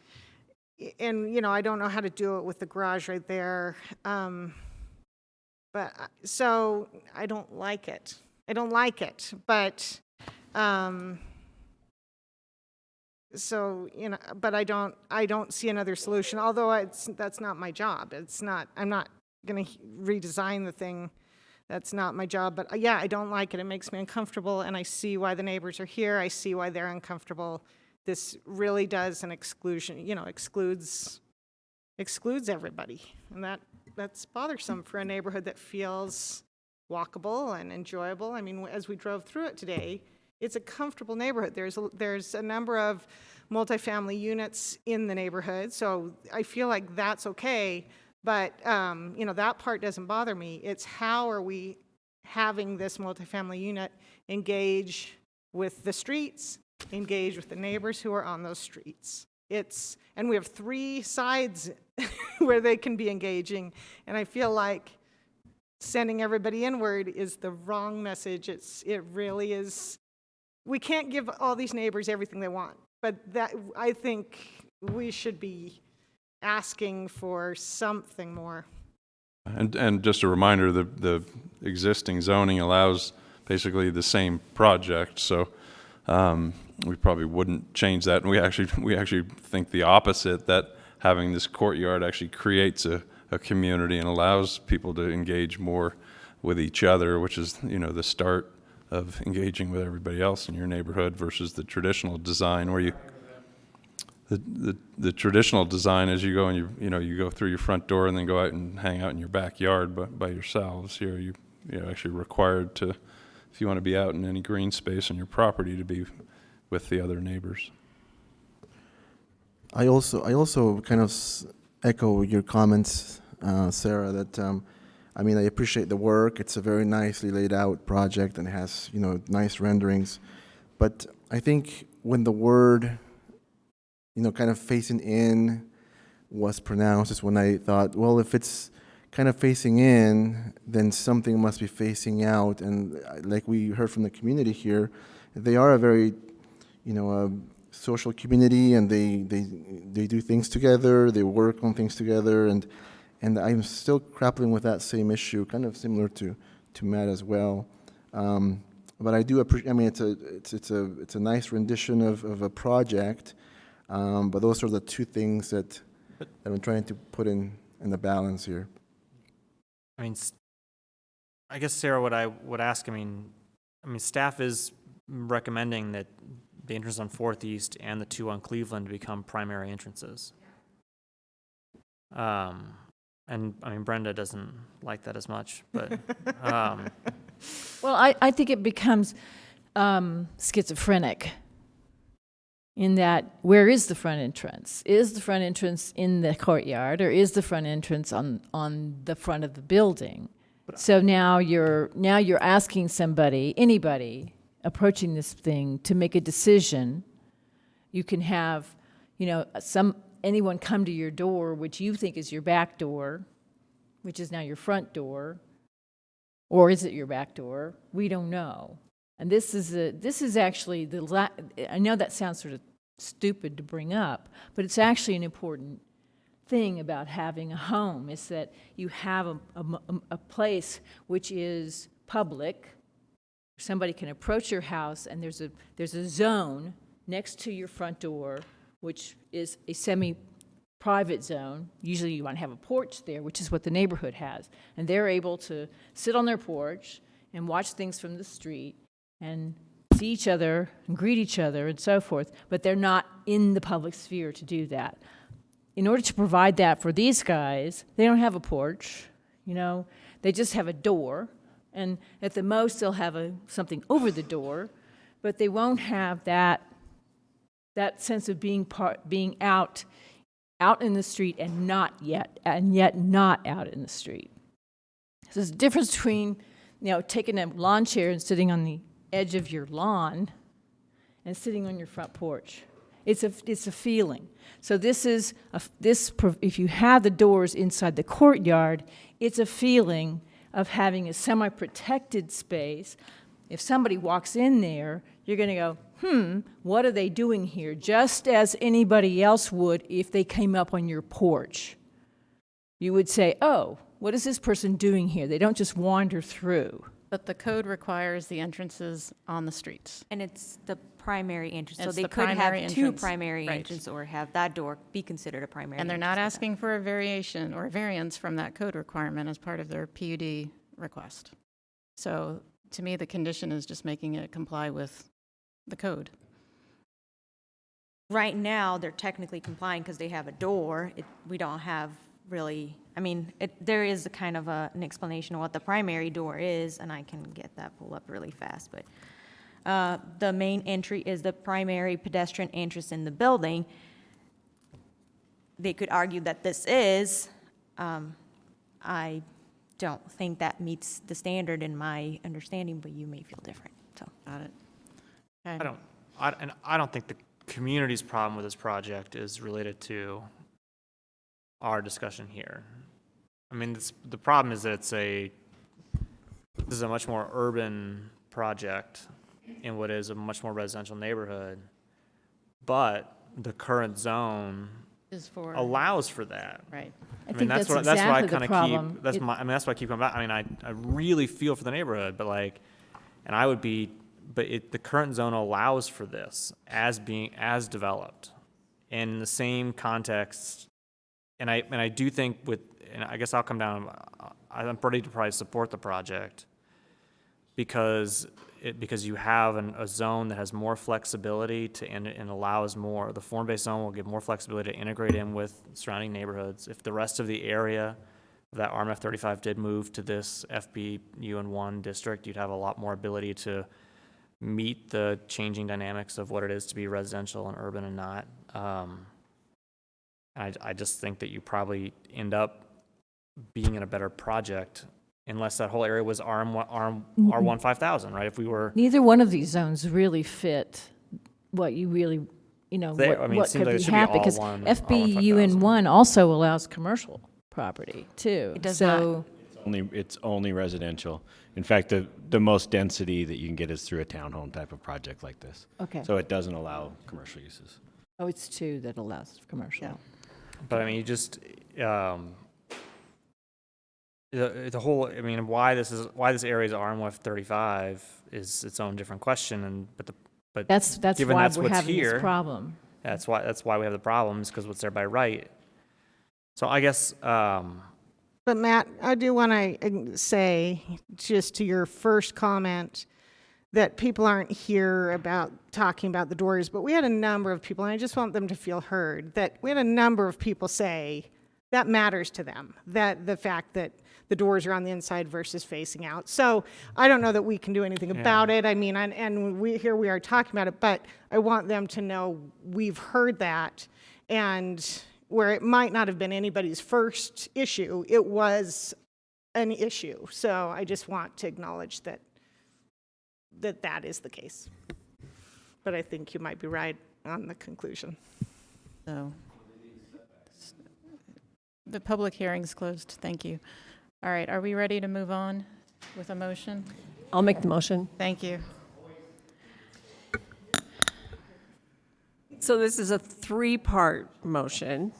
Speaker 5: and, I don't know how to do it with the garage right there, but, so, I don't like it. But, so, but I don't see another solution, although that's not my job. I'm not going to redesign the thing. That's not my job, but yeah, I don't like it. It makes me uncomfortable, and I see why the neighbors are here. I see why they're uncomfortable. This really does an exclusion, excludes everybody, and that's bothersome for a neighborhood that feels walkable and enjoyable. I mean, as we drove through it today, it's a comfortable neighborhood. There's a number of multifamily units in the neighborhood, so I feel like that's okay. But, that part doesn't bother me. It's how are we having this multifamily unit engage with the streets, engage with the neighbors who are on those streets. And we have 3 sides where they can be engaging, and I feel like sending everybody inward is the wrong message. It really is. We can't give all these neighbors everything they want, but I think we should be asking for something more.
Speaker 16: And just a reminder, the existing zoning allows basically the same project, so we probably wouldn't change that. And we actually think the opposite, that having this courtyard actually creates a community and allows people to engage more with each other, which is the start of engaging with everybody else in your neighborhood versus the traditional design where the traditional design is you go and you go through your front door and then go out and hang out in your backyard by yourselves. Here you're actually required to, if you want to be out in any green space on your property, to be with the other neighbors.
Speaker 15: I also kind of echo your comments, Sarah, that I appreciate the work. It's a very nicely laid out project and it has nice renderings, but I think when the word kind of facing in was pronounced is when I thought, well, if it's kind of facing in, then something must be facing out. And like we heard from the community here, they are a very, social community, and they do things together, they work on things together, and I'm still grappling with that same issue, kind of similar to Matt as well. But I do appreciate. It's a nice rendition of a project. But those are the 2 things that I'm trying to put in the balance here.
Speaker 7: I guess, Sarah, what I would ask, staff is recommending that the entrance on 4th East and the 2 on Cleveland become primary entrances. And Brenda doesn't like that as much, but
Speaker 9: well, I think it becomes schizophrenic. In that, where is the front entrance? Is the front entrance in the courtyard, or is the front entrance on the front of the building? So now you're asking anybody approaching this thing to make a decision. You can have, anyone come to your door, which you think is your back door, which is now your front door, or is it your back door? We don't know. And this is actually I know that sounds sort of stupid to bring up, but it's actually an important thing about having a home, is that you have a place which is public. Somebody can approach your house, and there's a zone next to your front door, which is a semi-private zone. Usually you want to have a porch there, which is what the neighborhood has. And they're able to sit on their porch and watch things from the street and see each other and greet each other and so forth, but they're not in the public sphere to do that. In order to provide that for these guys, they don't have a porch, they just have a door, and at the most they'll have something over the door, but they won't have that sense of being out in the street and yet not out in the street. So there's a difference between taking a lawn chair and sitting on the edge of your lawn and sitting on your front porch. It's a feeling. So if you have the doors inside the courtyard, it's a feeling of having a semi-protected space. If somebody walks in there, you're going to go, what are they doing here? Just as anybody else would if they came up on your porch. You would say, oh, what is this person doing here? They don't just wander through.
Speaker 1: But the code requires the entrances on the streets.
Speaker 11: And it's the primary entrance. So
Speaker 1: It's
Speaker 11: they
Speaker 1: the
Speaker 11: could have
Speaker 1: primary
Speaker 11: two
Speaker 1: entrance.
Speaker 11: primary
Speaker 1: Right.
Speaker 11: entrances or have that door be considered a primary
Speaker 1: And they're
Speaker 11: entrance.
Speaker 1: not asking for a variation or a variance from that code requirement as part of their PUD request. So to me, the condition is just making it comply with the code.
Speaker 11: Right now, they're technically complying because they have a door. We don't have really, I mean, there is a kind of an explanation of what the primary door is, and I can get that pulled up really fast, but the main entry is the primary pedestrian entrance in the building. They could argue that this is, I don't think that meets the standard in my understanding, but you may feel different, so.
Speaker 1: Got it.
Speaker 7: I don't think the community's problem with this project is related to our discussion here. I mean, the problem is that this is a much more urban project in what is a much more residential neighborhood, but the current zone
Speaker 1: Is for
Speaker 7: allows for that.
Speaker 1: Right.
Speaker 9: I think that's
Speaker 7: what I
Speaker 9: exactly the
Speaker 7: kind of
Speaker 9: problem.
Speaker 7: keep. That's why I keep coming back. I mean, I really feel for the neighborhood, but the current zone allows for this as developed, and in the same context. And I do think and I guess I'll come down. I'm ready to probably support the project because you have a zone that has more flexibility and allows more. The form-based zone will give more flexibility to integrate in with surrounding neighborhoods. If the rest of the area of that RMF 35 did move to this FBUN1 district, you'd have a lot more ability to meet the changing dynamics of what it is to be residential and urban and not. I just think that you probably end up being in a better project unless that whole area was R1 5000, right? If we were
Speaker 9: Neither one of these zones really fit what you really, what could be happening. Because FBUN1 also allows commercial property too.
Speaker 11: It does
Speaker 9: so
Speaker 10: It's only residential. In fact, the most density that you can get is through a townhome type of project like this.
Speaker 9: Okay.
Speaker 10: So it doesn't allow commercial uses.
Speaker 9: Oh, it's two that allows commercial.
Speaker 1: Yeah.
Speaker 7: But I mean, you just the whole. I mean, why this area is RM 35 is its own different question. But
Speaker 9: that's
Speaker 7: given
Speaker 9: why
Speaker 7: that's
Speaker 9: we're
Speaker 7: what's
Speaker 9: having
Speaker 7: here,
Speaker 9: this problem.
Speaker 7: That's why we have the problems because what's there by right. So I guess.
Speaker 5: But Matt, I do want to say, just to your first comment, that people aren't here about talking about the doors, but we had a number of people, and I just want them to feel heard, that we had a number of people say that matters to them, that the fact that the doors are on the inside versus facing out. So I don't know that we can do anything about it. I mean, and we are talking about it, but I want them to know we've heard that, and where it might not have been anybody's first issue, it was an issue. So I just want to acknowledge that is the case. But I think you might be right on the conclusion.
Speaker 1: So the public hearing's closed. Thank you. All right, are we ready to move on with a motion?
Speaker 18: I'll make the motion.
Speaker 1: Thank you.
Speaker 18: So this is a three-part motion.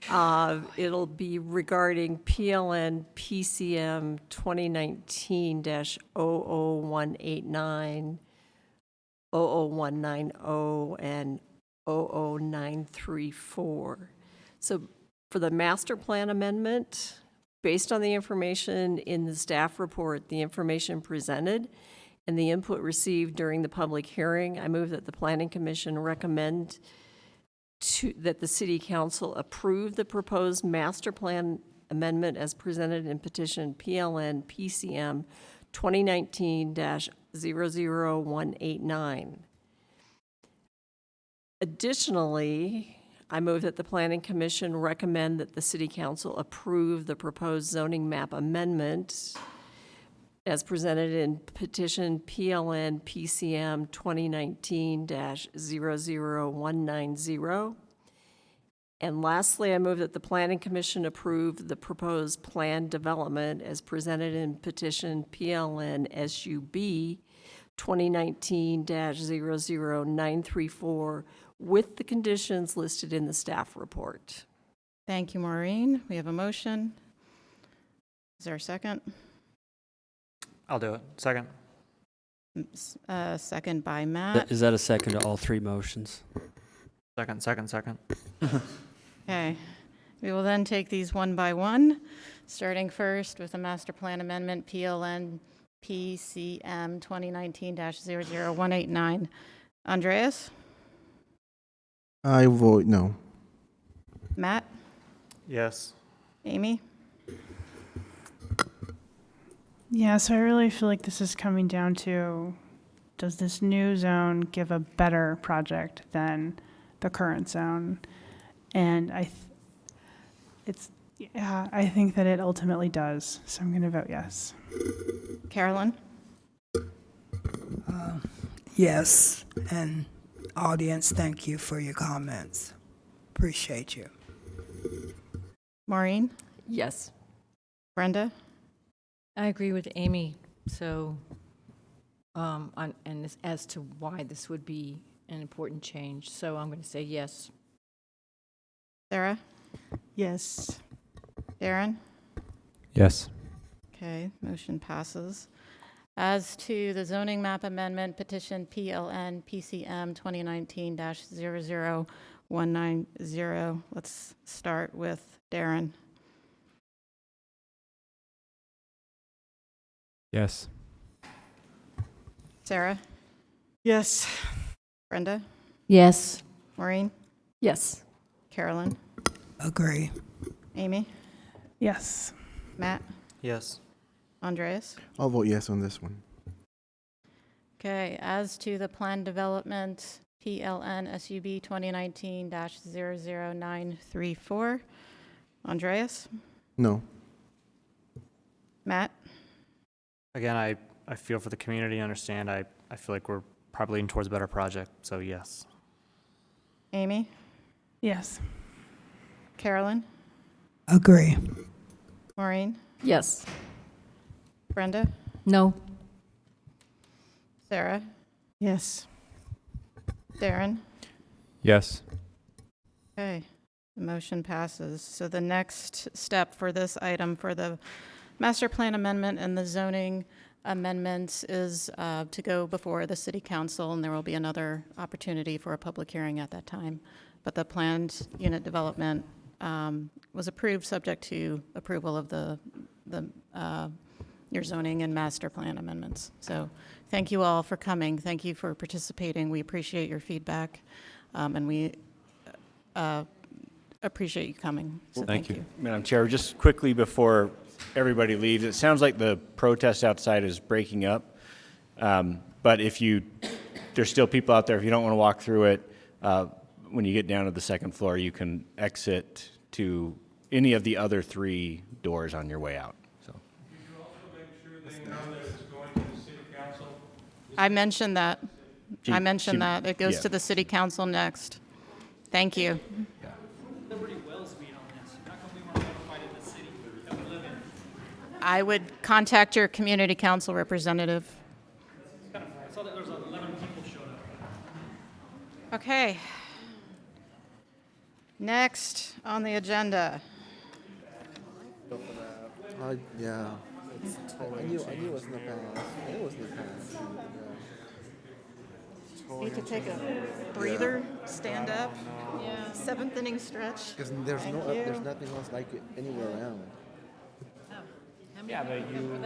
Speaker 18: It'll be regarding PLN PCM 2019-00189, 00190, and 00934. So for the master plan amendment, based on the information in the staff report, the information presented, and the input received during the public hearing, I move that the Planning Commission recommend that the City Council approve the proposed master plan amendment as presented in petition PLN PCM 2019-00189. Additionally, I move that the Planning Commission recommend that the City Council approve the proposed zoning map amendment as presented in petition PLN PCM 2019-00190. And lastly, I move that the Planning Commission approve the proposed plan development as presented in petition PLN SUB 2019-00934 with the conditions listed in the staff report.
Speaker 1: Thank you, Maureen. We have a motion. Is there a second?
Speaker 7: I'll do it. Second.
Speaker 1: Second by Matt.
Speaker 19: Is that a second to all three motions?
Speaker 7: Second.
Speaker 1: Okay. We will then take these one by one, starting first with the master plan amendment PLN PCM 2019-00189. Andreas?
Speaker 15: I vote no.
Speaker 1: Matt?
Speaker 7: Yes.
Speaker 1: Amy?
Speaker 14: Yeah, so I really feel like this is coming down to, does this new zone give a better project than the current zone? And I think that it ultimately does. So I'm going to vote yes.
Speaker 1: Carolyn?
Speaker 20: Yes, and audience, thank you for your comments. Appreciate you.
Speaker 1: Maureen?
Speaker 18: Yes.
Speaker 1: Brenda?
Speaker 9: I agree with Amy. So, as to why this would be an important change. So I'm going to say yes.
Speaker 1: Sarah?
Speaker 5: Yes.
Speaker 1: Darren?
Speaker 12: Yes.
Speaker 1: Okay, motion passes. As to the zoning map amendment petition PLN PCM 2019-00190, let's start with Darren.
Speaker 12: Yes.
Speaker 1: Sarah?
Speaker 5: Yes.
Speaker 1: Brenda?
Speaker 9: Yes.
Speaker 1: Maureen?
Speaker 18: Yes.
Speaker 1: Carolyn?
Speaker 20: Agree.
Speaker 1: Amy?
Speaker 14: Yes.
Speaker 1: Matt?
Speaker 7: Yes.
Speaker 1: Andreas?
Speaker 15: I'll vote yes on this one.
Speaker 1: Okay, as to the plan development PLN SUB 2019-00934, Andreas?
Speaker 15: No.
Speaker 1: Matt?
Speaker 7: Again, I feel for the community, understand. I feel like we're probably leaning towards a better project, so yes.
Speaker 1: Amy?
Speaker 14: Yes.
Speaker 1: Carolyn?
Speaker 20: Agree.
Speaker 1: Maureen?
Speaker 18: Yes.
Speaker 1: Brenda?
Speaker 9: No.
Speaker 1: Sarah?
Speaker 5: Yes.
Speaker 1: Darren?
Speaker 12: Yes.
Speaker 1: Okay, the motion passes. So the next step for this item for the master plan amendment and the zoning amendments is to go before the city council, and there will be another opportunity for a public hearing at that time. But the planned unit development was approved subject to approval of your zoning and master plan amendments. So thank you all for coming. Thank you for participating. We appreciate your feedback, and we appreciate you coming. So thank you.
Speaker 10: Madam Chair, just quickly before everybody leaves, it sounds like the protest outside is breaking up. But there's still people out there, if you don't want to walk through it, when you get down to the second floor, you can exit to any of the other three doors on your way out. So.
Speaker 1: I mentioned that. That. It goes
Speaker 10: yeah.
Speaker 1: to the city council next. Thank you. I would contact your community council representative.
Speaker 22: I saw that there was 11 people showed up.
Speaker 1: Okay. Next on the agenda.
Speaker 15: Yeah. I knew it was in the past. I knew it was in the past.
Speaker 1: Need to take a breather, stand up. Yeah. Seventh inning stretch.
Speaker 15: Because there's
Speaker 1: Thank
Speaker 15: there's
Speaker 1: you.
Speaker 15: nothing else like it anywhere around.
Speaker 7: Yeah, but you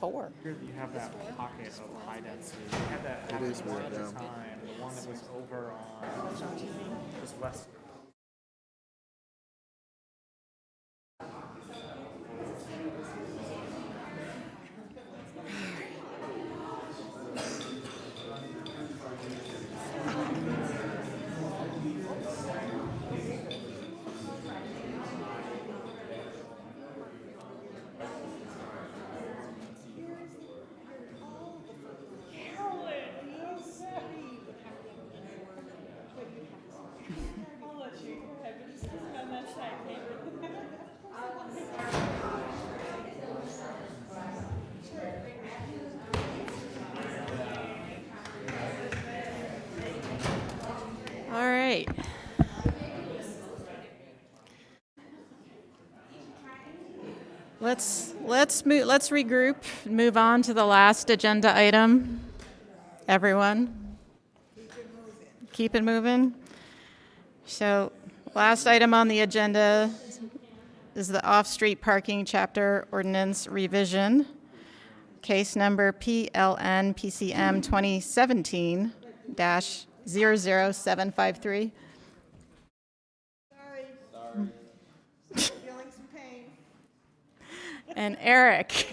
Speaker 1: 4.
Speaker 7: you have that pocket of high density. You had that
Speaker 15: It is
Speaker 7: one
Speaker 15: weird,
Speaker 7: at the
Speaker 15: yeah.
Speaker 7: time, the one that was over on just west.
Speaker 1: Let's regroup and move on to the last agenda item. Everyone, keep it moving. So, last item on the agenda is the off-street parking chapter ordinance revision. Case number PLN PCM 2017-00753.
Speaker 5: Feeling some pain.
Speaker 1: And Eric.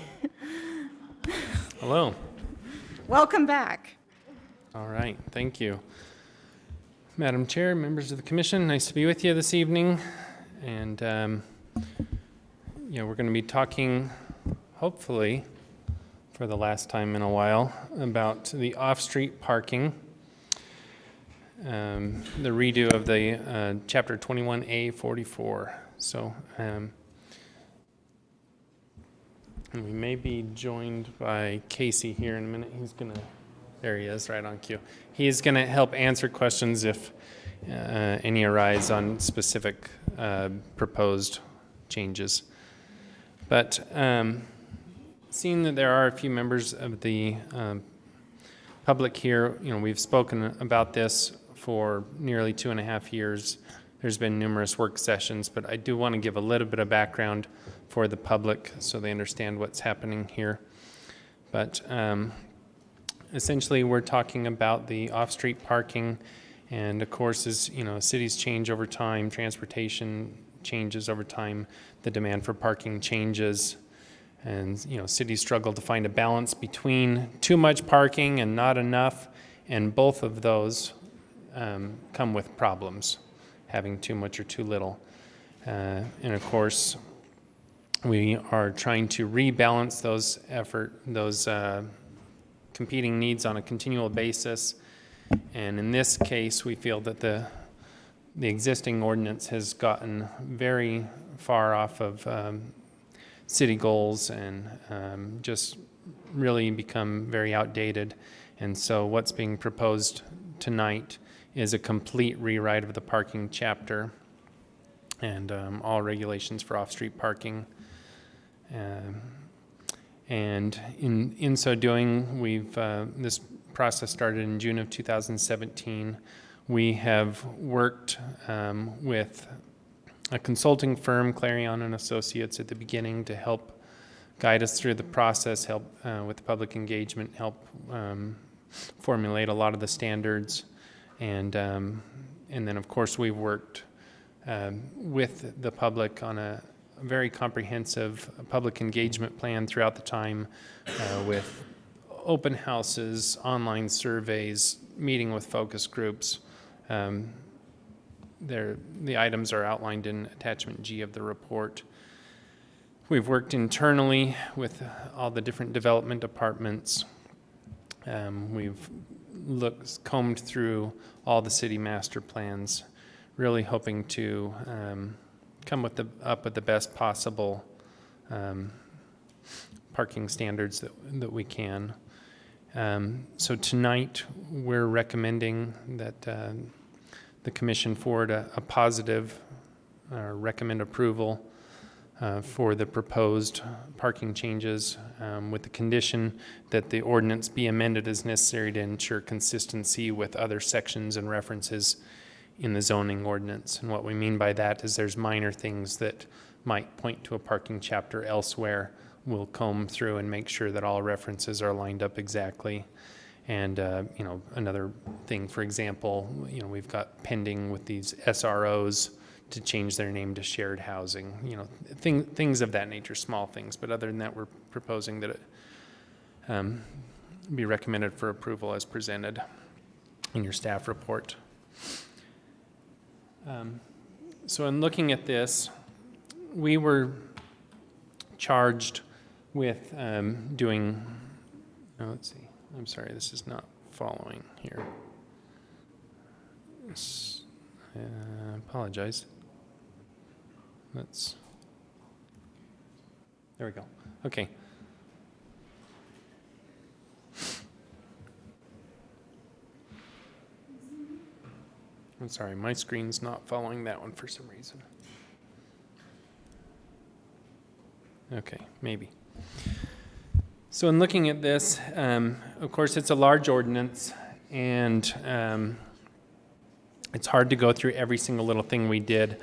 Speaker 8: Hello.
Speaker 1: Welcome back.
Speaker 8: All right, thank you. Madam Chair, members of the commission, nice to be with you this evening. And, we're going to be talking, hopefully, for the last time in a while, about the off-street parking, the redo of the Chapter 21A 44. So, and we may be joined by Casey here in a minute. He's going to, there he is, right on cue. He's going to help answer questions if any arise on specific proposed changes. But seeing that there are a few members of the public here, we've spoken about this for nearly 2.5 years. There's been numerous work sessions, but I do want to give a little bit of background for the public so they understand what's happening here. But essentially, we're talking about the off-street parking, and of course, as cities change over time, transportation changes over time, the demand for parking changes, and cities struggle to find a balance between too much parking and not enough, and both of those come with problems, having too much or too little. And of course, we are trying to rebalance those competing needs on a continual basis. And in this case, we feel that the existing ordinance has gotten very far off of city goals and just really become very outdated. And so what's being proposed tonight is a complete rewrite of the parking chapter and all regulations for off-street parking. And in so doing, we've this process started in June of 2017. We have worked with a consulting firm, Clarion and Associates, at the beginning to help guide us through the process, help with public engagement, help formulate a lot of the standards, and then of course we've worked with the public on a very comprehensive public engagement plan throughout the time with open houses, online surveys, meeting with focus groups. The items are outlined in attachment G of the report. We've worked internally with all the different development departments. We've combed through all the city master plans, really hoping to come up with the best possible parking standards that we can. So tonight, we're recommending that the commission forward a positive recommend approval for the proposed parking changes with the condition that the ordinance be amended as necessary to ensure consistency with other sections and references in the zoning ordinance. And what we mean by that is there's minor things that might point to a parking chapter elsewhere. We'll comb through and make sure that all references are lined up exactly. And, another thing, for example, we've got pending with these SROs to change their name to shared housing, things of that nature, small things. But other than that, we're proposing that it be recommended for approval as presented in your staff report. So in looking at this, we were charged with doing, let's see, I'm sorry, this is not following here. Apologize. There we go. Okay. I'm sorry, my screen's not following that one for some reason. Okay, maybe. So in looking at this, of course, it's a large ordinance, and it's hard to go through every single little thing we did.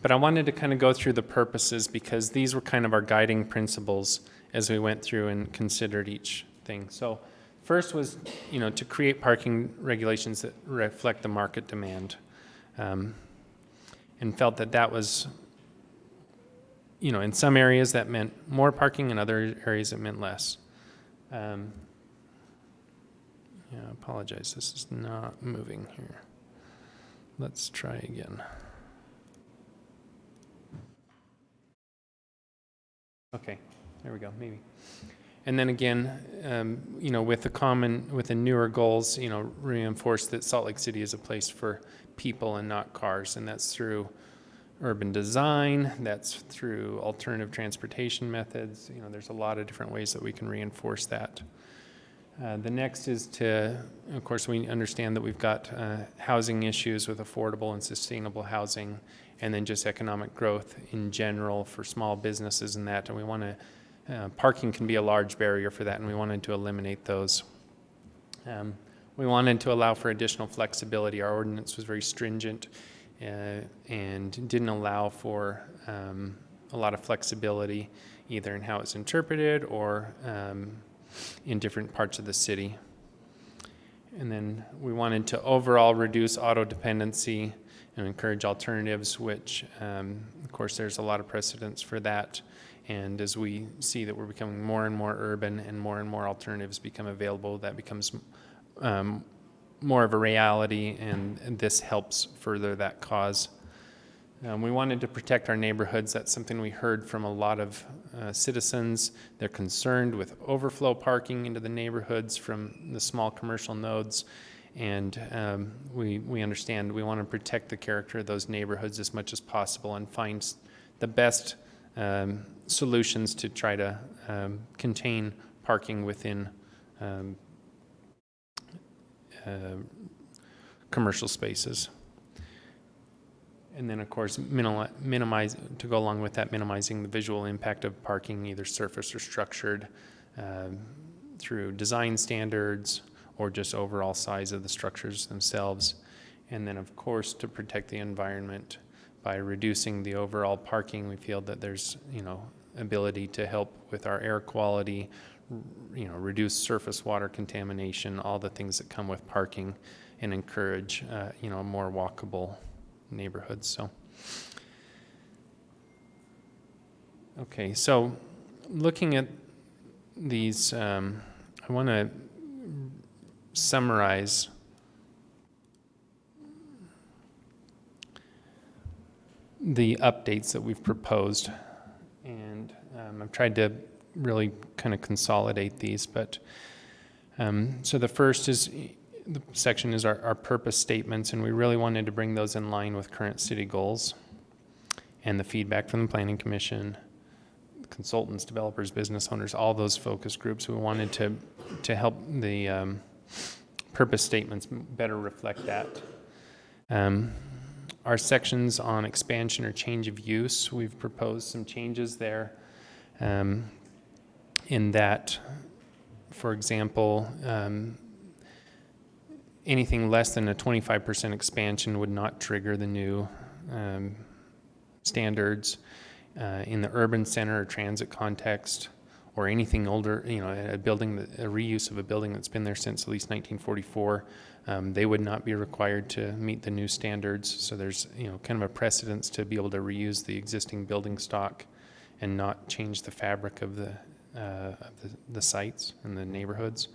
Speaker 8: But I wanted to kind of go through the purposes because these were kind of our guiding principles as we went through and considered each thing. So first was, to create parking regulations that reflect the market demand, and felt that was, in some areas that meant more parking, in other areas it meant less. I apologize, this is not moving here. Let's try again. Okay, there we go, maybe. And then again, with the newer goals, reinforce that Salt Lake City is a place for people and not cars, and that's through urban design, that's through alternative transportation methods. There's a lot of different ways that we can reinforce that. The next is of course, we understand that we've got housing issues with affordable and sustainable housing, and then just economic growth in general for small businesses and that. And we want to, parking can be a large barrier for that, and we wanted to eliminate those. We wanted to allow for additional flexibility. Our ordinance was very stringent and didn't allow for a lot of flexibility, either in how it's interpreted or in different parts of the city. And then we wanted to overall reduce auto dependency and encourage alternatives, which, of course, there's a lot of precedence for that. And as we see that we're becoming more and more urban and more alternatives become available, that becomes more of a reality, and this helps further that cause. We wanted to protect our neighborhoods. That's something we heard from a lot of citizens. They're concerned with overflow parking into the neighborhoods from the small commercial nodes. And we understand we want to protect the character of those neighborhoods as much as possible and find the best solutions to try to contain parking within commercial spaces. And then, of course, minimize, to go along with that, minimizing the visual impact of parking, either surface or structured, through design standards or just overall size of the structures themselves. And then, of course, to protect the environment by reducing the overall parking. We feel that there's, ability to help with our air quality, reduce surface water contamination, all the things that come with parking, and encourage, more walkable neighborhoods. So, okay, so looking at these, I want to summarize the updates that we've proposed, and I've tried to really kind of consolidate these, but so the first is the section is our purpose statements, and we really wanted to bring those in line with current city goals and the feedback from the Planning Commission, consultants, developers, business owners, all those focus groups. We wanted to help the purpose statements better reflect that. Our sections on expansion or change of use, we've proposed some changes there in that, for example, anything less than a 25% expansion would not trigger the new standards. In the urban center or transit context, or anything older, a reuse of a building that's been there since at least 1944, they would not be required to meet the new standards. So there's, kind of a precedence to be able to reuse the existing building stock and not change the fabric of the sites and the neighborhoods.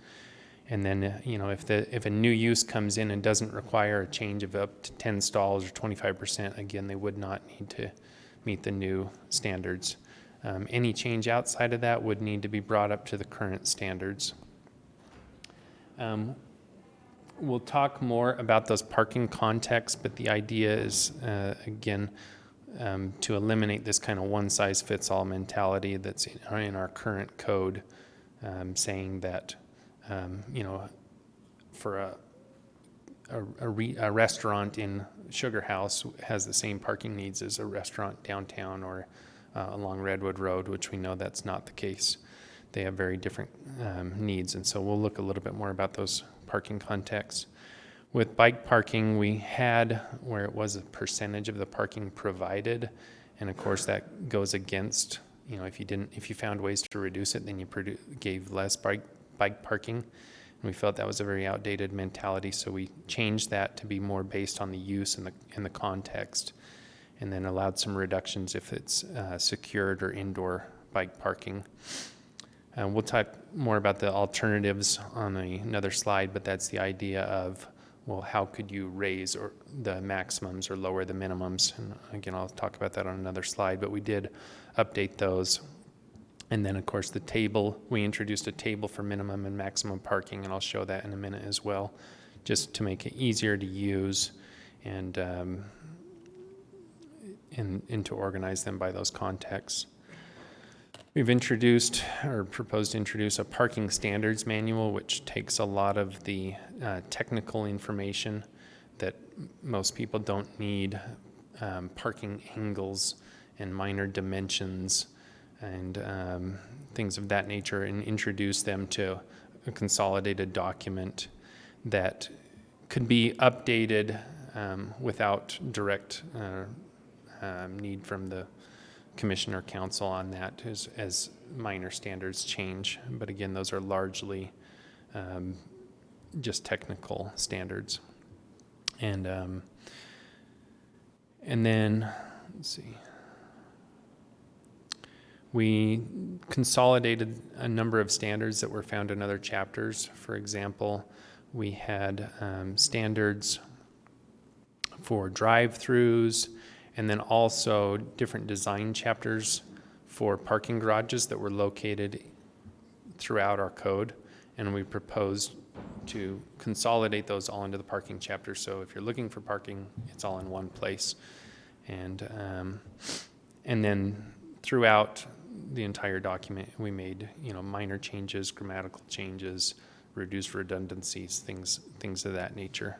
Speaker 8: And then, if a new use comes in and doesn't require a change of up to 10 stalls or 25%, again, they would not need to meet the new standards. Any change outside of that would need to be brought up to the current standards. We'll talk more about those parking contexts, but the idea is, again, to eliminate this kind of one-size-fits-all mentality that's in our current code, saying that for a restaurant in Sugar House has the same parking needs as a restaurant downtown or along Redwood Road, which we know that's not the case. They have very different needs, and so we'll look a little bit more about those parking contexts. With bike parking, we had where it was a percentage of the parking provided, and of course that goes against, you know, if you found ways to reduce it, then you gave less bike parking. And we felt that was a very outdated mentality, so we changed that to be more based on the use and the context, and then allowed some reductions if it's secured or indoor bike parking. We'll talk more about the alternatives on another slide, but that's the idea of, well, how could you raise the maximums or lower the minimums? And again, I'll talk about that on another slide, but we did update those. And then, of course, the table, we introduced a table for minimum and maximum parking, and I'll show that in a minute as well, just to make it easier to use and to organize them by those contexts. We've introduced or proposed to introduce a parking standards manual, which takes a lot of the technical information that most people don't need, parking angles and minor dimensions and things of that nature, and introduce them to a consolidated document that could be updated without direct need from the commission or council on that as minor standards change. But again, those are largely just technical standards. And then, let's see. We consolidated a number of standards that were found in other chapters. For example, we had standards for drive-throughs, and then also different design chapters for parking garages that were located throughout our code. And we proposed to consolidate those all into the parking chapter. So if you're looking for parking, it's all in one place. And then throughout the entire document, we made, you know, minor changes, grammatical changes, reduced redundancies, things of that nature.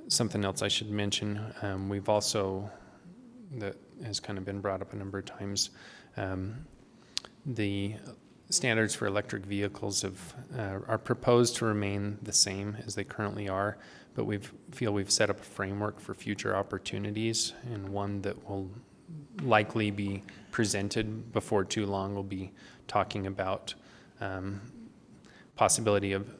Speaker 8: Something else I should mention, we've also, that has kind of been brought up a number of times, the standards for electric vehicles are proposed to remain the same as they currently are, but we feel we've set up a framework for future opportunities, and one that will likely be presented before too long. We'll be talking about possibility of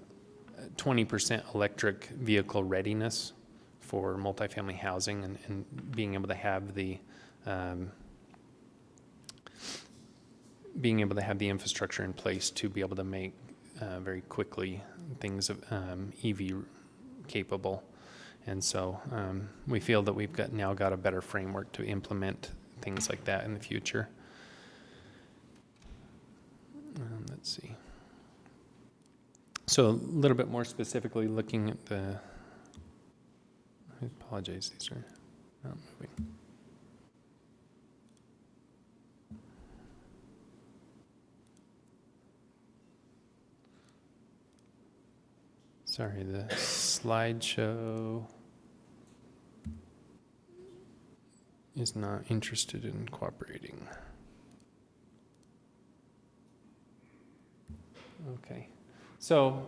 Speaker 8: 20% electric vehicle readiness for multifamily housing, and being able to have the infrastructure in place to be able to make very quickly things EV capable. And so we feel that we've now got a better framework to implement things like that in the future. Let's see. So a little bit more specifically looking at I apologize, these are not moving. Sorry, the slideshow is not interested in cooperating. Okay. So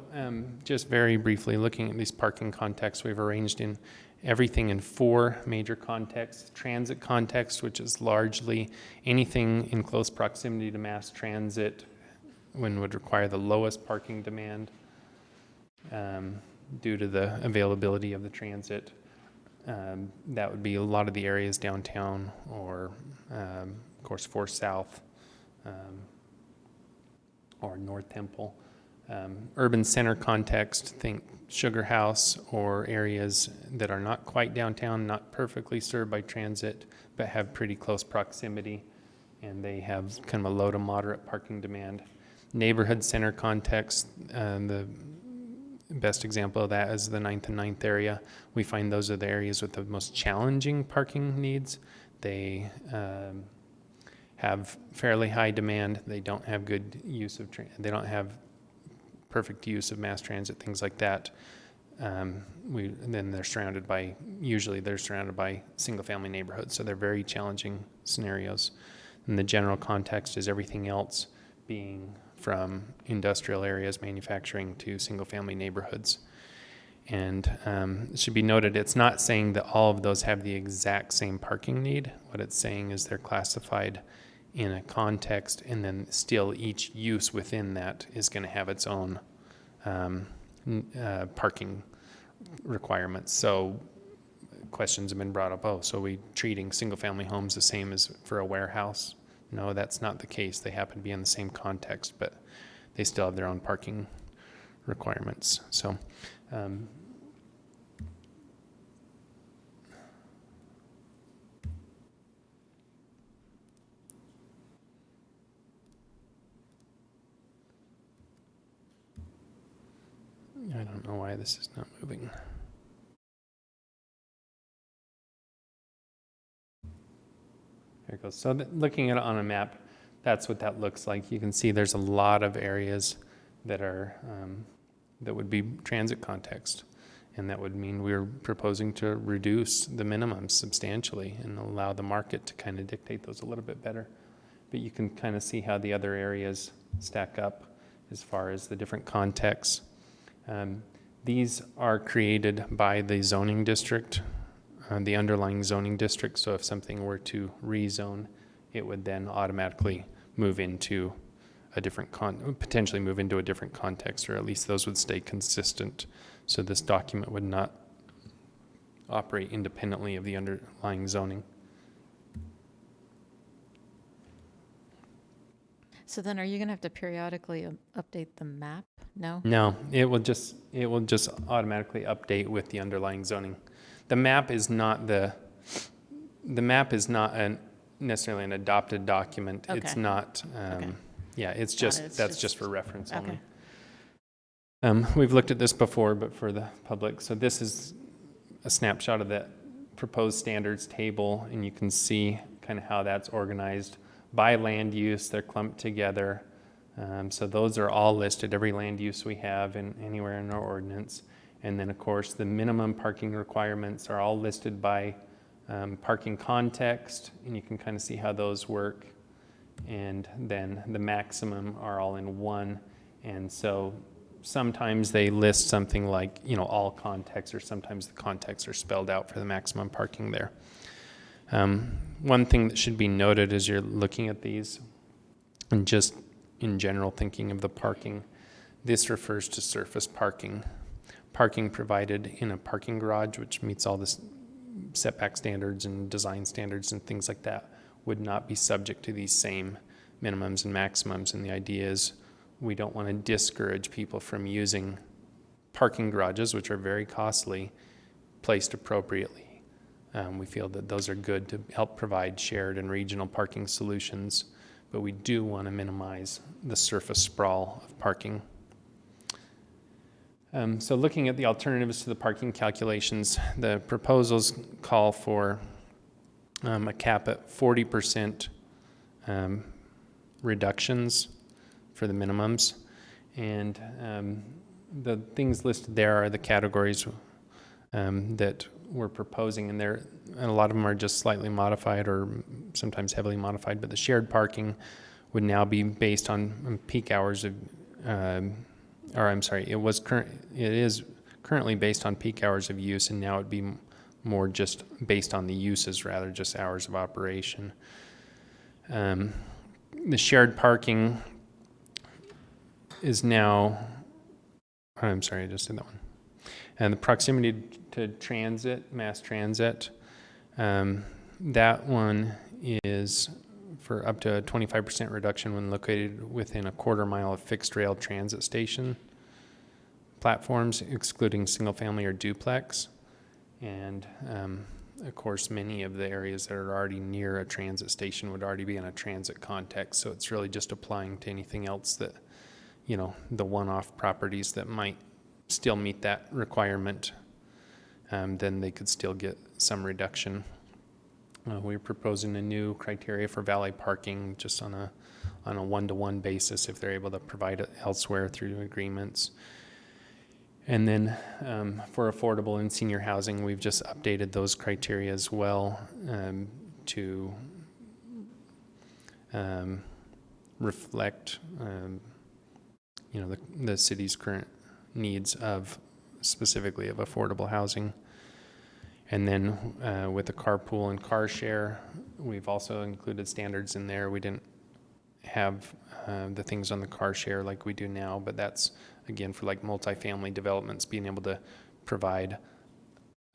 Speaker 8: just very briefly, looking at these parking contexts, we've arranged in everything in 4 major contexts. Transit context, which is largely anything in close proximity to mass transit when would require the lowest parking demand due to the availability of the transit. That would be a lot of the areas downtown, or of course 4 South or North Temple. Urban center context, think Sugar House or areas that are not quite downtown, not perfectly served by transit, but have pretty close proximity, and they have kind of a low to moderate parking demand. Neighborhood center context, the best example of that is the 9th and 9th area. We find those are the areas with the most challenging parking needs. They have fairly high demand. They don't have good use of they don't have perfect use of mass transit, things like that. then they're surrounded by, usually they're surrounded by single-family neighborhoods, so they're very challenging scenarios. And the general context is everything else being from industrial areas, manufacturing, to single-family neighborhoods. And it should be noted, it's not saying that all of those have the exact same parking need. What it's saying is they're classified in a context, and then still each use within that is going to have its own parking requirements. So questions have been brought up, so are we treating single-family homes the same as for a warehouse? No, that's not the case. They happen to be in the same context, but they still have their own parking requirements. So I don't know why this is not moving. There it goes. So looking at it on a map, that's what that looks like. You can see there's a lot of areas that are that would be transit context, and that would mean we're proposing to reduce the minimums substantially and allow the market to kind of dictate those a little bit better. But you can kind of see how the other areas stack up as far as the different contexts. These are created by the zoning district, the underlying zoning district. So if something were to rezone, it would then automatically move into a different potentially move into a different context, or at least those would stay consistent. So this document would not operate independently of the underlying zoning.
Speaker 9: So then are you going to have to periodically update the map? No?
Speaker 8: No, it will just automatically update with the underlying zoning. The map is not necessarily an adopted document.
Speaker 9: Okay.
Speaker 8: It's not yeah, it's just for reference
Speaker 9: okay.
Speaker 8: only. We've looked at this before, but for the public. So this is a snapshot of that proposed standards table, and you can see kind of how that's organized by land use. They're clumped together. So those are all listed, every land use we have anywhere in our ordinance. And then, of course, the minimum parking requirements are all listed by parking context, and you can kind of see how those work. And then the maximum are all in one. And so sometimes they list something like, all contexts, or sometimes the contexts are spelled out for the maximum parking there. One thing that should be noted as you're looking at these, and just in general thinking of the parking, this refers to surface parking. Parking provided in a parking garage, which meets all the setback standards and design standards and things like that, would not be subject to these same minimums and maximums. And the idea is we don't want to discourage people from using parking garages, which are very costly, placed appropriately. We feel that those are good to help provide shared and regional parking solutions, but we do want to minimize the surface sprawl of parking. So looking at the alternatives to the parking calculations, the proposals call for a cap at 40% reductions for the minimums. And the things listed there are the categories that we're proposing, and a lot of them are just slightly modified or sometimes heavily modified, but the shared parking would now be based on peak hours of, it is currently based on peak hours of use, and now it'd be more just based on the uses rather just hours of operation. The shared parking is now, I just did that one. And the proximity to transit, mass transit, that one is for up to a 25% reduction when located within a quarter mile of fixed rail transit station platforms, excluding single family or duplex. And of course, many of the areas that are already near a transit station would already be in a transit context. So it's really just applying to anything else that, the one-off properties that might still meet that requirement, then they could still get some reduction. We're proposing a new criteria for valet parking just on a one-to-one basis if they're able to provide it elsewhere through agreements. And then for affordable and senior housing, we've just updated those criteria as well to reflect, the city's current needs of specifically of affordable housing. And then with the carpool and car share, we've also included standards in there. We didn't have the things on the car share like we do now, but that's again for like multifamily developments, being able to provide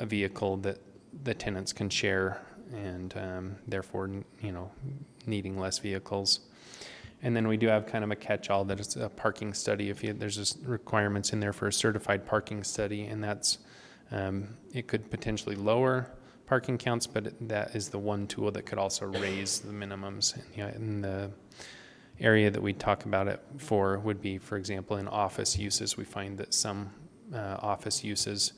Speaker 8: a vehicle that the tenants can share, and therefore needing less vehicles. And then we do have kind of a catch-all that it's a parking study. There's just requirements in there for a certified parking study, and that's it could potentially lower parking counts, but that is the one tool that could also raise the minimums. In the area that we talk about it for would be, for example, in office uses. We find that some office uses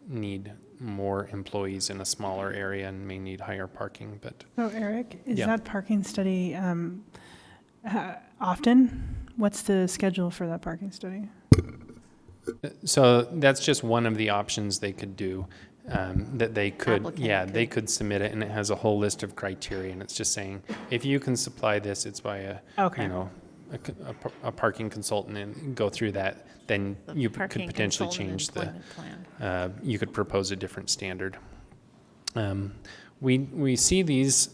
Speaker 8: need more employees in a smaller area and may need higher parking. But
Speaker 14: so Eric, is
Speaker 8: yeah.
Speaker 14: that parking study often? What's the schedule for that parking study?
Speaker 8: So that's just one of the options they could do. That they could, they could submit it, and it has a whole list of criteria, and it's just saying, if you can supply this, it's by a parking consultant, and go through that, then you could potentially change you could propose a different standard. We see these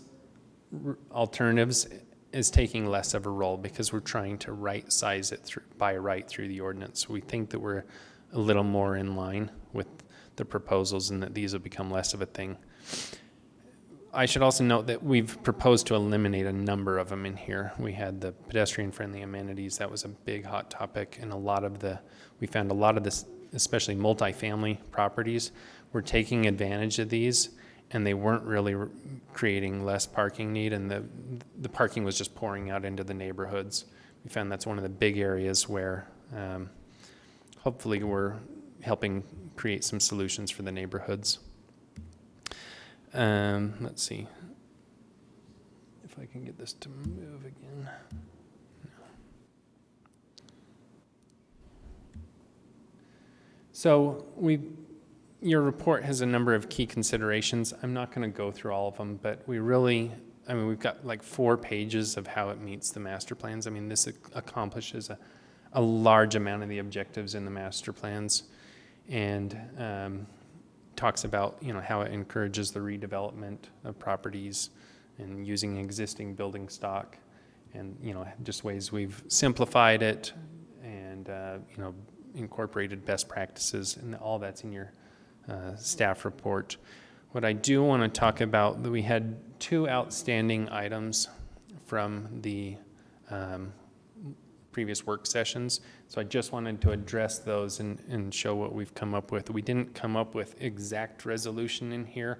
Speaker 8: alternatives as taking less of a role because we're trying to right size it through the ordinance. We think that we're a little more in line with the proposals and that these will become less of a thing. I should also note that we've proposed to eliminate a number of them in here. We had the pedestrian-friendly amenities. That was a big hot topic, and we found a lot of this, especially multifamily properties, were taking advantage of these, and they weren't really creating less parking need, and the parking was just pouring out into the neighborhoods. We found that's one of the big areas where hopefully we're helping create some solutions for the neighborhoods. Let's see if I can get this to move again. So your report has a number of key considerations. I'm not going to go through all of them, but we've got like 4 pages of how it meets the master plans. I mean, this accomplishes a large amount of the objectives in the master plans, and talks about how it encourages the redevelopment of properties and using existing building stock, and just ways we've simplified it and incorporated best practices, and all that's in your staff report. What I do want to talk about, that we had 2 outstanding items from the previous work sessions. So I just wanted to address those and show what we've come up with. We didn't come up with exact resolution in here.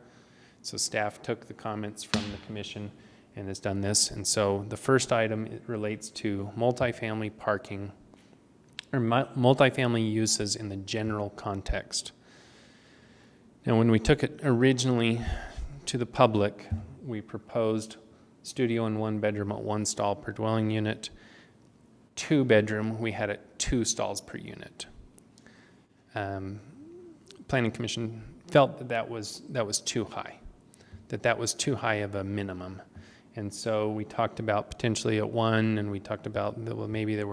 Speaker 8: So staff took the comments from the commission and has done this. And so the first item, it relates to multifamily parking or multifamily uses in the general context. Now, when we took it originally to the public, we proposed studio and 1 bedroom at 1 stall per dwelling unit. 2 bedroom, we had it 2 stalls per unit. Planning Commission felt that was too high, that was too high of a minimum. And so we talked about potentially at 1, and we talked about maybe that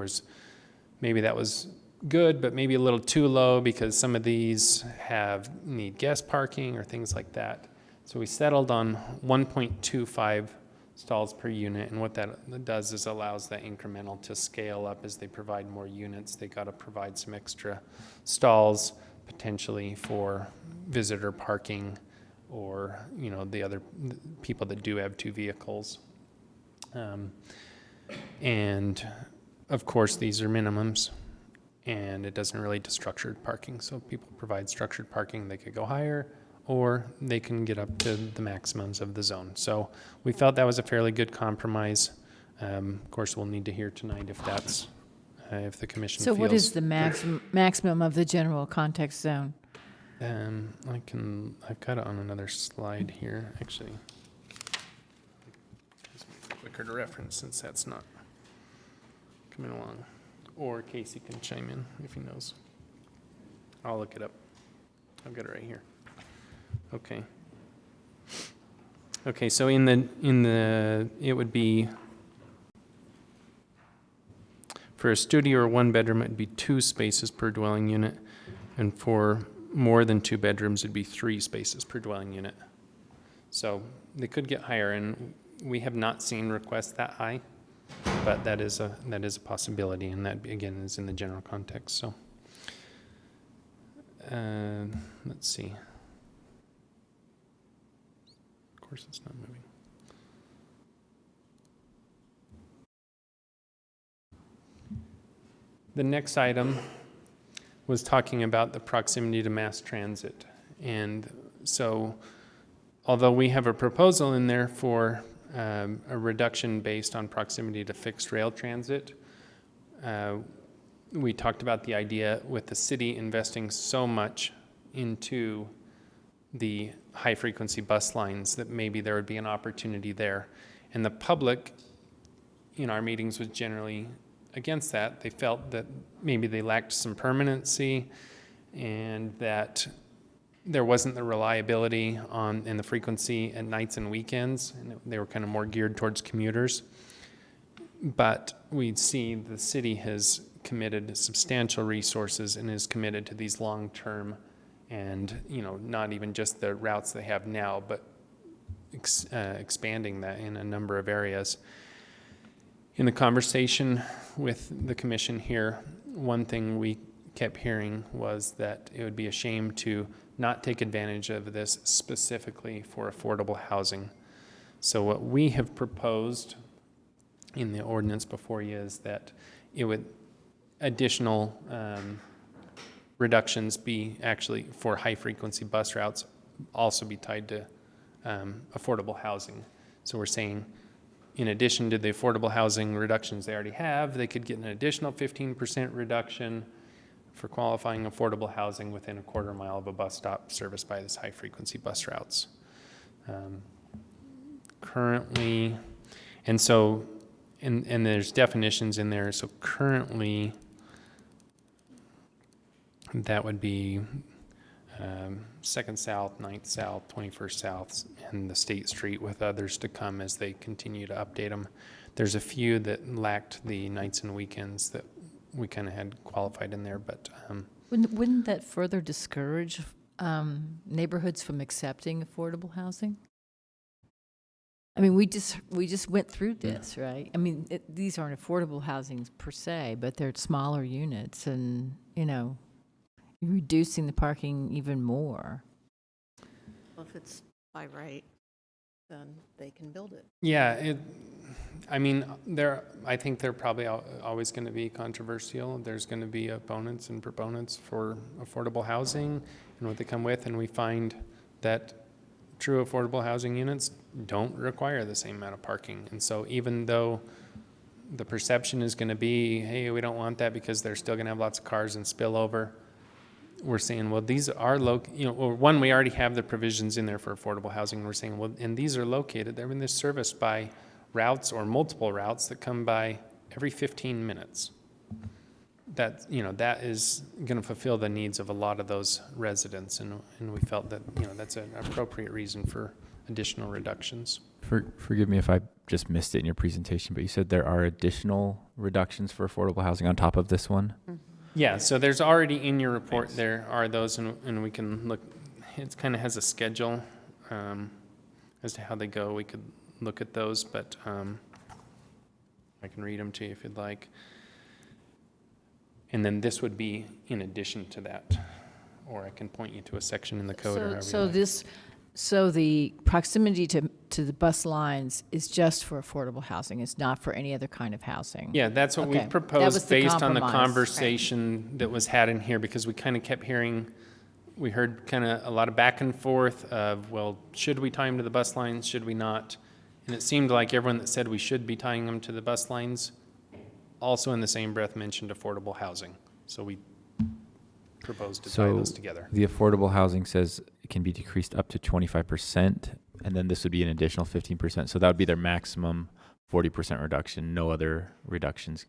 Speaker 8: was good, but maybe a little too low because some of these need guest parking or things like that. So we settled on 1.25 stalls per unit, and what that does is allows that incremental to scale up as they provide more units. They got to provide some extra stalls potentially for visitor parking or the other people that do have 2 vehicles. And of course these are minimums, and it doesn't relate to structured parking. So if people provide structured parking, they could go higher, or they can get up to the maximums of the zone. So we felt that was a fairly good compromise. Of course, we'll need to hear tonight if the commission feels.
Speaker 9: So what is the maximum of the general context zone?
Speaker 8: I've got it on another slide here, actually. Just make it quicker to reference since that's not coming along. Or Casey can chime in if he knows. I'll look it up. I've got it right here. Okay. Okay, so in the it would be for a studio or one bedroom, it'd be 2 spaces per dwelling unit, and for more than 2 bedrooms, it'd be 3 spaces per dwelling unit. So they could get higher, and we have not seen requests that high, but that is a possibility, and that again is in the general context. So let's see. Of course, it's not moving. The next item was talking about the proximity to mass transit. And so, although we have a proposal in there for a reduction based on proximity to fixed rail transit, we talked about the idea with the city investing so much into the high-frequency bus lines that maybe there would be an opportunity there. And the public in our meetings was generally against that. They felt that maybe they lacked some permanency and that there wasn't the reliability and the frequency at nights and weekends, and they were kind of more geared towards commuters. But we'd see the city has committed substantial resources and is committed to these long-term and, not even just the routes they have now, but expanding that in a number of areas. In the conversation with the commission here, one thing we kept hearing was that it would be a shame to not take advantage of this specifically for affordable housing. So what we have proposed in the ordinance before you is that it would additional reductions be actually for high frequency bus routes also be tied to affordable housing. So we're saying in addition to the affordable housing reductions they already have, they could get an additional 15% reduction for qualifying affordable housing within a quarter mile of a bus stop serviced by this high frequency bus routes. Currently, and there's definitions in there. So currently, that would be 2nd South, 9th South, 21st South, and the State Street, with others to come as they continue to update them. There's a few that lacked the nights and weekends that we kind of had qualified in there, but
Speaker 9: Wouldn't that further discourage neighborhoods from accepting affordable housing? I mean, we just went through this, right? I mean, these aren't affordable housings per se, but they're smaller units, and you're reducing the parking even more.
Speaker 1: Well, if it's by right, then they can build it.
Speaker 8: yeah, I think they're probably always going to be controversial. There's going to be opponents and proponents for affordable housing and what they come with, and we find that true affordable housing units don't require the same amount of parking. And so even though the perception is going to be, hey, we don't want that because they're still going to have lots of cars and spillover, we're saying, well, these are one, we already have the provisions in there for affordable housing. We're saying, well, and these are located, they're serviced by routes or multiple routes that come by every 15 minutes. That is going to fulfill the needs of a lot of those residents, and we felt that that's an appropriate reason for additional reductions.
Speaker 12: Forgive me if I just missed it in your presentation, but you said there are additional reductions for affordable housing on top of this one?
Speaker 1: Mm-hmm.
Speaker 8: Yeah, so there's already in your report, there are those, and we can look, it kind of has a schedule as to how they go. We could look at those, but I can read them to you if you'd like. And then this would be in addition to that, or I can point you to a section in the code.
Speaker 9: So the proximity to the bus lines is just for affordable housing. It's not for any other kind of housing.
Speaker 8: Yeah, that's what we proposed based on the conversation that was had in here, because we kind of kept hearing, we heard kind of a lot of back and forth of, well, should we tie them to the bus lines? Should we not? And it seemed like everyone that said we should be tying them to the bus lines also in the same breath mentioned affordable housing. So we proposed to tie those together.
Speaker 12: The affordable housing says it can be decreased up to 25%, and then this would be an additional 15%. So that would be their maximum 40% reduction. No other reductions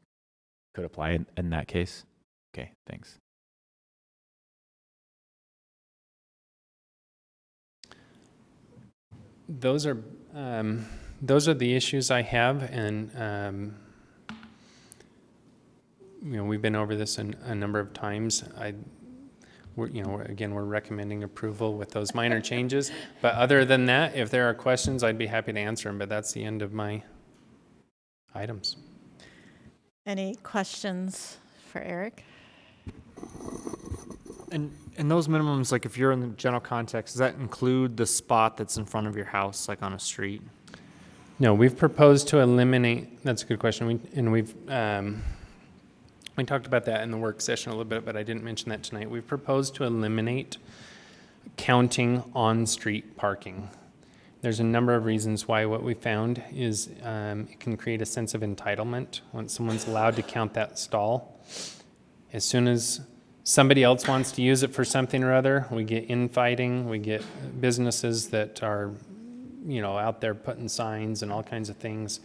Speaker 12: could apply in that case. Okay, thanks.
Speaker 8: those are the issues I have, and we've been over this a number of times. We're recommending approval with those minor changes. But other than that, if there are questions, I'd be happy to answer them. But that's the end of my items.
Speaker 1: Any questions for Eric?
Speaker 7: And those minimums, like if you're in the general context, does that include the spot that's in front of your house, like on a street?
Speaker 8: No, we've proposed to eliminate. That's a good question. We talked about that in the work session a little bit, but I didn't mention that tonight. We've proposed to eliminate counting on-street parking. There's a number of reasons why. What we found is it can create a sense of entitlement when someone's allowed to count that stall. As soon as somebody else wants to use it for something or other, we get infighting, we get businesses that are, out there putting signs and all kinds of things.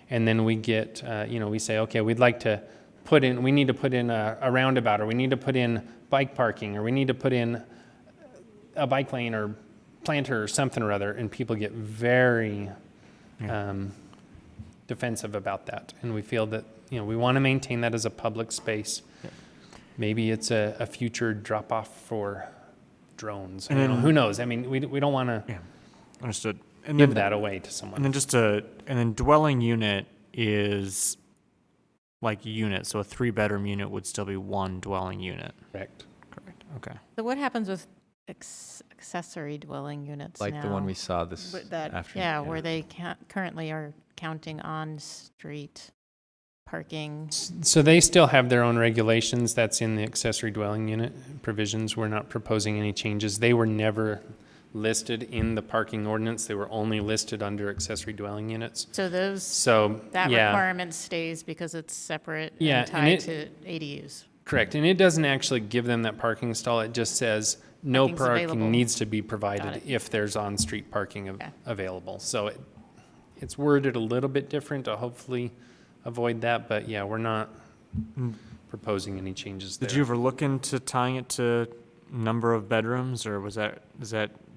Speaker 8: And then we get, we say, okay, we need to put in a roundabout, or we need to put in bike parking, or we need to put in a bike lane or planter or something or other, and people get very defensive about that. And we feel that, we want to maintain that as a public space. Yeah. Maybe it's a future drop-off for drones. And who knows? I mean, we don't want to
Speaker 7: understood.
Speaker 8: Give that away to someone.
Speaker 7: And then dwelling unit is like unit, so a 3-bedroom unit would still be one dwelling unit.
Speaker 8: Correct.
Speaker 7: Okay.
Speaker 1: So what happens with accessory dwelling units
Speaker 12: Like
Speaker 1: now?
Speaker 12: the one we saw this
Speaker 1: afternoon.
Speaker 12: afternoon.
Speaker 1: Where they currently are counting on-street parking.
Speaker 8: So they still have their own regulations. That's in the accessory dwelling unit provisions. We're not proposing any changes. They were never listed in the parking ordinance. They were only listed under accessory dwelling units.
Speaker 1: So that requirement stays because it's separate and tied to ADUs.
Speaker 8: Correct. And it doesn't actually give them that parking stall. It just says no parking needs to be provided if there's on-street parking available. So it's worded a little bit different to hopefully avoid that. But we're not proposing any changes there.
Speaker 7: Did you ever look into tying it to number of bedrooms, or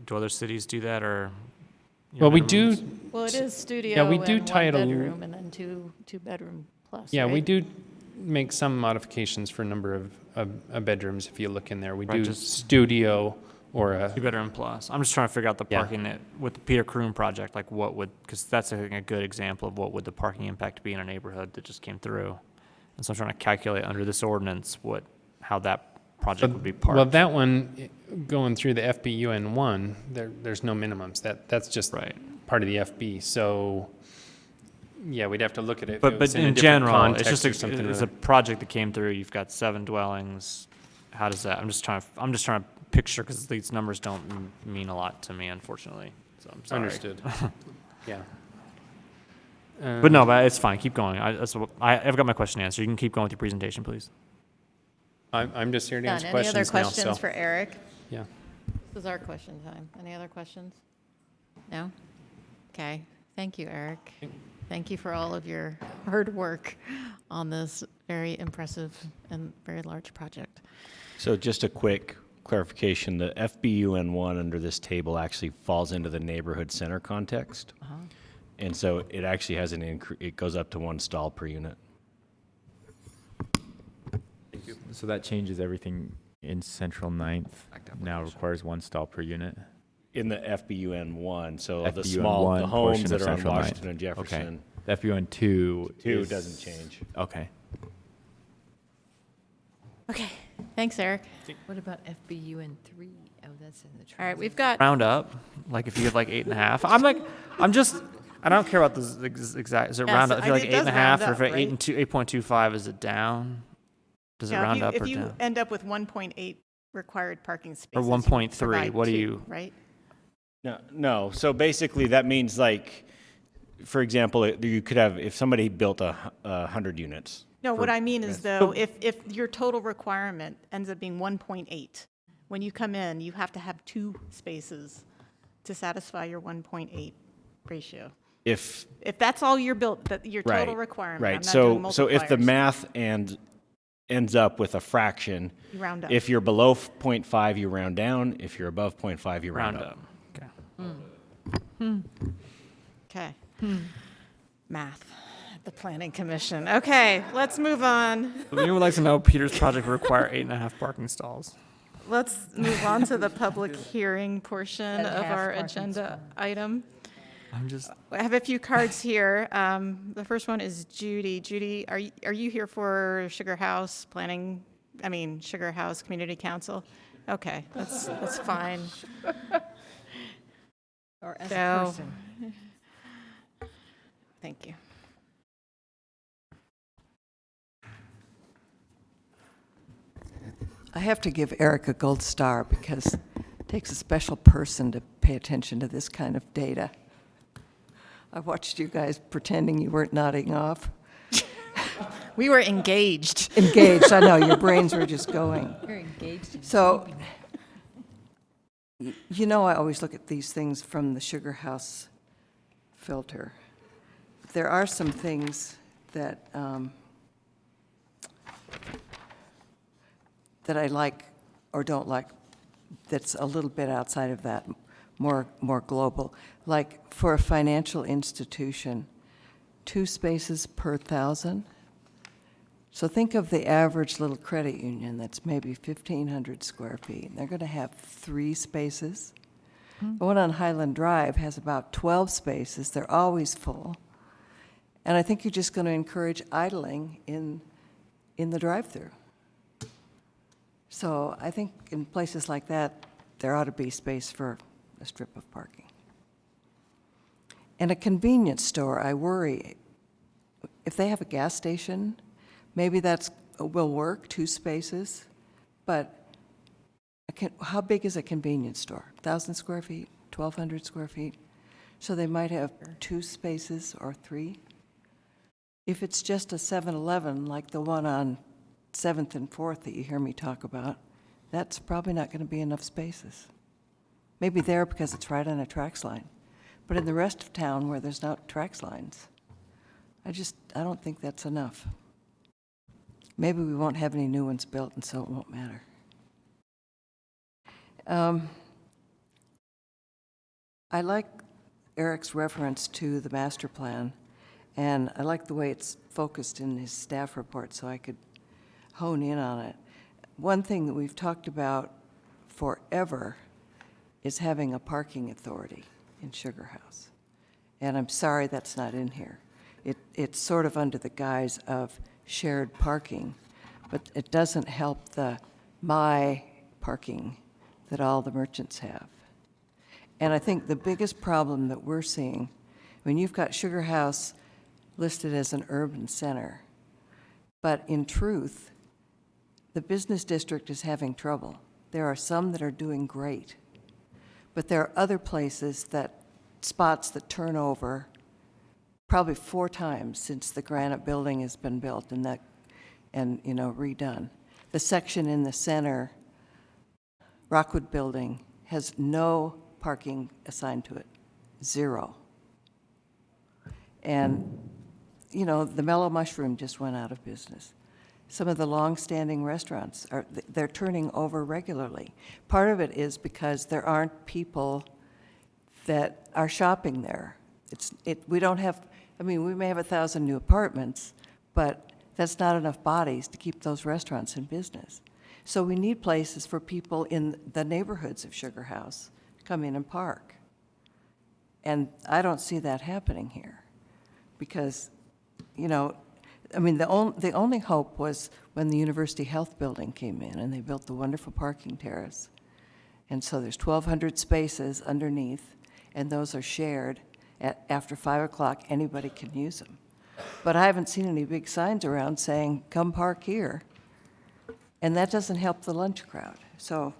Speaker 7: do other cities do that, or?
Speaker 8: Well, we do.
Speaker 1: Well, it is studio.
Speaker 8: Yeah, we do tie it
Speaker 1: one bedroom and then two bedroom plus.
Speaker 8: Yeah,
Speaker 1: right?
Speaker 8: we do make some modifications for number of bedrooms. If you look in there, we do
Speaker 7: just
Speaker 8: studio or a
Speaker 7: 2-bedroom plus. I'm just trying to figure out the parking with the Peter Kroon project, like because that's a good example of what would the parking impact be in a neighborhood that just came through. And so I'm trying to calculate under this ordinance how that project would be parked.
Speaker 8: Well, that one going through the FBUN one, there's no minimums. That's just part of the FB. So we'd have to look at it.
Speaker 7: But in general, it's just
Speaker 8: it's
Speaker 7: a project that came through. You've got 7 dwellings. How does that? I'm just trying to picture, because these numbers don't mean a lot to me, unfortunately. So I'm sorry.
Speaker 8: Understood. Yeah.
Speaker 7: But it's fine. Keep going. I've got my question answered. You can keep going with your presentation, please.
Speaker 8: I'm just here to answer
Speaker 1: Any
Speaker 8: questions
Speaker 1: other questions
Speaker 8: now.
Speaker 1: for Eric?
Speaker 8: Yeah.
Speaker 1: This is our question time. Any other questions? No? Okay. Thank you, Eric. Thank you for all of your hard work on this very impressive and very large project.
Speaker 10: So just a quick clarification, the FBUN1 under this table actually falls into the neighborhood center context.
Speaker 1: Uh-huh.
Speaker 10: And so it actually has it goes up to 1 stall per unit.
Speaker 12: Thank you. So that changes everything in Central 9th. Now requires 1 stall per unit.
Speaker 10: In the FBUN1, so
Speaker 12: FBUN1
Speaker 10: the homes that are on
Speaker 12: Central
Speaker 10: Washington
Speaker 12: 9th.
Speaker 10: and Jefferson.
Speaker 12: Okay. The FBUN2
Speaker 10: doesn't change.
Speaker 12: Okay.
Speaker 1: Okay. Thanks, Eric.
Speaker 9: What about FBUN 3? Oh, that's in the.
Speaker 1: All right, we've got.
Speaker 7: Round up, like if you get like 8.5. I don't care about the exact. Is it round up? If you're like 8.5, or if 8.25, is it down? Does it round up or down?
Speaker 1: If you end up with 1.8 required parking spaces.
Speaker 7: Or 1.3, what do you?
Speaker 1: Right?
Speaker 10: No. So basically that means, like, for example, you could have, if somebody built 100 units.
Speaker 1: No, what I mean is, though, if your total requirement ends up being 1.8, when you come in, you have to have 2 spaces to satisfy your 1.8 ratio. If that's all your your total requirement.
Speaker 10: Right.
Speaker 1: I'm not doing
Speaker 10: So if the
Speaker 1: multipliers.
Speaker 10: math ends up with a fraction,
Speaker 1: You round up.
Speaker 10: if you're below 0.5, you round down. If you're above 0.5, you round up.
Speaker 7: Okay.
Speaker 1: Okay. Math at the Planning Commission. Okay, let's move on.
Speaker 7: If anyone would like to know, Peter's project will require 8.5 parking stalls.
Speaker 1: Let's move on to the public hearing portion
Speaker 9: And
Speaker 1: of
Speaker 9: half
Speaker 1: our
Speaker 9: parking
Speaker 1: agenda
Speaker 9: space.
Speaker 1: item.
Speaker 7: I'm just,
Speaker 1: I have a few cards here. The first one is Judy. Judy, are you here for Sugar House Planning? I mean, Sugar House Community Council? Okay, that's fine.
Speaker 9: Or as
Speaker 1: So-
Speaker 9: a person.
Speaker 1: Thank you.
Speaker 3: I have to give Eric a gold star because it takes a special person to pay attention to this kind of data. I watched you guys pretending you weren't nodding off.
Speaker 1: We were engaged.
Speaker 3: Engaged, I know, your brains were just going.
Speaker 9: You're engaged in
Speaker 3: So,
Speaker 9: sleeping.
Speaker 3: you know I always look at these things from the Sugar House filter. There are some things that that I like or don't like that's a little bit outside of that, more global. Like for a financial institution, 2 spaces per 1,000. So think of the average little credit union that's maybe 1,500 square feet. They're going to have 3 spaces. The one on Highland Drive has about 12 spaces. They're always full. And I think you're just going to encourage idling in the drive-through. So I think in places like that, there ought to be space for a strip of parking. And a convenience store, I worry, if they have a gas station, maybe that's will work, 2 spaces, but how big is a convenience store? 1,000 square feet, 1,200 square feet? So they might have 2 spaces or 3. If it's just a 7-Eleven, like the one on 7th and 4th that you hear me talk about, that's probably not going to be enough spaces. Maybe there because it's right on a tracks line. But in the rest of town where there's not tracks lines, I don't think that's enough. Maybe we won't have any new ones built, and so it won't matter. I like Eric's reference to the master plan, and I like the way it's focused in his staff report, so I could hone in on it. One thing that we've talked about forever is having a parking authority in Sugar House. And I'm sorry that's not in here. It's sort of under the guise of shared parking, but it doesn't help the my parking that all the merchants have. And I think the biggest problem that we're seeing, when you've got Sugar House listed as an urban center, but in truth, the business district is having trouble. There are some that are doing great, but there are other places spots that turn over probably 4 times since the granite building has been built and redone. The section in the center, Rockwood Building, has no parking assigned to it, 0. And, the Mellow Mushroom just went out of business. Some of the long-standing restaurants, they're turning over regularly. Part of it is because there aren't people that are shopping there. We may have 1,000 new apartments, but that's not enough bodies to keep those restaurants in business. So we need places for people in the neighborhoods of Sugar House to come in and park. And I don't see that happening here because, the only hope was when the University Health Building came in and they built the wonderful parking terrace. And so there's 1,200 spaces underneath, and those are shared. After 5 o'clock, anybody can use them. But I haven't seen any big signs around saying, come park here. And that doesn't help the lunch crowd. So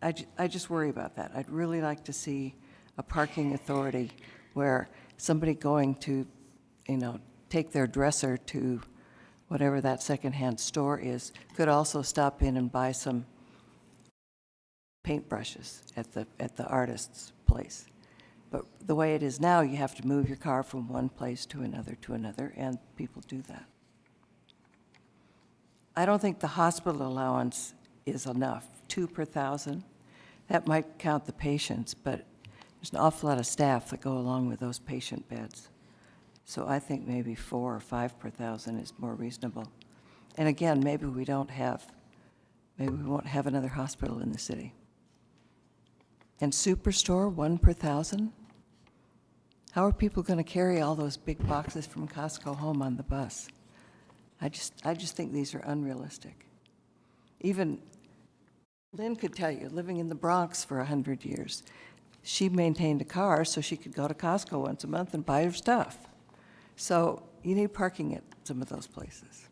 Speaker 3: I just worry about that. I'd really like to see a parking authority where somebody going to, take their dresser to whatever that secondhand store is could also stop in and buy some paintbrushes at the artist's place. But the way it is now, you have to move your car from one place to another, and people do that. I don't think the hospital allowance is enough, 2 per 1,000. That might count the patients, but There's an awful lot of staff that go along with those patient beds. So I think maybe 4 or 5 per thousand is more reasonable. And again, maybe we won't have another hospital in the city. And Superstore, 1 per thousand? How are people going to carry all those big boxes from Costco home on the bus? I just think these are unrealistic. Even Lynn could tell you, living in the Bronx for 100 years, she maintained a car so she could go to Costco once a month and buy her stuff. So you need parking at some of those places.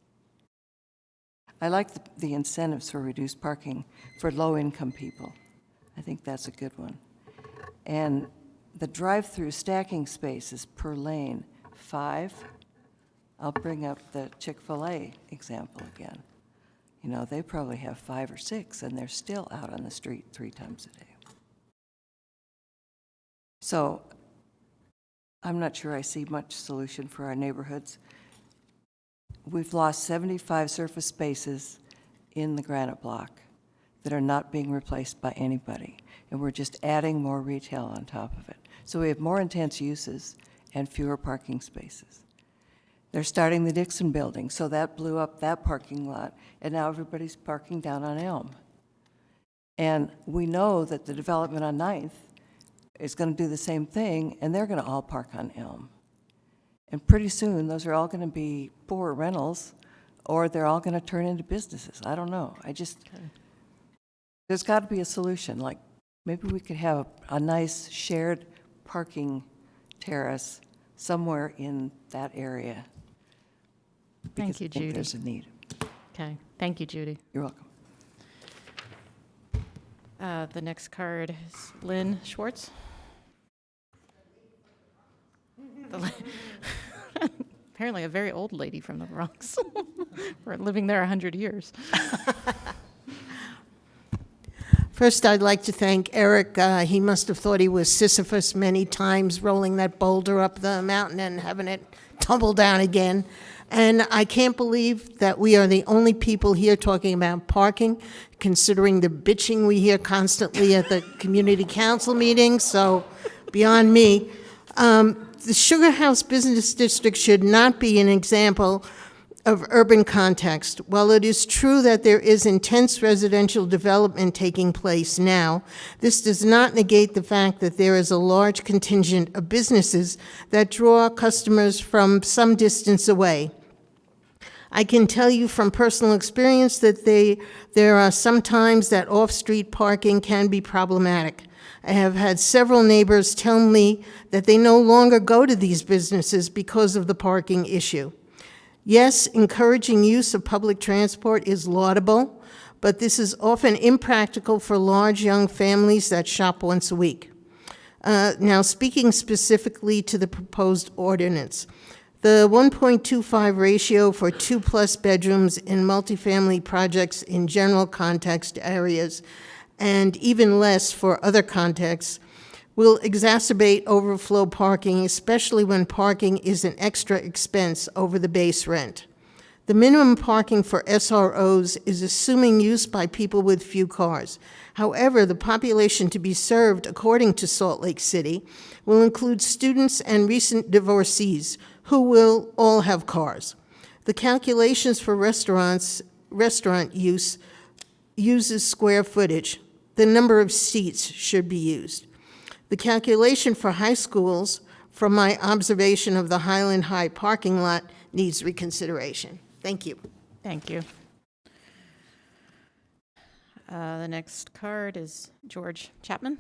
Speaker 3: I like the incentives for reduced parking for low-income people. I think that's a good one. And the drive-through stacking spaces per lane, 5. I'll bring up the Chick-fil-A example again. You know, they probably have 5 or 6, and they're still out on the street 3 times a day. So I'm not sure I see much solution for our neighborhoods. We've lost 75 surface spaces in the Granite Block that are not being replaced by anybody, and we're just adding more retail on top of it. So we have more intense uses and fewer parking spaces. They're starting the Dixon building, so that blew up that parking lot, and now everybody's parking down on Elm. And we know that the development on 9th is going to do the same thing, and they're going to all park on Elm. And pretty soon, those are all going to be poor rentals, or they're all going to turn into businesses. I don't know. There's got to be a solution. Like, maybe we could have a nice shared parking terrace somewhere in that area.
Speaker 1: Thank you,
Speaker 3: I think
Speaker 1: Judy.
Speaker 3: there's a need.
Speaker 1: Okay, thank you, Judy.
Speaker 3: You're welcome.
Speaker 1: The next card is Lynn Schwartz. Apparently a very old lady from the Bronx. We're living there 100 years.
Speaker 13: First, I'd like to thank Eric. He must have thought he was Sisyphus many times, rolling that boulder up the mountain and having it tumble down again. And I can't believe that we are the only people here talking about parking, considering the bitching we hear constantly at the community council meetings, so beyond me. The Sugar House Business District should not be an example of urban context. While it is true that there is intense residential development taking place now, this does not negate the fact that there is a large contingent of businesses that draw customers from some distance away. I can tell you from personal experience that there are some times that off-street parking can be problematic. I have had several neighbors tell me that they no longer go to these businesses because of the parking issue. Yes, encouraging use of public transport is laudable, but this is often impractical for large young families that shop once a week. Now, speaking specifically to the proposed ordinance, the 1.25 ratio for 2+ bedrooms in multifamily projects in general context areas, and even less for other contexts, will exacerbate overflow parking, especially when parking is an extra expense over the base rent. The minimum parking for SROs is assuming use by people with few cars. However, the population to be served, according to Salt Lake City, will include students and recent divorcees who will all have cars. The calculations for restaurant use uses square footage. The number of seats should be used. The calculation for high schools, from my observation of the Highland High parking lot, needs reconsideration. Thank you.
Speaker 1: Thank you. The next card is George Chapman.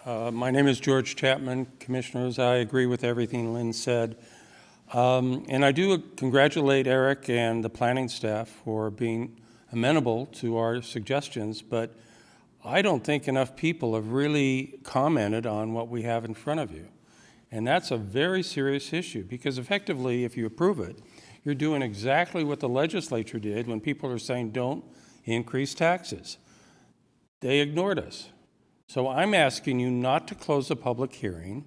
Speaker 21: My name is George Chapman. Commissioners, I agree with everything Lynn said. And I do congratulate Eric and the planning staff for being amenable to our suggestions, but I don't think enough people have really commented on what we have in front of you. And that's a very serious issue, because effectively, if you approve it, you're doing exactly what the legislature did when people are saying don't increase taxes. They ignored us. So I'm asking you not to close the public hearing.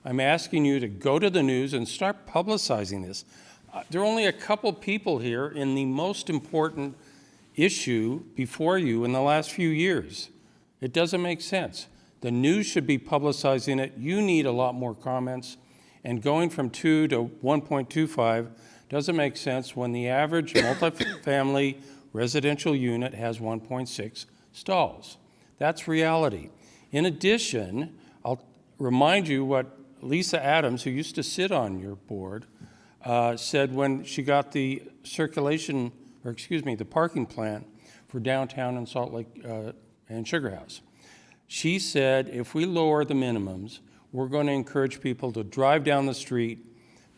Speaker 21: I'm asking you to go to the news and start publicizing this. There are only a couple people here in the most important issue before you in the last few years. It doesn't make sense. The news should be publicizing it. You need a lot more comments. And going from 2 to 1.25 doesn't make sense when the average multifamily residential unit has 1.6 stalls. That's reality. In addition, I'll remind you what Lisa Adams, who used to sit on your board, said when she got the the parking plan for downtown and Salt Lake and Sugar House. She said, if we lower the minimums, we're going to encourage people to drive down the street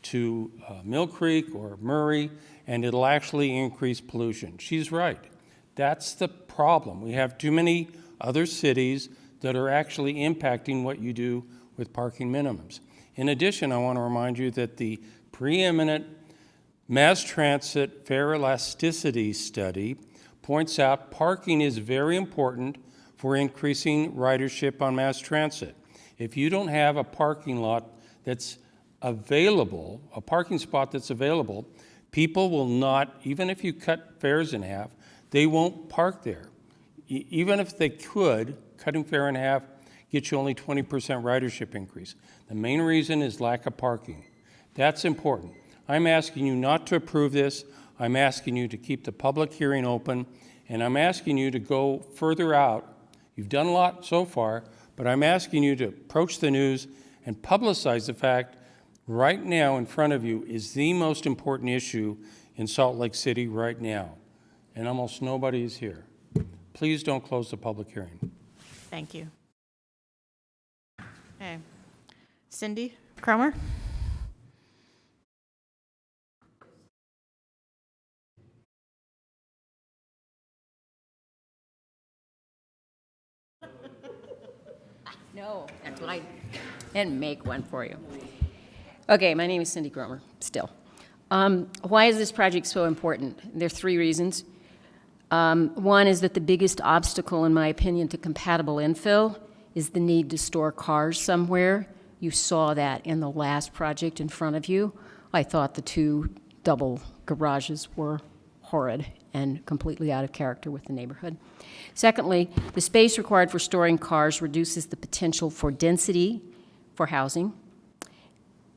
Speaker 21: to Mill Creek or Murray, and it'll actually increase pollution. She's right. That's the problem. We have too many other cities that are actually impacting what you do with parking minimums. In addition, I want to remind you that the preeminent mass transit fare elasticity study points out parking is very important for increasing ridership on mass transit. If you don't have a parking lot that's available, a parking spot that's available, people will not, even if you cut fares in half, they won't park there. Even if they could, cutting fare in half gets you only 20% ridership increase. The main reason is lack of parking. That's important. I'm asking you not to approve this. I'm asking you to keep the public hearing open, and I'm asking you to go further out. You've done a lot so far, but I'm asking you to approach the news and publicize the fact right now in front of you is the most important issue in Salt Lake City right now, and almost nobody is here. Please don't close the public hearing.
Speaker 1: Thank you. Okay. Cindy Cromer?
Speaker 2: No, that's what I didn't make one for you. Okay, my name is Cindy Gromer, still. Why is this project so important? There are 3 reasons. One is that the biggest obstacle, in my opinion, to compatible infill is the need to store cars somewhere. You saw that in the last project in front of you. I thought the 2 double garages were horrid and completely out of character with the neighborhood. Secondly, the space required for storing cars reduces the potential for density for housing.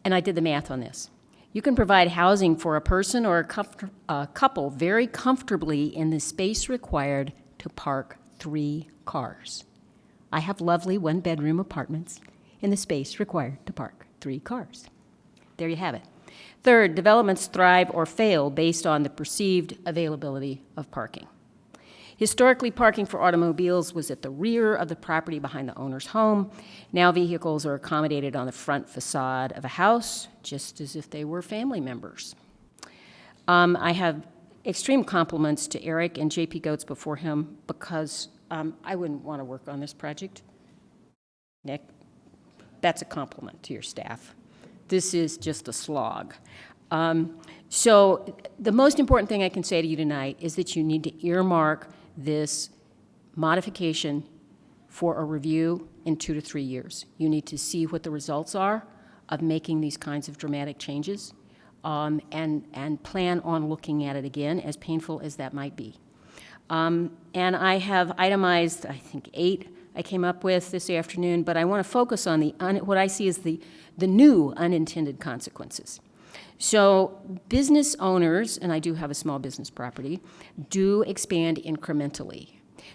Speaker 2: And I did the math on this. You can provide housing for a person or a couple very comfortably in the space required to park 3 cars. I have lovely 1-bedroom apartments in the space required to park 3 cars. There you have it. Third, developments thrive or fail based on the perceived availability of parking. Historically, parking for automobiles was at the rear of the property behind the owner's home. Now vehicles are accommodated on the front facade of a house, just as if they were family members. I have extreme compliments to Eric and JP Goetz before him because I wouldn't want to work on this project. Nick, that's a compliment to your staff. This is just a slog. So the most important thing I can say to you tonight is that you need to earmark this modification for a review in 2 to 3 years. You need to see what the results are of making these kinds of dramatic changes and plan on looking at it again, as painful as that might be. And I have itemized, I think, 8 I came up with this afternoon, but I want to focus on what I see as the new unintended consequences. So business owners, and I do have a small business property, do expand incrementally.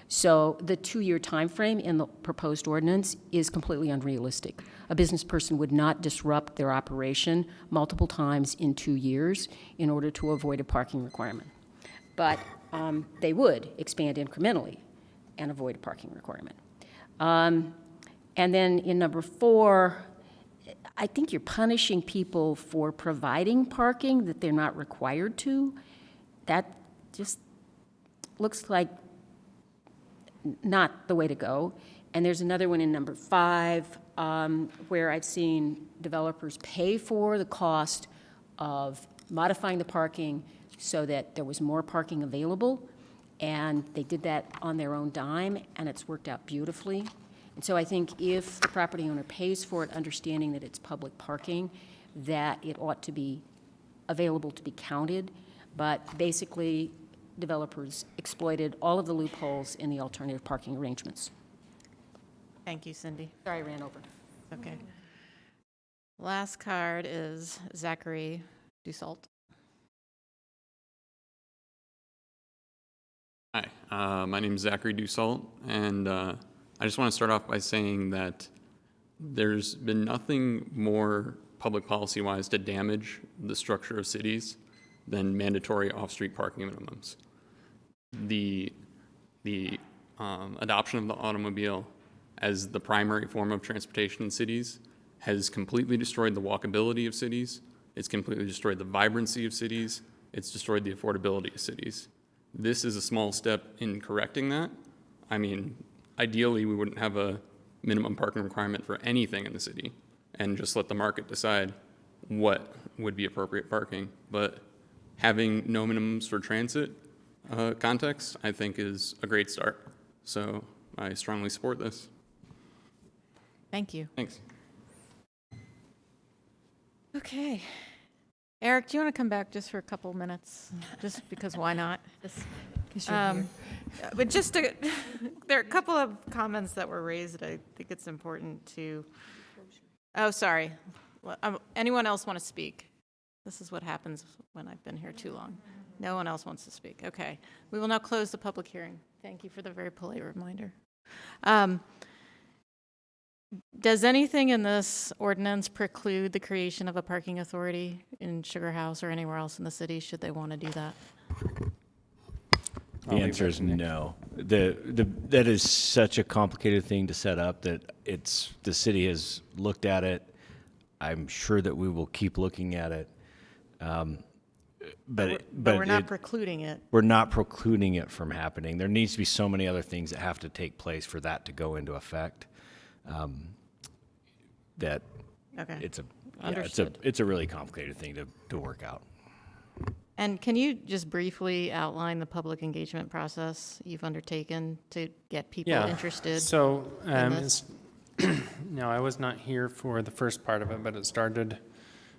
Speaker 2: So the 2-year time frame in the proposed ordinance is completely unrealistic. A business person would not disrupt their operation multiple times in 2 years in order to avoid a parking requirement. But they would expand incrementally and avoid a parking requirement. And then in number 4, I think you're punishing people for providing parking that they're not required to. That just looks like not the way to go. And there's another one in number 5 where I've seen developers pay for the cost of modifying the parking so that there was more parking available. And they did that on their own dime, and it's worked out beautifully. And so I think if the property owner pays for it, understanding that it's public parking, that it ought to be available to be counted. But basically, developers exploited all of the loopholes in the alternative parking arrangements.
Speaker 1: Thank you, Cindy.
Speaker 2: Sorry, I ran over.
Speaker 1: Okay. Last card is Zachary Dussault.
Speaker 4: Hi, my name is Zachary Dussault, and I just want to start off by saying that there's been nothing more public policy-wise to damage the structure of cities than mandatory off-street parking minimums. The adoption of the automobile as the primary form of transportation in cities has completely destroyed the walkability of cities. It's completely destroyed the vibrancy of cities. It's destroyed the affordability of cities. This is a small step in correcting that. I mean, ideally, we wouldn't have a minimum parking requirement for anything in the city and just let the market decide what would be appropriate parking. But having no minimums for transit context, I think, is a great start. So I strongly support this.
Speaker 1: Thank you.
Speaker 4: Thanks.
Speaker 1: Okay. Eric, do you want to come back just for a couple minutes? Just because why not? But just to, there are a couple of comments that were raised that I think it's important to. Oh, sorry. Anyone else want to speak? This is what happens when I've been here too long. No one else wants to speak. Okay. We will now close the public hearing. Thank you for the very polite reminder. Does anything in this ordinance preclude the creation of a parking authority in Sugar House or anywhere else in the city, should they want to do that?
Speaker 10: The answer is no. That is such a complicated thing to set up that the city has looked at it. I'm sure that we will keep looking at it. But
Speaker 1: we're not precluding it.
Speaker 10: We're not precluding it from happening. There needs to be so many other things that have to take place for that to go into effect. That
Speaker 1: Okay.
Speaker 10: It's a really complicated thing to work out.
Speaker 1: And can you just briefly outline the public engagement process you've undertaken to get people interested?
Speaker 8: So,
Speaker 1: in this?
Speaker 8: no, I was not here for the first part of it, but it started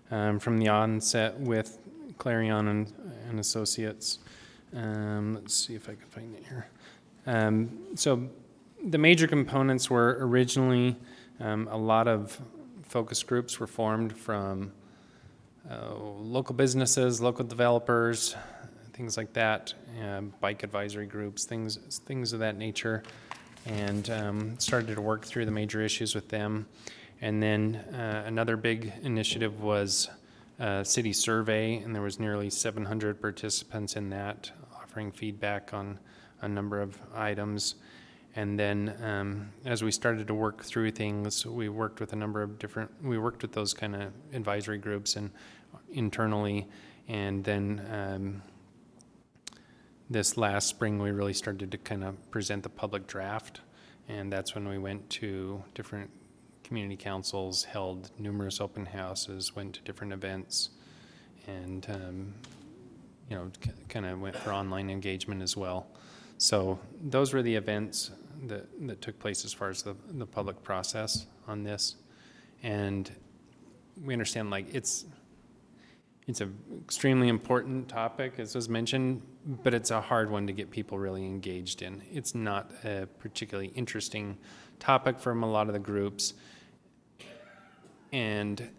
Speaker 8: from the onset with Clarion and Associates. Let's see if I can find it here. So the major components were originally a lot of focus groups were formed from local businesses, local developers, things like that, bike advisory groups, things of that nature, and started to work through the major issues with them. And then another big initiative was a city survey, and there was nearly 700 participants in that, offering feedback on a number of items. And then as we started to work through things, we worked with we worked with those kind of advisory groups and internally. And then this last spring, we really started to kind of present the public draft. And that's when we went to different community councils, held numerous open houses, went to different events, and kind of went for online engagement as well. So those were the events that took place as far as the public process on this. And we understand, like, it's an extremely important topic, as was mentioned, but it's a hard one to get people really engaged in. It's not a particularly interesting topic from a lot of the groups. And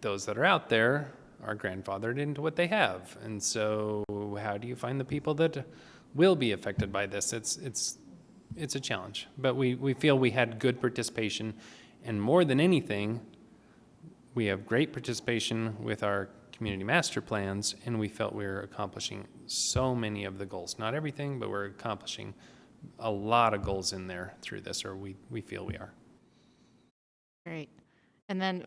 Speaker 8: those that are out there are grandfathered into what they have. And so how do you find the people that will be affected by this? It's a challenge, but we feel we had good participation, and more than anything, we have great participation with our community master plans, and we felt we were accomplishing so many of the goals. Not everything, but we're accomplishing a lot of goals in there through this, or we feel we are.
Speaker 1: Great. And then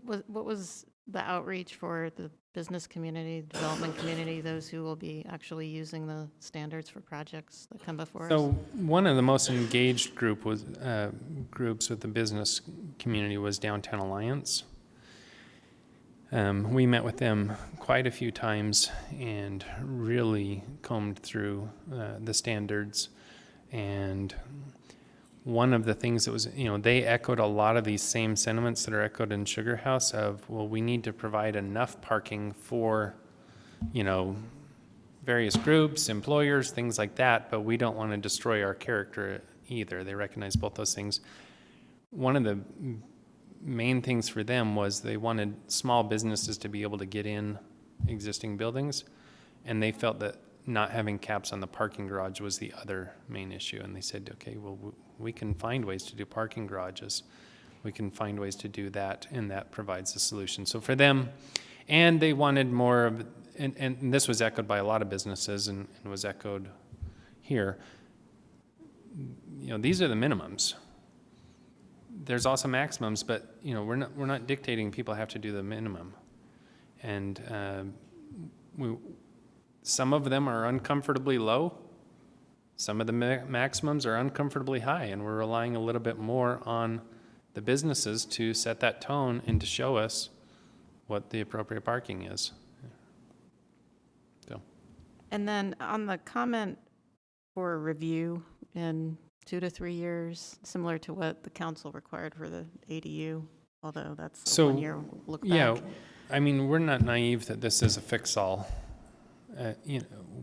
Speaker 1: what was the outreach for the business community, development community, those who will be actually using the standards for projects that come before us?
Speaker 8: So one of the most engaged groups with the business community was Downtown Alliance. We met with them quite a few times and really combed through the standards, and one of the things that was, they echoed a lot of these same sentiments that are echoed in Sugar House of, well, we need to provide enough parking for, various groups, employers, things like that, but we don't want to destroy our character either. They recognize both those things. One of the main things for them was they wanted small businesses to be able to get in existing buildings, and they felt that not having caps on the parking garage was the other main issue. And they said, okay, well, we can find ways to do parking garages. We can find ways to do that, and that provides a solution. So for them, and they wanted more of, and this was echoed by a lot of businesses and was echoed here, these are the minimums. There's also maximums, but we're not dictating people have to do the minimum. And some of them are uncomfortably low. Some of the maximums are uncomfortably high, and we're relying a little bit more on the businesses to set that tone and to show us what the appropriate parking is. So.
Speaker 1: And then on the comment for review in 2 to 3 years, similar to what the council required for the ADU, although that's a 1-year look back.
Speaker 8: Yeah, I mean, we're not naive that this is a fix-all.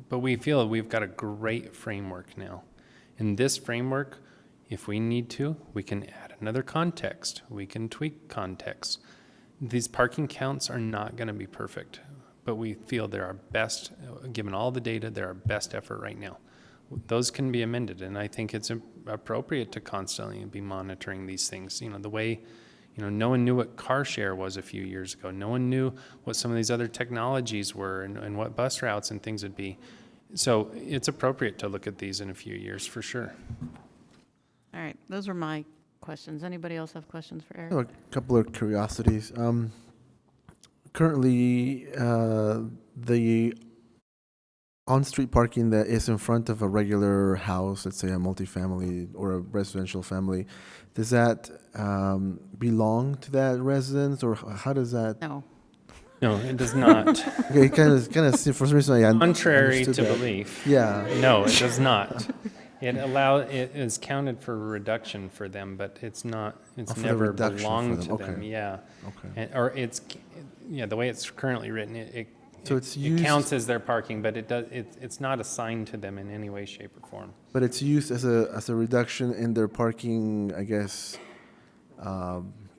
Speaker 8: But we feel we've got a great framework now. In this framework, if we need to, we can add another context. We can tweak context. These parking counts are not going to be perfect, but we feel they're our best, given all the data, they're our best effort right now. Those can be amended, and I think it's appropriate to constantly be monitoring these things. The way, no one knew what car share was a few years ago. No one knew what some of these other technologies were and what bus routes and things would be. So it's appropriate to look at these in a few years for sure.
Speaker 1: All right, those are my questions. Anybody else have questions for Eric?
Speaker 15: I have a couple of curiosities. Currently, the on-street parking that is in front of a regular house, let's say a multifamily or a residential family, does that belong to that residence, or how does that?
Speaker 1: No.
Speaker 8: No, it does not.
Speaker 15: Okay, kind of. For some reason, I
Speaker 8: contrary to
Speaker 15: that.
Speaker 8: belief.
Speaker 15: Yeah.
Speaker 8: No, it does not. It is counted for reduction for them, but it's not. It's never belonged to them. Yeah.
Speaker 15: Okay.
Speaker 8: The way it's currently written, it counts as their parking, but it's not assigned to them in any way, shape, or form.
Speaker 15: But it's used as a reduction in their parking, I guess,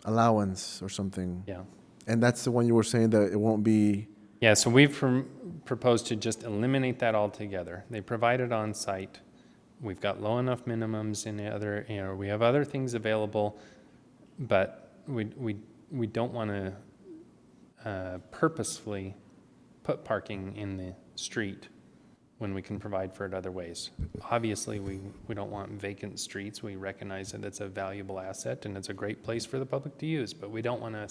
Speaker 15: allowance or something.
Speaker 8: Yeah.
Speaker 15: And that's the one you were saying that it won't be.
Speaker 8: Yeah. So we've proposed to just eliminate that altogether. They provide it on site. We've got low enough minimums in the other. We have other things available, but we don't want to purposefully put parking in the street when we can provide for it other ways. Obviously, we don't want vacant streets. We recognize that it's a valuable asset and it's a great place for the public to use, but we don't want to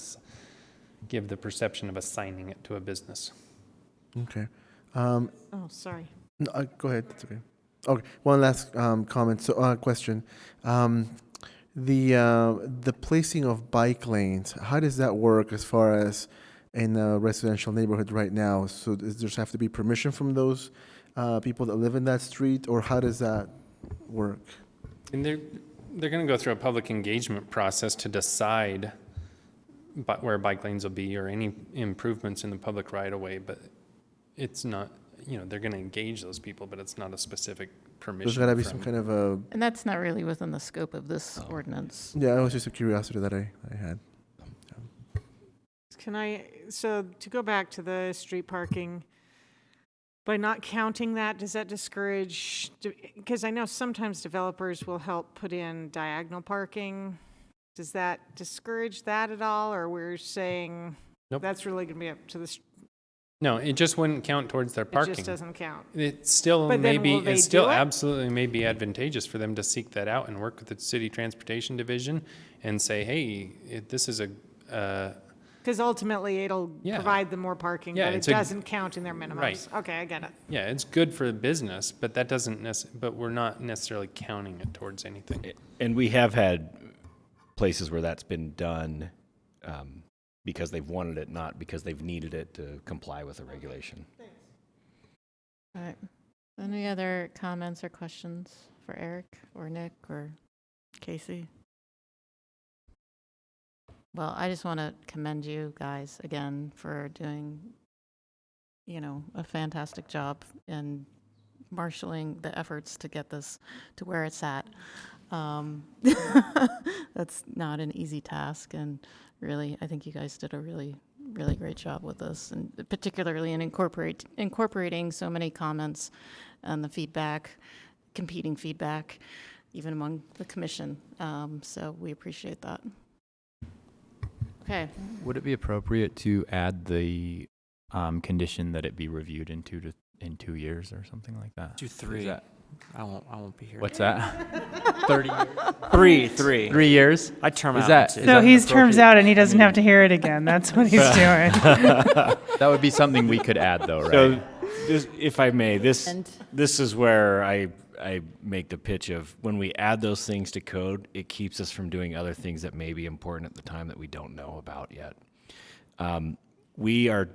Speaker 8: give the perception of assigning it to a business.
Speaker 15: Okay.
Speaker 1: Oh, sorry.
Speaker 15: No, go ahead. That's okay. Okay. One last comment. So, question. The placing of bike lanes. How does that work as far as in a residential neighborhood right now? So, does there have to be permission from those people that live in that street, or how does that work?
Speaker 8: And they're going to go through a public engagement process to decide where bike lanes will be or any improvements in the public right-of-way, but it's not, they're going to engage those people, but it's not a specific permission.
Speaker 15: There's got to be some kind of a...
Speaker 1: And that's not really within the scope of this ordinance.
Speaker 15: Yeah, it was just a curiosity that I had.
Speaker 5: So to go back to the street parking, by not counting that, does that discourage, because I know sometimes developers will help put in diagonal parking. Does that discourage that at all, or we're saying that's really going to be up to the...
Speaker 8: No, it just wouldn't count towards their parking.
Speaker 5: It just doesn't count.
Speaker 8: It still absolutely may be advantageous for them to seek that out and work with the city transportation division and say, hey, this is a...
Speaker 5: Because ultimately it'll provide them more parking, but it doesn't count in their minimums.
Speaker 8: Right.
Speaker 5: Okay, I get it.
Speaker 8: Yeah, it's good for the business, but that doesn't but we're not necessarily counting it towards anything.
Speaker 10: And we have had places where that's been done because they've wanted it, not because they've needed it to comply with a regulation.
Speaker 5: Thanks.
Speaker 1: All right. Any other comments or questions for Eric or Nick or Casey? Well, I just want to commend you guys again for doing, a fantastic job in marshaling the efforts to get this to where it's at. That's not an easy task, and really, I think you guys did a really, really great job with this, and particularly in incorporating so many comments and the feedback, competing feedback, even among the commission. So we appreciate that. Okay.
Speaker 12: Would it be appropriate to add the condition that it be reviewed in 2 years or something like that?
Speaker 7: Do 3. I won't be here.
Speaker 12: What's that?
Speaker 7: 30 years. 3.
Speaker 12: 3 years?
Speaker 7: I term
Speaker 12: Is
Speaker 7: out.
Speaker 12: that-
Speaker 7: too.
Speaker 12: is
Speaker 14: So
Speaker 12: that
Speaker 14: he's terms
Speaker 12: appropriate?
Speaker 14: out and he doesn't have to hear it again. That's what he's doing.
Speaker 12: That would be something we could add, though, right?
Speaker 10: So, if I may, this is where I make the pitch of when we add those things to code, it keeps us from doing other things that may be important at the time that we don't know about yet. We are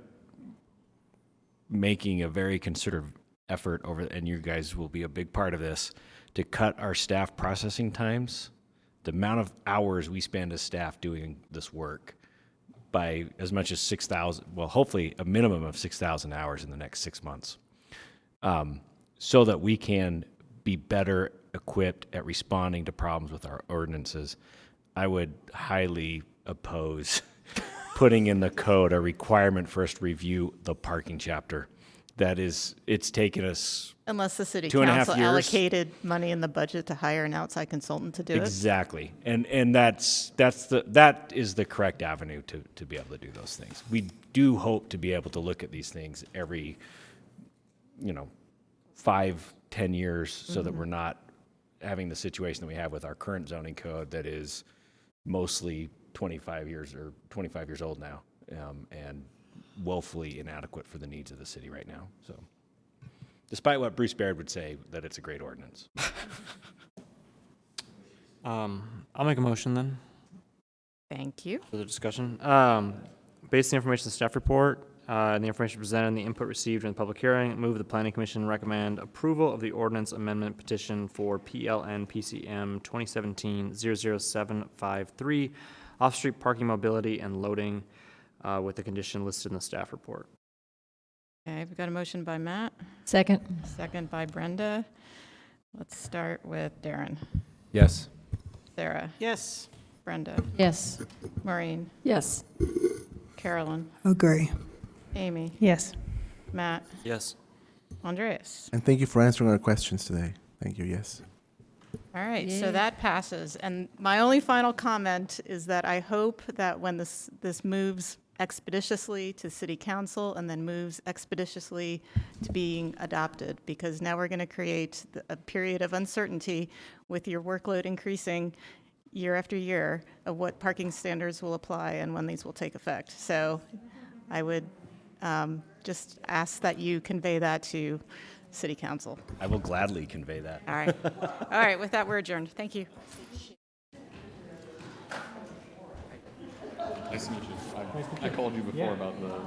Speaker 10: making a very concerted effort over, and you guys will be a big part of this, to cut our staff processing times, the amount of hours we spend as staff doing this work, by as much as 6,000, well, hopefully a minimum of 6,000 hours in the next 6 months, so that we can be better equipped at responding to problems with our ordinances. I would highly oppose putting in the code a requirement for us to review the parking chapter. It's taken us
Speaker 1: Unless the city
Speaker 10: 2.5
Speaker 1: council
Speaker 10: years.
Speaker 1: allocated money in the budget to hire an outside consultant to do it.
Speaker 10: Exactly, and that is the correct avenue to be able to do those things. We do hope to be able to look at these things every, 5-10 years, so that we're not having the situation that we have with our current zoning code that is mostly 25 years old now, and woefully inadequate for the needs of the city right now. So, despite what Bruce Baird would say, that it's a great ordinance.
Speaker 7: I'll make a motion then.
Speaker 1: Thank you.
Speaker 7: For the discussion. Based on the information in the staff report and the information presented and the input received in the public hearing, move the Planning Commission recommend approval of the ordinance amendment petition for PLN PCM 2017-00753, off-street parking mobility and loading with the condition listed in the staff report.
Speaker 1: Okay, we've got a motion by Matt.
Speaker 9: Second.
Speaker 1: Second by Brenda. Let's start with Darren.
Speaker 12: Yes.
Speaker 1: Sarah.
Speaker 5: Yes.
Speaker 1: Brenda.
Speaker 9: Yes.
Speaker 1: Maureen.
Speaker 18: Yes.
Speaker 1: Carolyn.
Speaker 20: Agree.
Speaker 1: Amy.
Speaker 14: Yes.
Speaker 1: Matt.
Speaker 7: Yes.
Speaker 1: Andreas.
Speaker 15: And thank you for answering our questions today. Thank you, yes.
Speaker 1: All right, so
Speaker 9: Yay.
Speaker 1: that passes. And my only final comment is that I hope that when this moves expeditiously to city council and then moves expeditiously to being adopted, because now we're going to create a period of uncertainty with your workload increasing year after year of what parking standards will apply and when these will take effect. So I would just ask that you convey that to city council.
Speaker 10: I will gladly convey that.
Speaker 1: All right. All right, with that, we're adjourned. Thank you.
Speaker 4: Nice to meet you. I called you before about the,